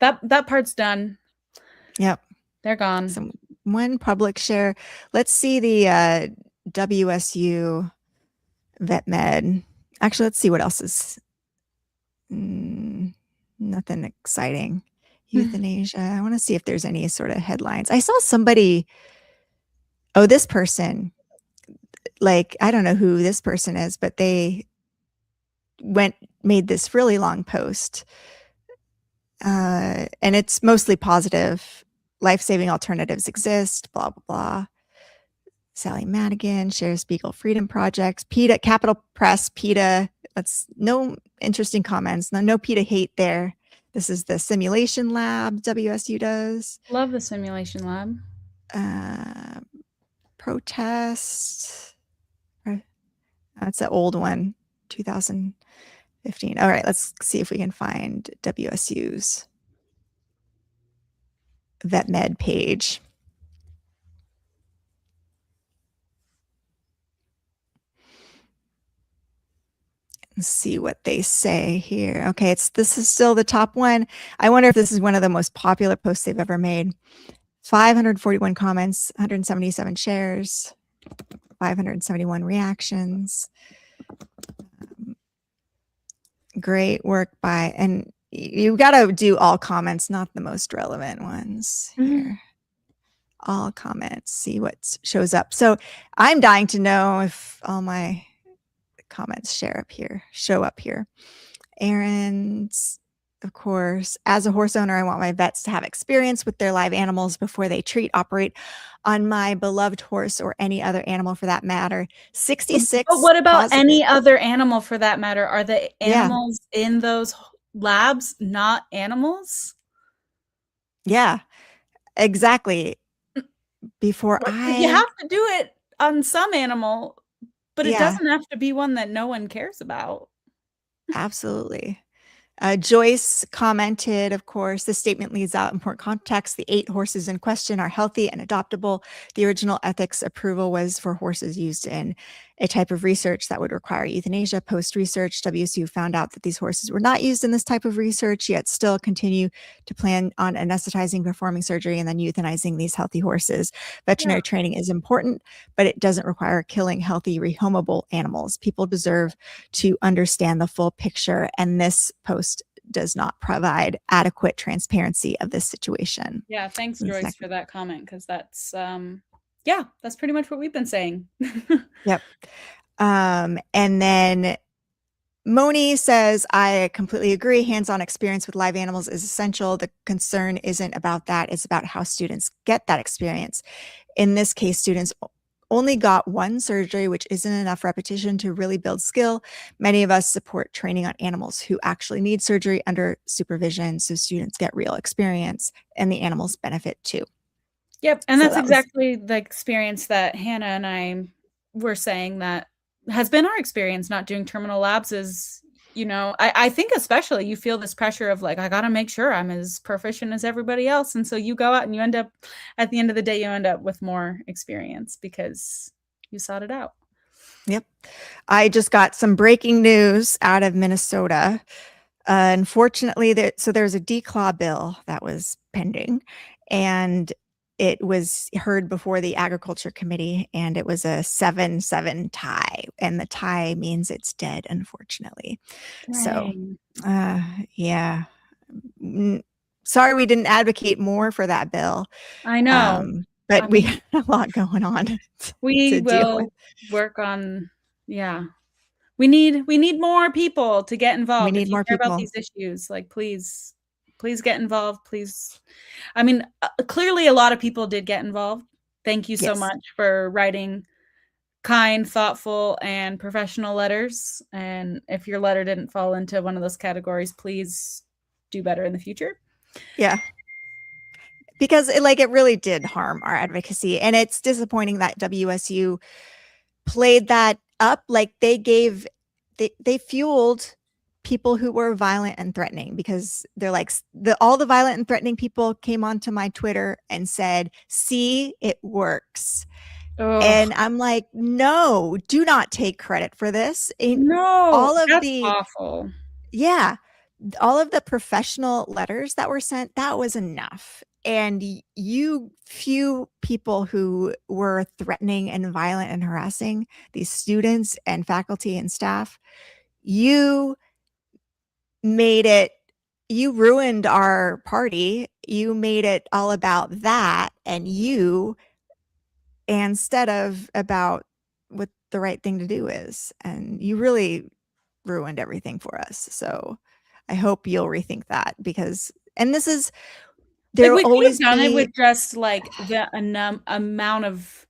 That part's done. Yep. They're gone. One public share. Let's see the WSU vet med. Actually, let's see what else is. Nothing exciting. Euthanasia. I want to see if there's any sort of headlines. I saw somebody. Oh, this person. Like, I don't know who this person is, but they made this really long post. And it's mostly positive. Life-saving alternatives exist, blah, blah, blah. Sally Madigan, shares Beagle Freedom Projects, PETA, Capital Press, PETA. No interesting comments. No PETA hate there. This is the simulation lab WSU does. Love the simulation lab. Protest. That's an old one, 2015. All right, let's see if we can find WSU's vet med page. Let's see what they say here. Okay, this is still the top one. I wonder if this is one of the most popular posts they've ever made. 541 comments, 177 shares, 571 reactions. Great work and you got to do all comments, not the most relevant ones here. All comments, see what shows up. So I'm dying to know if all my comments show up here. Aaron's, of course, as a horse owner, I want my vets to have experience with their live animals before they operate on my beloved horse or any other animal for that matter. 66. But what about any other animal for that matter? Are the animals in those labs not animals? Yeah, exactly. You have to do it on some animal, but it doesn't have to be one that no one cares about. Absolutely. Joyce commented, of course, this statement leaves out important context. The 8 horses in question are healthy and adoptable. The original ethics approval was for horses used in a type of research that would require euthanasia. Post-research, WSU found out that these horses were not used in this type of research, yet still continue to plan on anesthetizing, performing surgery, and then euthanizing these healthy horses. Veterinary training is important, but it doesn't require killing healthy, rehomable animals. People deserve to understand the full picture, and this post does not provide adequate transparency of this situation. Yeah, thanks, Joyce, for that comment, because that's that's pretty much what we've been saying. Yep. And then Moni says, I completely agree. Hands-on experience with live animals is essential. The concern isn't about that. It's about how students get that experience. In this case, students only got one surgery, which isn't enough repetition to really build skill. Many of us support training on animals who actually need surgery under supervision, so students get real experience and the animals benefit too. Yep, and that's exactly the experience that Hannah and I were saying that has been our experience not doing terminal labs is, I think especially you feel this pressure of like, I got to make sure I'm as proficient as everybody else. And so you go out and you end up, at the end of the day, you end up with more experience because you sought it out. Yep. I just got some breaking news out of Minnesota. Unfortunately, there's a declaw bill that was pending, and it was heard before the Agriculture Committee, and it was a 7-7 tie, and the tie means it's dead, unfortunately. Dang. So, yeah. Sorry we didn't advocate more for that bill. I know. But we had a lot going on. We will work on, we need more people to get involved. need If you more care about people. these issues, like please get involved. Please. I mean, clearly a lot of people did get involved. Thank you so Yes. much for writing kind, thoughtful, and professional letters. And if your letter didn't fall into one of those categories, please do better in the future. Yeah. Because it really did harm our advocacy. And it's disappointing that WSU played that up. Like they fueled people who were violent and threatening, because they're like, all the violent and threatening people came onto my Twitter and said, see, it works. Ugh. And I'm like, no, do not take credit for this. No, that's awful. Yeah, all of the professional letters that were sent, that was enough. And you few people who were threatening and violent and harassing these students and faculty and staff, you ruined our party. You made it all about that and you, instead of about what the right thing to do is. And you really ruined everything for us. So I hope you'll rethink that, because, and this is, there will we could have always done it be with just like the amount of,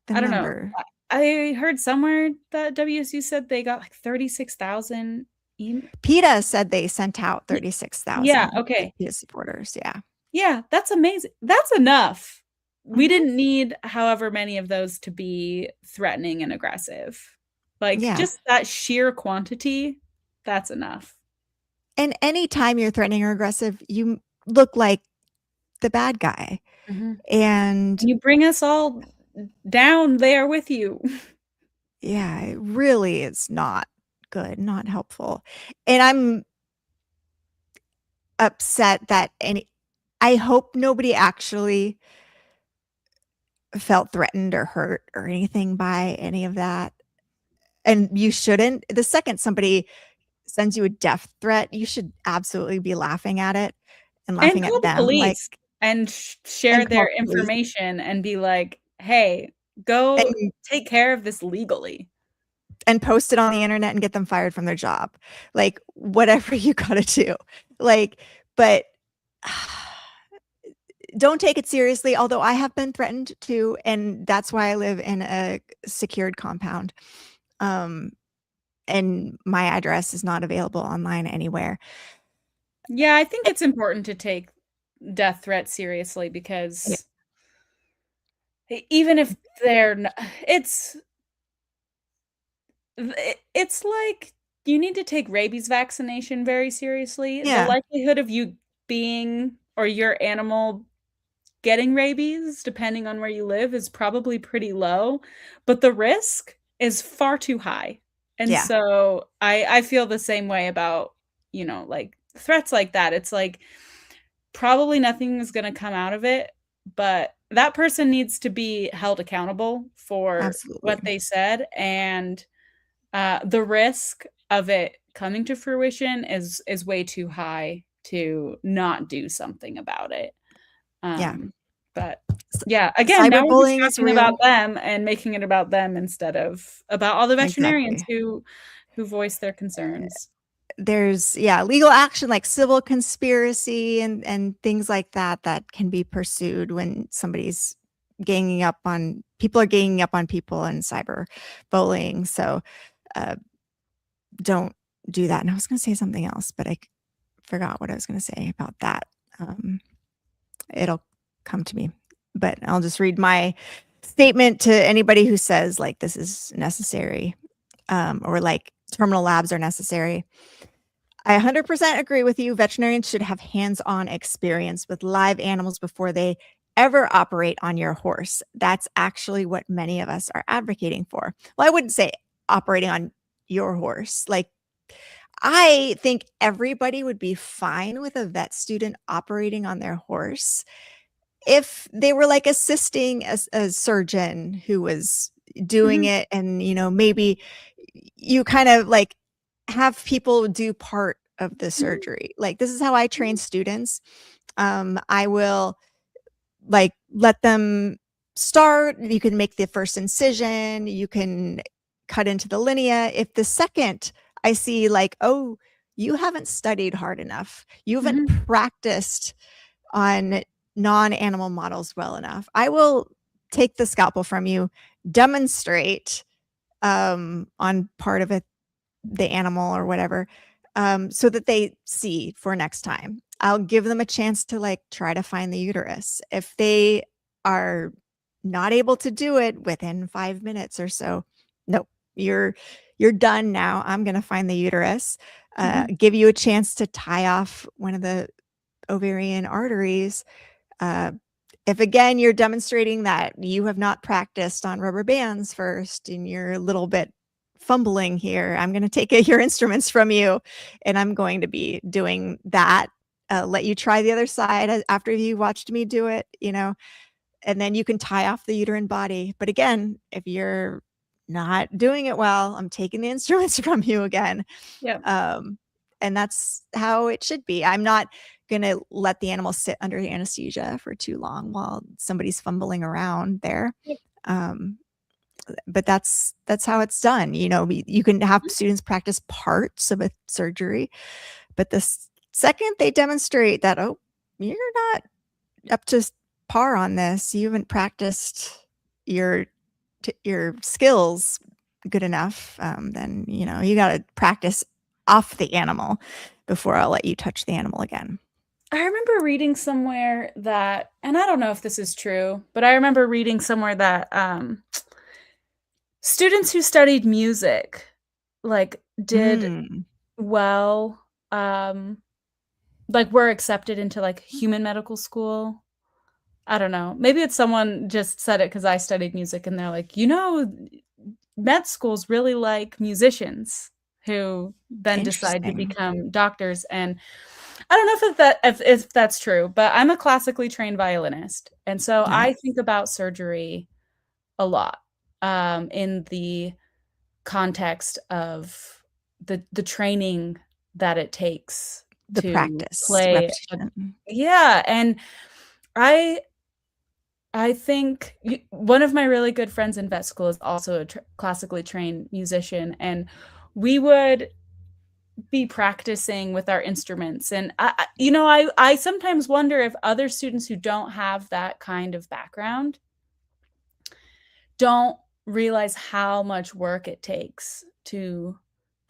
the I don't number. know. I heard somewhere that WSU said they got like 36,000 emails. PETA said they sent out 36,000. Yeah, okay. PETA supporters. Yeah. Yeah, that's amazing. That's enough. We didn't need however many of those to be threatening and aggressive. Like just that sheer quantity, that's enough. And anytime you're threatening or aggressive, you look like the bad guy. And you bring us all down there with you. Yeah, it really is not good, not helpful. And I'm upset that I hope nobody actually felt threatened or hurt or anything by any of that. And you shouldn't. The second somebody sends you a death threat, you should absolutely be laughing at it and laughing call at the them. police and share and their call the police. information and be like, hey, go take care of this legally. And post it on the internet and get them fired from their job. Like, whatever you gotta do. Like, but don't take it seriously, although I have been threatened too, and that's why I live in a secured compound. And my address is not available online anywhere. Yeah, I think it's important to take death threats seriously, because even if they're it's like you need to take rabies vaccination very seriously. The likelihood of you being or your animal getting rabies, depending on where you live, is probably pretty low, but the risk is far too high. And so I feel the same way about, like threats like that. It's like probably nothing is going to come out of it, but that person needs to be held accountable for what they said. And the risk of it coming to fruition is way too high to not do something about it. But yeah, again, now we're just talking about them and making it about them instead of about all the veterinarians who voice their concerns. There's legal action like civil conspiracy and things like that can be pursued when somebody's ganging up on people and cyber bullying. So don't do that. And I was going to say something else, but I forgot what I was going to say about that. It'll come to me, but I'll just read my statement to anybody who says like this is necessary, or like terminal labs are necessary. I 100% agree with you. Veterinarians should have hands-on experience with live animals before they ever operate on your horse. That's actually what many of us are advocating for. Well, I wouldn't say operating on your horse. Like, I think everybody would be fine with a vet student operating on their horse if they were like assisting a surgeon who was doing it. And, maybe you kind of like have people do part of the surgery. Like, this is how I train students. I will like let them start. You can make the first incision. You can cut into the linea. If the second I see like, oh, you haven't studied hard enough, you haven't practiced on non-animal models well enough, I will take the scalpel from you, demonstrate on part of it, the animal or whatever, so that they see for next time. I'll give them a chance to like try to find the uterus. If they are not able to do it within 5 minutes or so, nope, you're done now. I'm going to find the uterus, give you a chance to tie off one of the ovarian arteries. If again, you're demonstrating that you have not practiced on rubber bands first and you're a little bit fumbling here, I'm going to take your instruments from you and I'm going to be doing that. Let you try the other side after you watched me do it, and then you can tie off the uterine body. But again, if you're not doing it well, I'm taking the instruments from you again. Yeah. And that's how it should be. I'm not going to let the animal sit under anesthesia for too long while somebody's fumbling around there. But that's how it's done. You can have students practice parts of a surgery, but the second they demonstrate that, oh, you're not up to par on this, you haven't practiced your skills good enough, then you got to practice off the animal before I'll let you touch the animal again. I remember reading somewhere that, and I don't know if this is true, but I remember reading somewhere that students who studied music like did well, like were accepted into like human medical school. I don't know. Maybe it's someone just said it because I studied music and they're like, med schools really like musicians who then decide to become doctors. And I don't know if that's true, but I'm a classically trained violinist. And so I think about surgery a lot in the context of the training that it takes the to practice play. Yeah. And I think one of my really good friends in vet school is also a classically trained musician, and we would be practicing with our instruments. And I sometimes wonder if other students who don't have that kind of background don't realize how much work it takes to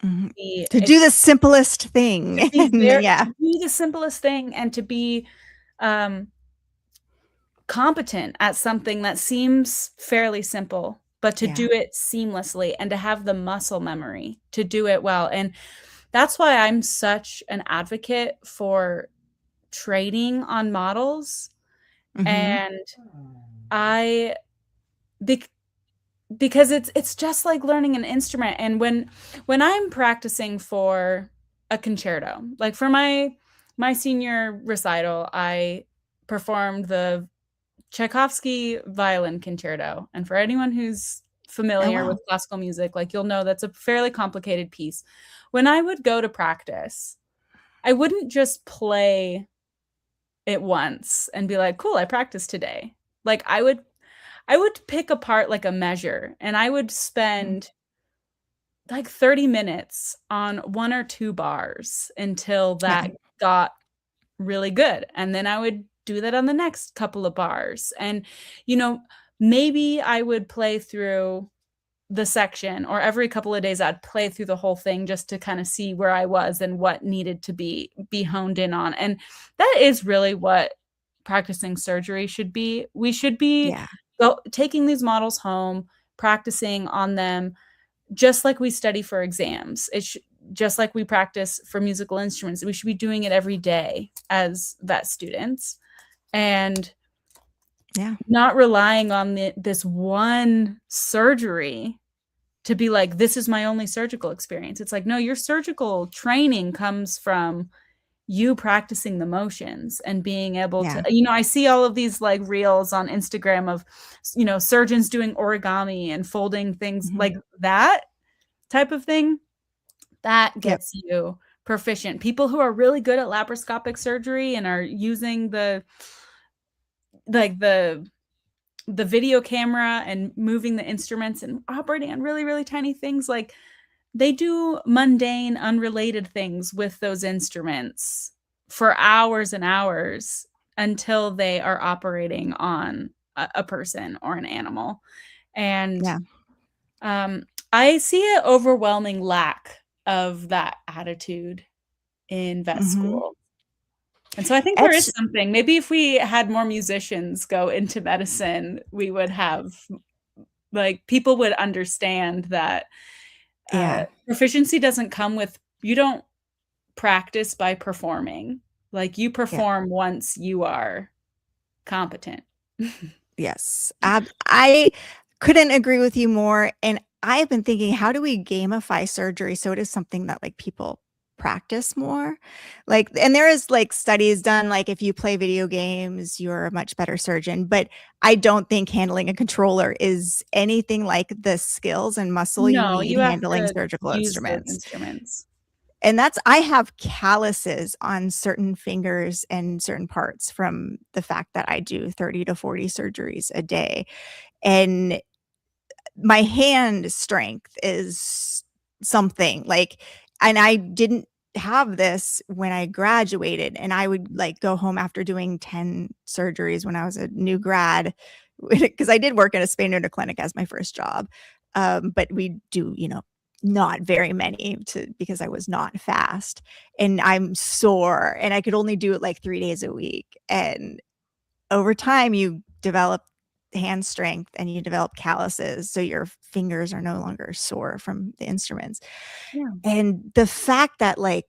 do the simplest thing. To do the simplest thing and to be competent at something that seems fairly simple, but to do it seamlessly and to have the muscle memory to do it well. And that's why I'm such an advocate for training on models. And because it's just like learning an instrument. And when I'm practicing for a concerto, like for my senior recital, I performed the Tchaikovsky violin concerto. And for anyone who's familiar with classical music, like you'll know that's a fairly complicated piece. When I would go to practice, I wouldn't just play it once and be like, cool, I practiced today. Like I would pick apart like a measure and I would spend like 30 minutes on 1 or 2 bars until that got really good. And then I would do that on the next couple of bars. And, maybe I would play through the section, or every couple of days I'd play through the whole thing just to kind of see where I was and what needed to be honed in on. And that is really what practicing surgery should be. We should be taking these models home, practicing on them, just like we study for exams. Just like we practice for musical instruments. We should be doing it every day as vet students, and not relying on this one surgery to be like, this is my only surgical experience. It's like, no, your surgical training comes from you practicing the motions and being able to, I see all of these like reels on Instagram of, surgeons doing origami and folding things like that type of thing. That gets you proficient. People who are really good at laparoscopic surgery and are using the the video camera and moving the instruments and operating on really, really tiny things. Like, they do mundane, unrelated things with those instruments for hours and hours until they are operating on a person or an animal. And Yeah. I see an overwhelming lack of that attitude in vet school. And so I think there is something. Maybe if we had more musicians go into medicine, we would have, like, people would understand that proficiency doesn't come with, you don't practice by performing. Like, you perform once you are competent. Yes. I couldn't agree with you more. And I've been thinking, how do we gamify surgery so it is something that like people practice more? Like, and there is like studies done, like if you play video games, you're a much better surgeon. But I don't think handling a controller is anything like the skills and muscle you No, need you have handling to surgical use those instruments. instruments. And I have calluses on certain fingers and certain parts from the fact that I do 30 to 40 surgeries a day. And my hand strength is something like, and I didn't have this when I graduated, and I would like go home after doing 10 surgeries when I was a new grad, because I did work at a spay neuter clinic as my first job. But we do, not very many because I was not fast, and I'm sore, and I could only do it like 3 days a week. And over time you develop hand strength and you develop calluses, so your fingers are no longer sore from the instruments. And the fact that like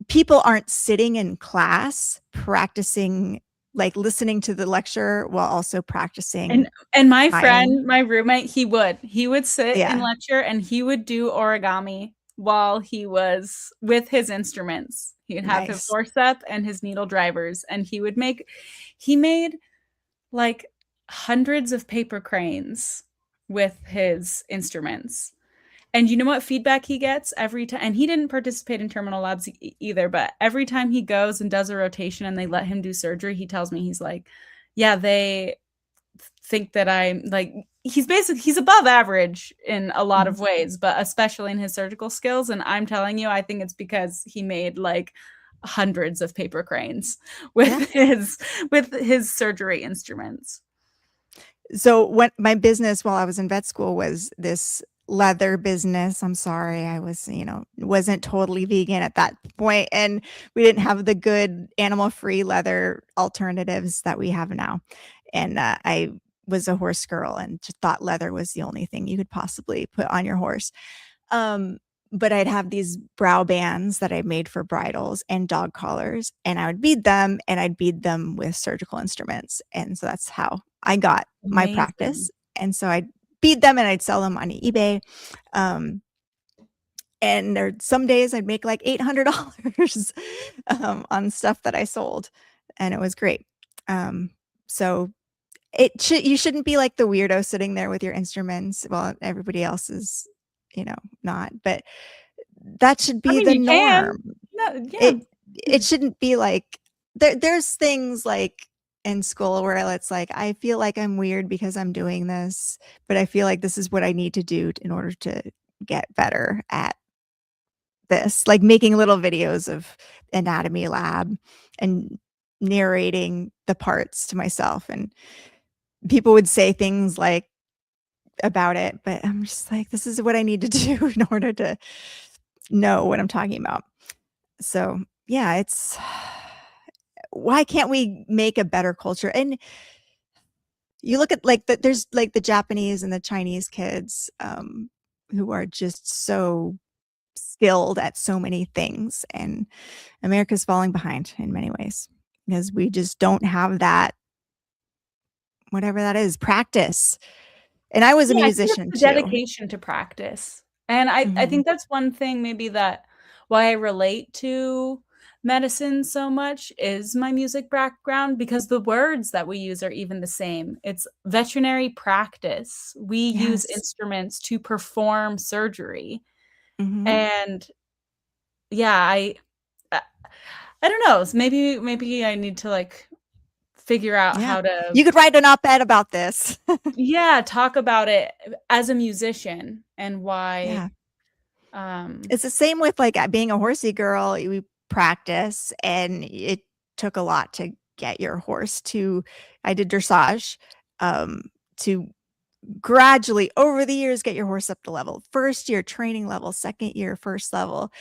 people aren't sitting in class practicing, like listening to the lecture while also practicing. And my friend, my roommate, he would sit in Yeah. lecture and he would do origami while he was with his instruments. He'd have his Nice. forceps and his needle drivers, and he made like hundreds of paper cranes with his instruments. And you know what feedback he gets every time? And he didn't participate in terminal labs either, but every time he goes and does a rotation and they let him do surgery, he tells me, he's like, yeah, they think that I'm like, he's above average in a lot of ways, but especially in his surgical skills. And I'm telling you, I think it's because he made like hundreds of paper cranes with his surgery instruments. So what my business while I was in vet school was this leather business. I'm sorry, I was, wasn't totally vegan at that point, and we didn't have the good animal-free leather alternatives that we have now. And I was a horse girl and just thought leather was the only thing you could possibly put on your horse. But I'd have these brow bands that I made for bridles and dog collars, and I would bead them, and I'd bead them with surgical instruments. And so that's how I got my practice. And so I'd bead them and I'd sell them on eBay. And there some days I'd make like $800 on stuff that I sold, and it was great. So you shouldn't be like the weirdo sitting there with your instruments while everybody else is, not. But that should be the norm. It shouldn't be like there's things like in school where it's like, I feel like I'm weird because I'm doing this, but I feel like this is what I need to do in order to get better at this, like making little videos of anatomy lab and narrating the parts to myself. And people would say things like about it, but I'm just like, this is what I need to do in order to know what I'm talking about. So yeah, it's why can't we make a better culture? And you look at like there's like the Japanese and the Chinese kids who are just so skilled at so many things, and America's falling behind in many ways because we just don't have that, whatever that is, practice. And I was a musician too. Dedication to practice. And I think that's one thing maybe that why I relate to medicine so much is my music background, because the words that we use are even the same. It's veterinary practice. We use instruments to perform surgery. And yeah, I don't know. Maybe I need to like figure out Yeah. how to You could write an op-ed about this. talk about it as a musician and why. Yeah. It's the same with like being a horsey girl. We practice, and it took a lot to get your horse to. I did dressage to gradually over the years get your horse up to level. First year training level, second year first level,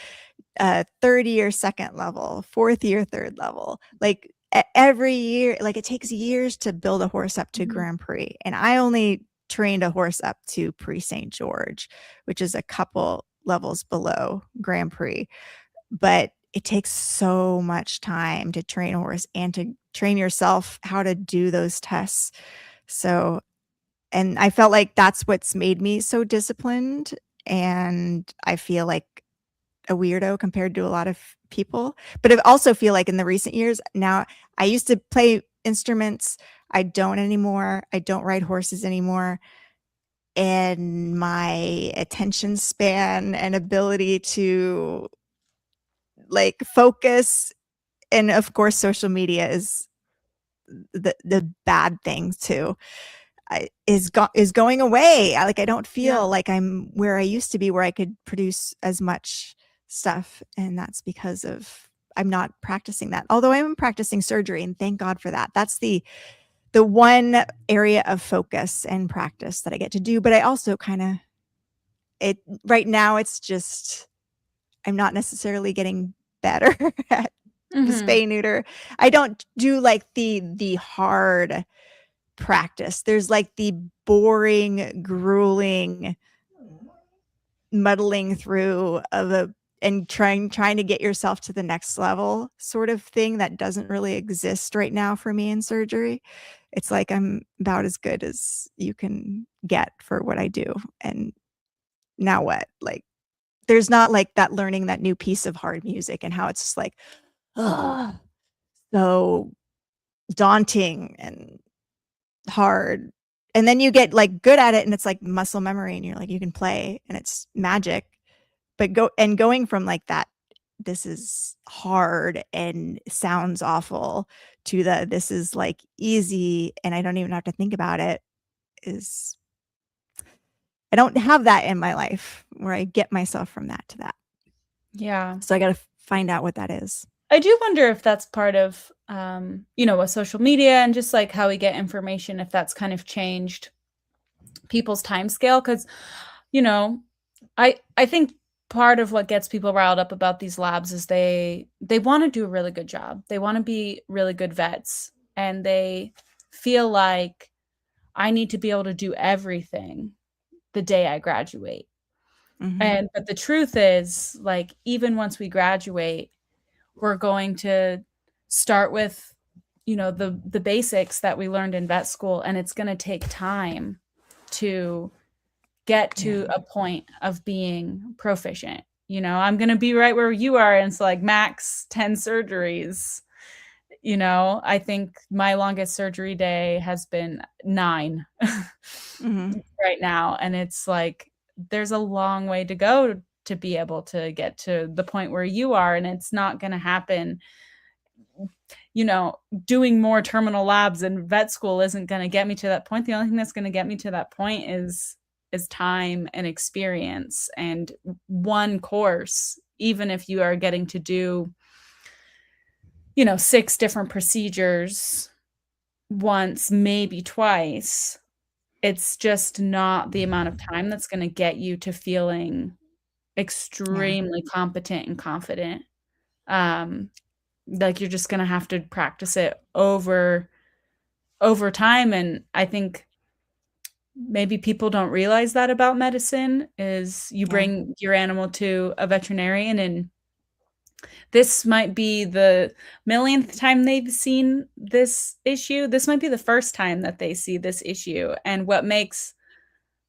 third year second level, fourth year third level. Like every year, like it takes years to build a horse up to Grand Prix, and I only trained a horse up to Prix St. George, which is a couple levels below Grand Prix. But it takes so much time to train a horse and to train yourself how to do those tests. So, and I felt like that's what's made me so disciplined. And I feel like a weirdo compared to a lot of people. But I also feel like in the recent years, now I used to play instruments. I don't anymore. I don't ride horses anymore. And my attention span and ability to like focus, and of course social media is the bad thing too, is going away. I don't feel like I'm where I used to be, where I could produce as much stuff, and that's because of I'm not practicing that. Although I am practicing surgery, and thank God for that. That's the one area of focus and practice that I get to do. But I also kind of right now it's just I'm not necessarily getting better at spay neuter. I don't do like the hard practice. There's like the boring, grueling muddling through of and trying to get yourself to the next level sort of thing that doesn't really exist right now for me in surgery. It's like I'm about as good as you can get for what I do. And now what? Like there's not like that learning that new piece of hard music and how it's just like, oh, so daunting and hard. And then you get like good at it, and it's like muscle memory, and you're like, you can play, and it's magic. But going from like that, this is hard and sounds awful, to this is like easy and I don't even have to think about it, is I don't have that in my life where I get myself from that to that. Yeah. So I got to find out what that is. I do wonder if that's part of, with social media and just like how we get information, if that's kind of changed people's time scale. Cause, I think part of what gets people riled up about these labs is they want to do a really good job. They want to be really good vets, and they feel like I need to be able to do everything the day I graduate. But the truth is, like, even once we graduate, we're going to start with, the basics that we learned in vet school, and it's going to take time to get to a point of being proficient. I'm going to be right where you are, and it's like max 10 surgeries. I think my longest surgery day has been 9 right now. And it's like, there's a long way to go to be able to get to the point where you are. And it's not going to happen. Doing more terminal labs in vet school isn't going to get me to that point. The only thing that's going to get me to that point is time and experience, and one course, even if you are getting to do 6 different procedures once, maybe twice, it's just not the amount of time that's going to get you to feeling extremely competent and confident. Like you're just going to have to practice it over time. And I think maybe people don't realize that about medicine, is you bring your animal to a veterinarian, and this might be the millionth time they've seen this issue. This might be the first time that they see this issue. And what makes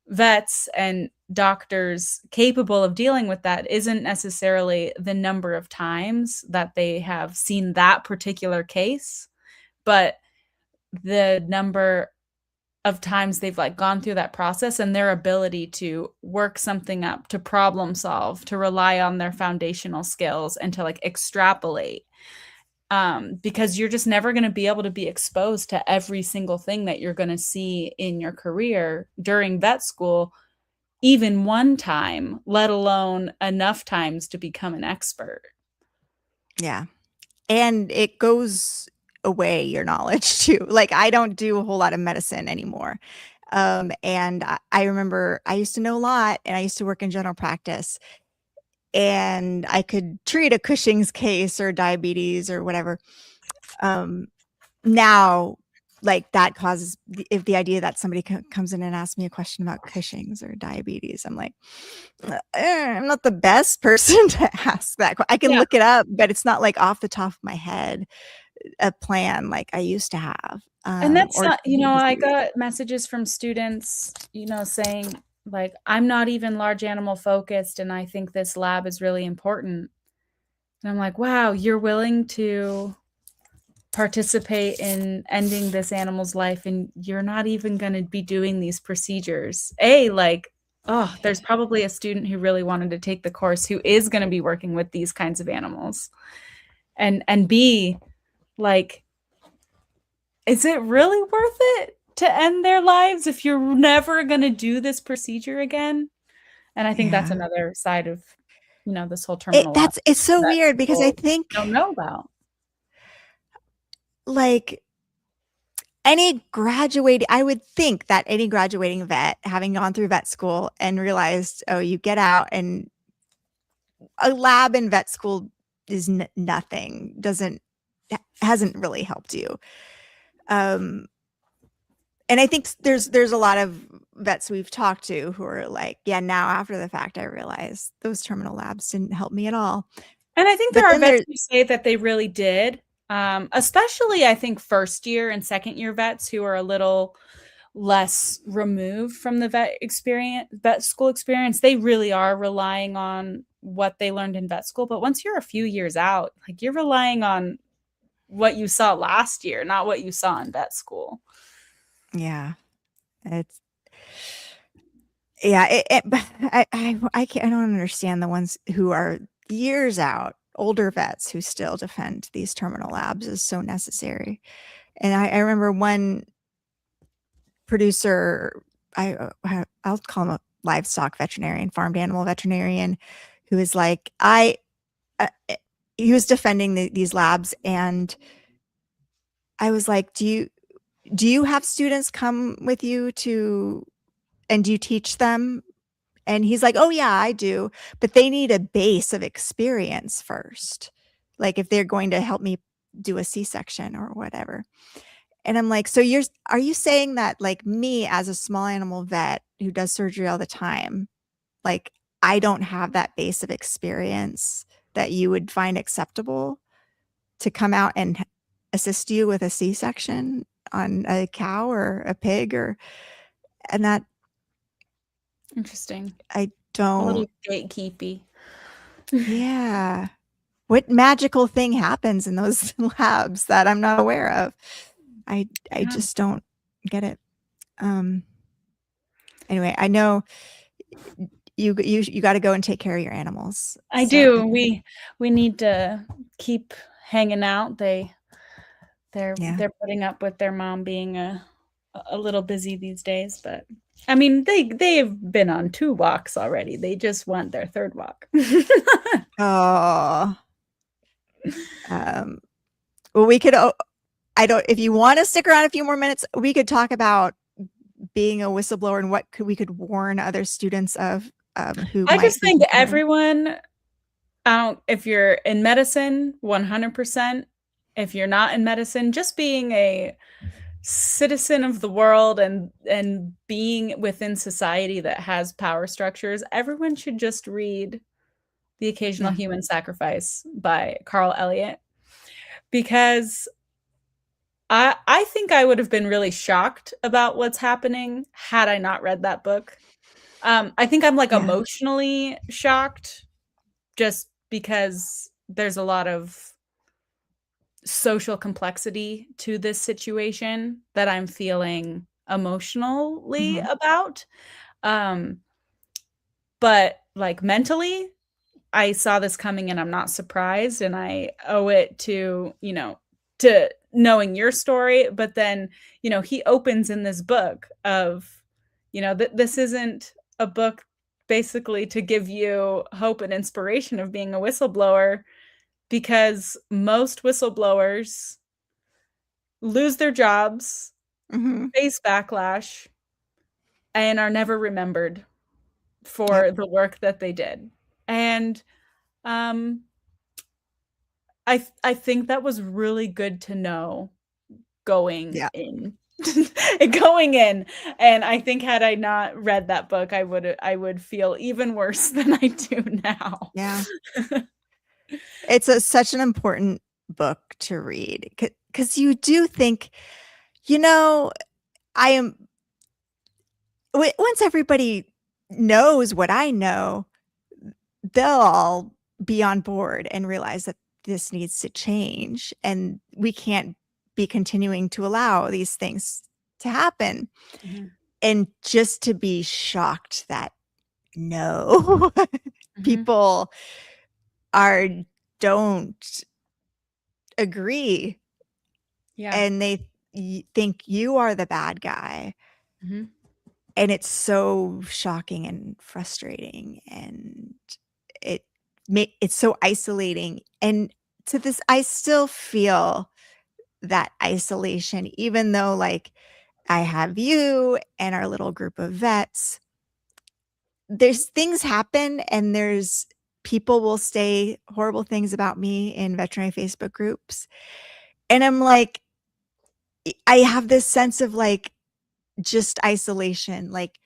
vets and doctors capable of dealing with that isn't necessarily the number of times that they have seen that particular case, but the number of times they've like gone through that process, and their ability to work something up, to problem solve, to rely on their foundational skills, and to like extrapolate. because you're just never going to be able to be exposed to every single thing that you're going to see in your career during vet school, even one time, let alone enough times to become an expert. Yeah. And it goes away, your knowledge too. Like, I don't do a whole lot of medicine anymore. And I remember I used to know a lot, and I used to work in general practice, and I could treat a Cushing's case or diabetes or whatever. Now, like, that causes if the idea that somebody comes in and asks me a question about Cushing's or diabetes, I'm like, I'm not the best person to ask that. I can Yeah. look it up, but it's not like off the top of my head a plan like I used to have. And that's Or not, I disease. got messages from students, saying like, I'm not even large animal focused, and I think this lab is really important. And I'm like, wow, you're willing to participate in ending this animal's life, and you're not even going to be doing these procedures. There's probably a student who really wanted to take the course who is going to be working with these kinds of animals. And B, like, is it really worth it to end their lives if you're never going to do this procedure again? And I think that's Yeah. another side of, this whole terminal lab It's so that weird because I people think don't know about. like I would think that any graduating vet, having gone through vet school and realized, oh, you get out and a lab in vet school is nothing, hasn't really helped you. And I think there's a lot of vets we've talked to who are like, yeah, now after the fact, I realize those terminal labs didn't help me at all. And I think But there are then vets who say that they really did, especially I think first year and second year vets who are a little less removed from the vet school experience. They really are relying on what they learned in vet school. But once you're a few years out, like, you're relying on what you saw last year, not what you saw in vet school. Yeah, it's but I can't, I don't understand the ones who are years out, older vets who still defend these terminal labs as so necessary. And I remember one producer, I'll call him a livestock veterinarian, farmed animal veterinarian, who is like, he was defending these labs, and I was like, do you have students come with you and do you teach them? And he's like, oh yeah, I do, but they need a base of experience first. Like, if they're going to help me do a C-section or whatever. And I'm like, so are you saying that, like, me as a small animal vet who does surgery all the time, like, I don't have that base of experience that you would find acceptable to come out and assist you with a C-section on a cow or a pig and that Interesting. I A don't. little gatekeepy. Yeah. What magical thing happens in those labs that I'm not aware of? I just don't get it. Anyway, I know you got to go and take care of your animals. I do. We need to keep hanging out. They're putting up with their mom being a little busy these days, but I mean, they've been on 2 walks already. They just want their 3rd walk. Oh. Well, we could. If you want to stick around a few more minutes, we could talk about being a whistleblower and what we could warn other students of. Who I might just be think considering. everyone, if you're in medicine, 100%. If you're not in medicine, just being a citizen of the world and being within society that has power structures, everyone should just read The Occasional Human Sacrifice by Carl Elliott, because I think I would have been really shocked about what's happening had I not read that book. I think I'm emotionally shocked just because there's a lot of social complexity to this situation that I'm feeling emotionally about. But like mentally, I saw this coming and I'm not surprised, and I owe it to, to knowing your story. But then, he opens in this book of, this isn't a book basically to give you hope and inspiration of being a whistleblower, because most whistleblowers lose their jobs, face backlash, and are never remembered for the work that they did. And I think that was really good to know going in. Going in. And I think had I not read that book, I would feel even worse than I do now. Yeah. It's such an important book to read, because you do think, I am, once everybody knows what I know, they'll all be on board and realize that this needs to change, and we can't be continuing to allow these things to happen. And just to be shocked that no, people don't agree, and they think you are the bad guy. And it's so shocking and frustrating, and it's so isolating. And to this, I still feel that isolation, even though, like, I have you and our little group of vets. There's things happen, and there's people will say horrible things about me in veterinary Facebook groups. And I'm like, I have this sense of, like, just isolation. Like,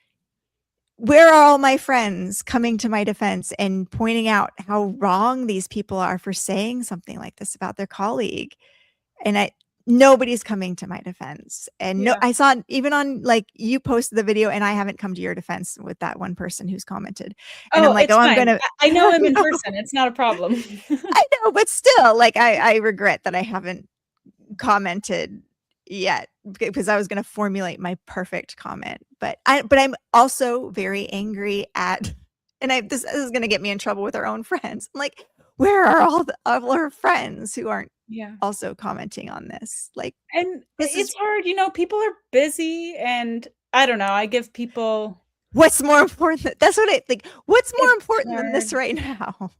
where are all my friends coming to my defense and pointing out how wrong these people are for saying something like this about their colleague? And nobody's coming to my defense. And no, I saw it even on, like, you posted the video, and I haven't come to your defense with that one person who's commented. And I'm like, it's I'm fine. gonna. I know him in person. It's not a problem. I know, but still, like, I regret that I haven't commented yet, because I was going to formulate my perfect comment. But I'm also very angry at, and this is going to get me in trouble with our own friends. I'm like, where are all our friends who aren't also commenting on this? Like, and it's hard, people are busy, and I don't know. I give people. What's more important? That's what I think. What's more important than this right now?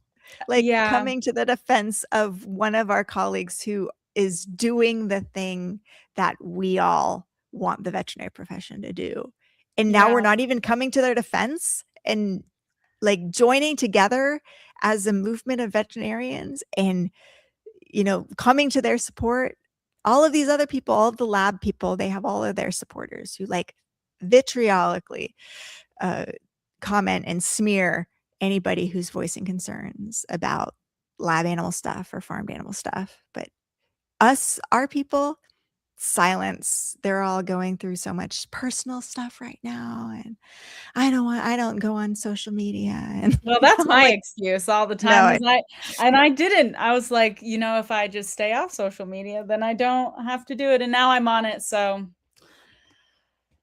Like, coming to the defense of one of our colleagues who is doing the thing that we all want the veterinary profession to do. And now we're not even coming to their defense and, like, joining together as a movement of veterinarians and, coming to their support. All of these other people, all of the lab people, they have all of their supporters who, like, vitriolically comment and smear anybody who's voicing concerns about lab animal stuff or farmed animal stuff. But our people, silence. They're all going through so much personal stuff right now, and I don't go on social media. And well, that's my excuse all the time. No, I didn't. I was like, if I just stay off social media, then I don't have to do it. And now I'm on it, so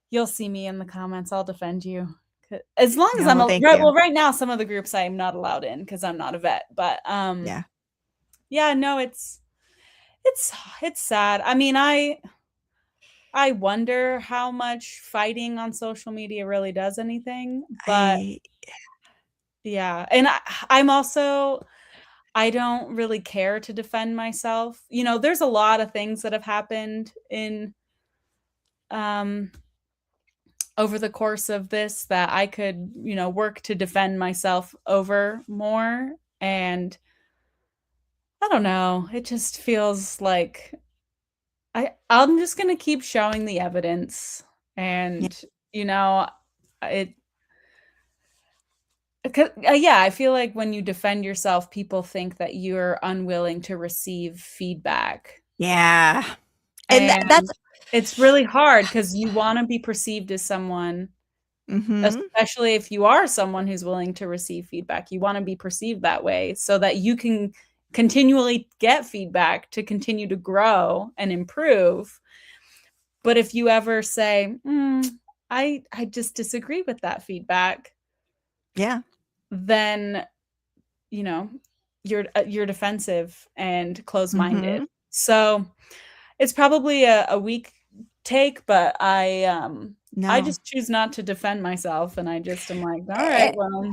you'll see me in the comments. I'll defend you. As long as well, right now, some of the groups I'm not allowed in because I'm not a vet. But no, it's sad. I mean, I wonder how much fighting on social media really does anything. But and I'm also, I don't really care to defend myself. There's a lot of things that have happened in over the course of this that I could, work to defend myself over more. And I don't know, it just feels like I'm just going to keep showing the evidence. And, I feel like when you defend yourself, people think that you're unwilling to receive feedback. Yeah. And it's really hard because you want to be perceived as someone, especially if you are someone who's willing to receive feedback. You want to be perceived that way so that you can continually get feedback to continue to grow and improve. But if you ever say, I just disagree with that feedback, then you're defensive and closed-minded. Mhm. So it's probably a weak take, but I No. just choose not to defend myself, and I just am like, all Eh, right, well,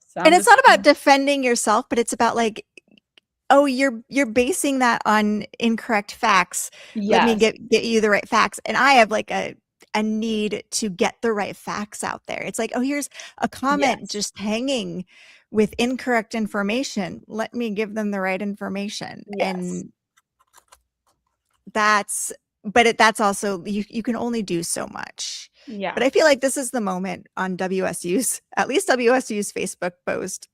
so and I'm it's just not about defending yourself, but it's about like, oh, you're basing that on incorrect facts. Let me yes, get you the right facts. And I have like a need to get the right facts out there. It's like, oh, here's a comment yes, just hanging with incorrect information. Let me give them the right information. yes, And that's that's also, you can only do so much. yeah, But I feel like this is the moment on WSU's, at least WSU's Facebook post.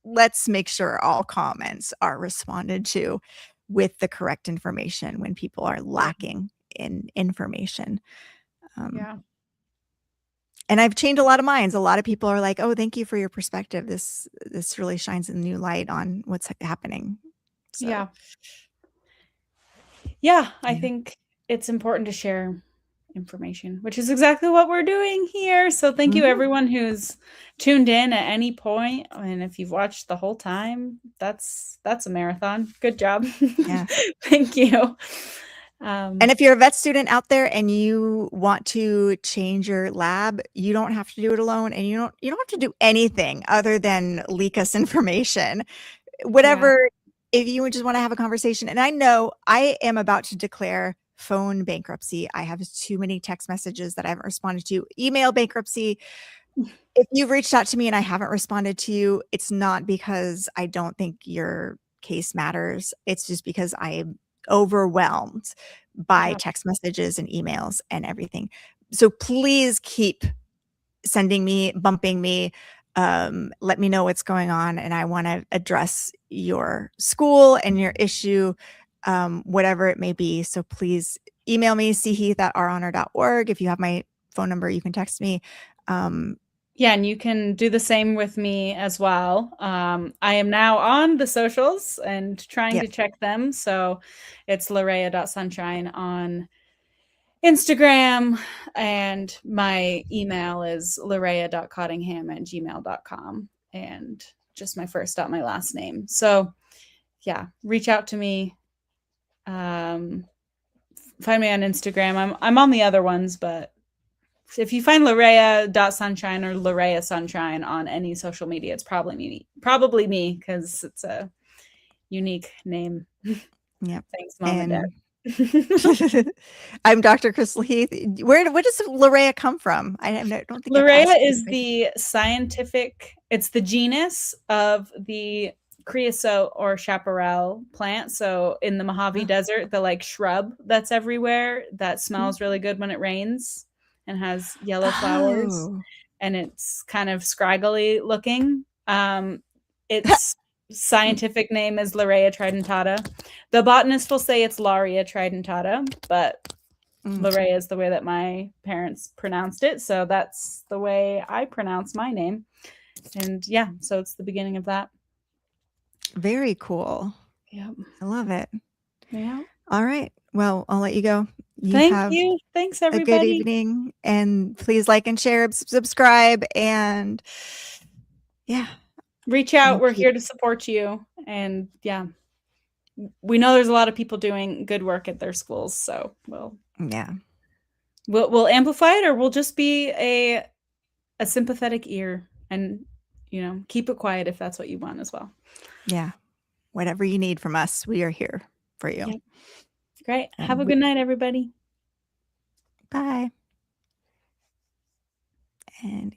Let's make sure all comments are responded to with the correct information when people are lacking in information. yeah, And I've changed a lot of minds. A lot of people are like, "Oh, thank you for your perspective. This really shines a new light on what's happening." So, yeah. Yeah, I yeah. think it's important to share information, which is exactly what we're doing here. So thank you Mhm. everyone who's tuned in at any point. And if you've watched the whole time, that's a marathon. Good job. Yeah. Thank you. And if you're a vet student out there and you want to change your lab, you don't have to do it alone, and you don't have to do anything other than leak us information. yeah, Whatever, if you just want to have a conversation. And I know I am about to declare phone bankruptcy. I have too many text messages that I haven't responded to, email bankruptcy. If you've reached out to me and I haven't responded to you, it's not because I don't think your case matters. It's just because I am overwhelmed by yeah, text messages and emails and everything. So please keep sending me, bumping me, let me know what's going on. And I want to address your school and your issue, whatever it may be. So please email me, cheath@ourhonor.org. If you have my phone number, you can text me. yeah, and you can do the same with me as well. I am now on the socials and trying Yep. to check them. So it's Larea.sunshine on Instagram, and my email is larea.cottingham@gmail.com, and just my first dot my last name. So yeah, reach out to me. Find me on Instagram. I'm on the other ones, but if you find Larea.sunshine or Larea Sunshine on any social media, it's probably me because it's a unique name. Yep. Thanks, Mom and Dad. I'm Dr. Crystal Heath. Where does Larea come from? Don't think I've Larea asked is anybody. it's the genus of the creosote or chaparral plant. So in the Mojave Oh. Desert, the like shrub that's everywhere that smells really good when it rains and has yellow flowers, Oh. and it's kind of scraggly looking. Its scientific name is Larea tridentata. The botanist will say it's Laria tridentata, but Larea is the way that my parents pronounced it, so that's the way I pronounce my name. And yeah, so it's the beginning of that. Very cool. Yeah. I love it. Yeah. All right. Well, I'll let you go. You Thank have you. Thanks, a good everybody. evening, and please like and share, subscribe, and yeah, Reach out. we'll We're keep. here to support you. And yeah, we know there's a lot of people doing good work at their schools, so Yeah. we'll amplify it, or we'll just be a sympathetic ear and keep it quiet if that's what you want as well. Yeah. Whatever you need from us, we are here for you. Yep. Great. And Have a good night, everybody. Bye. And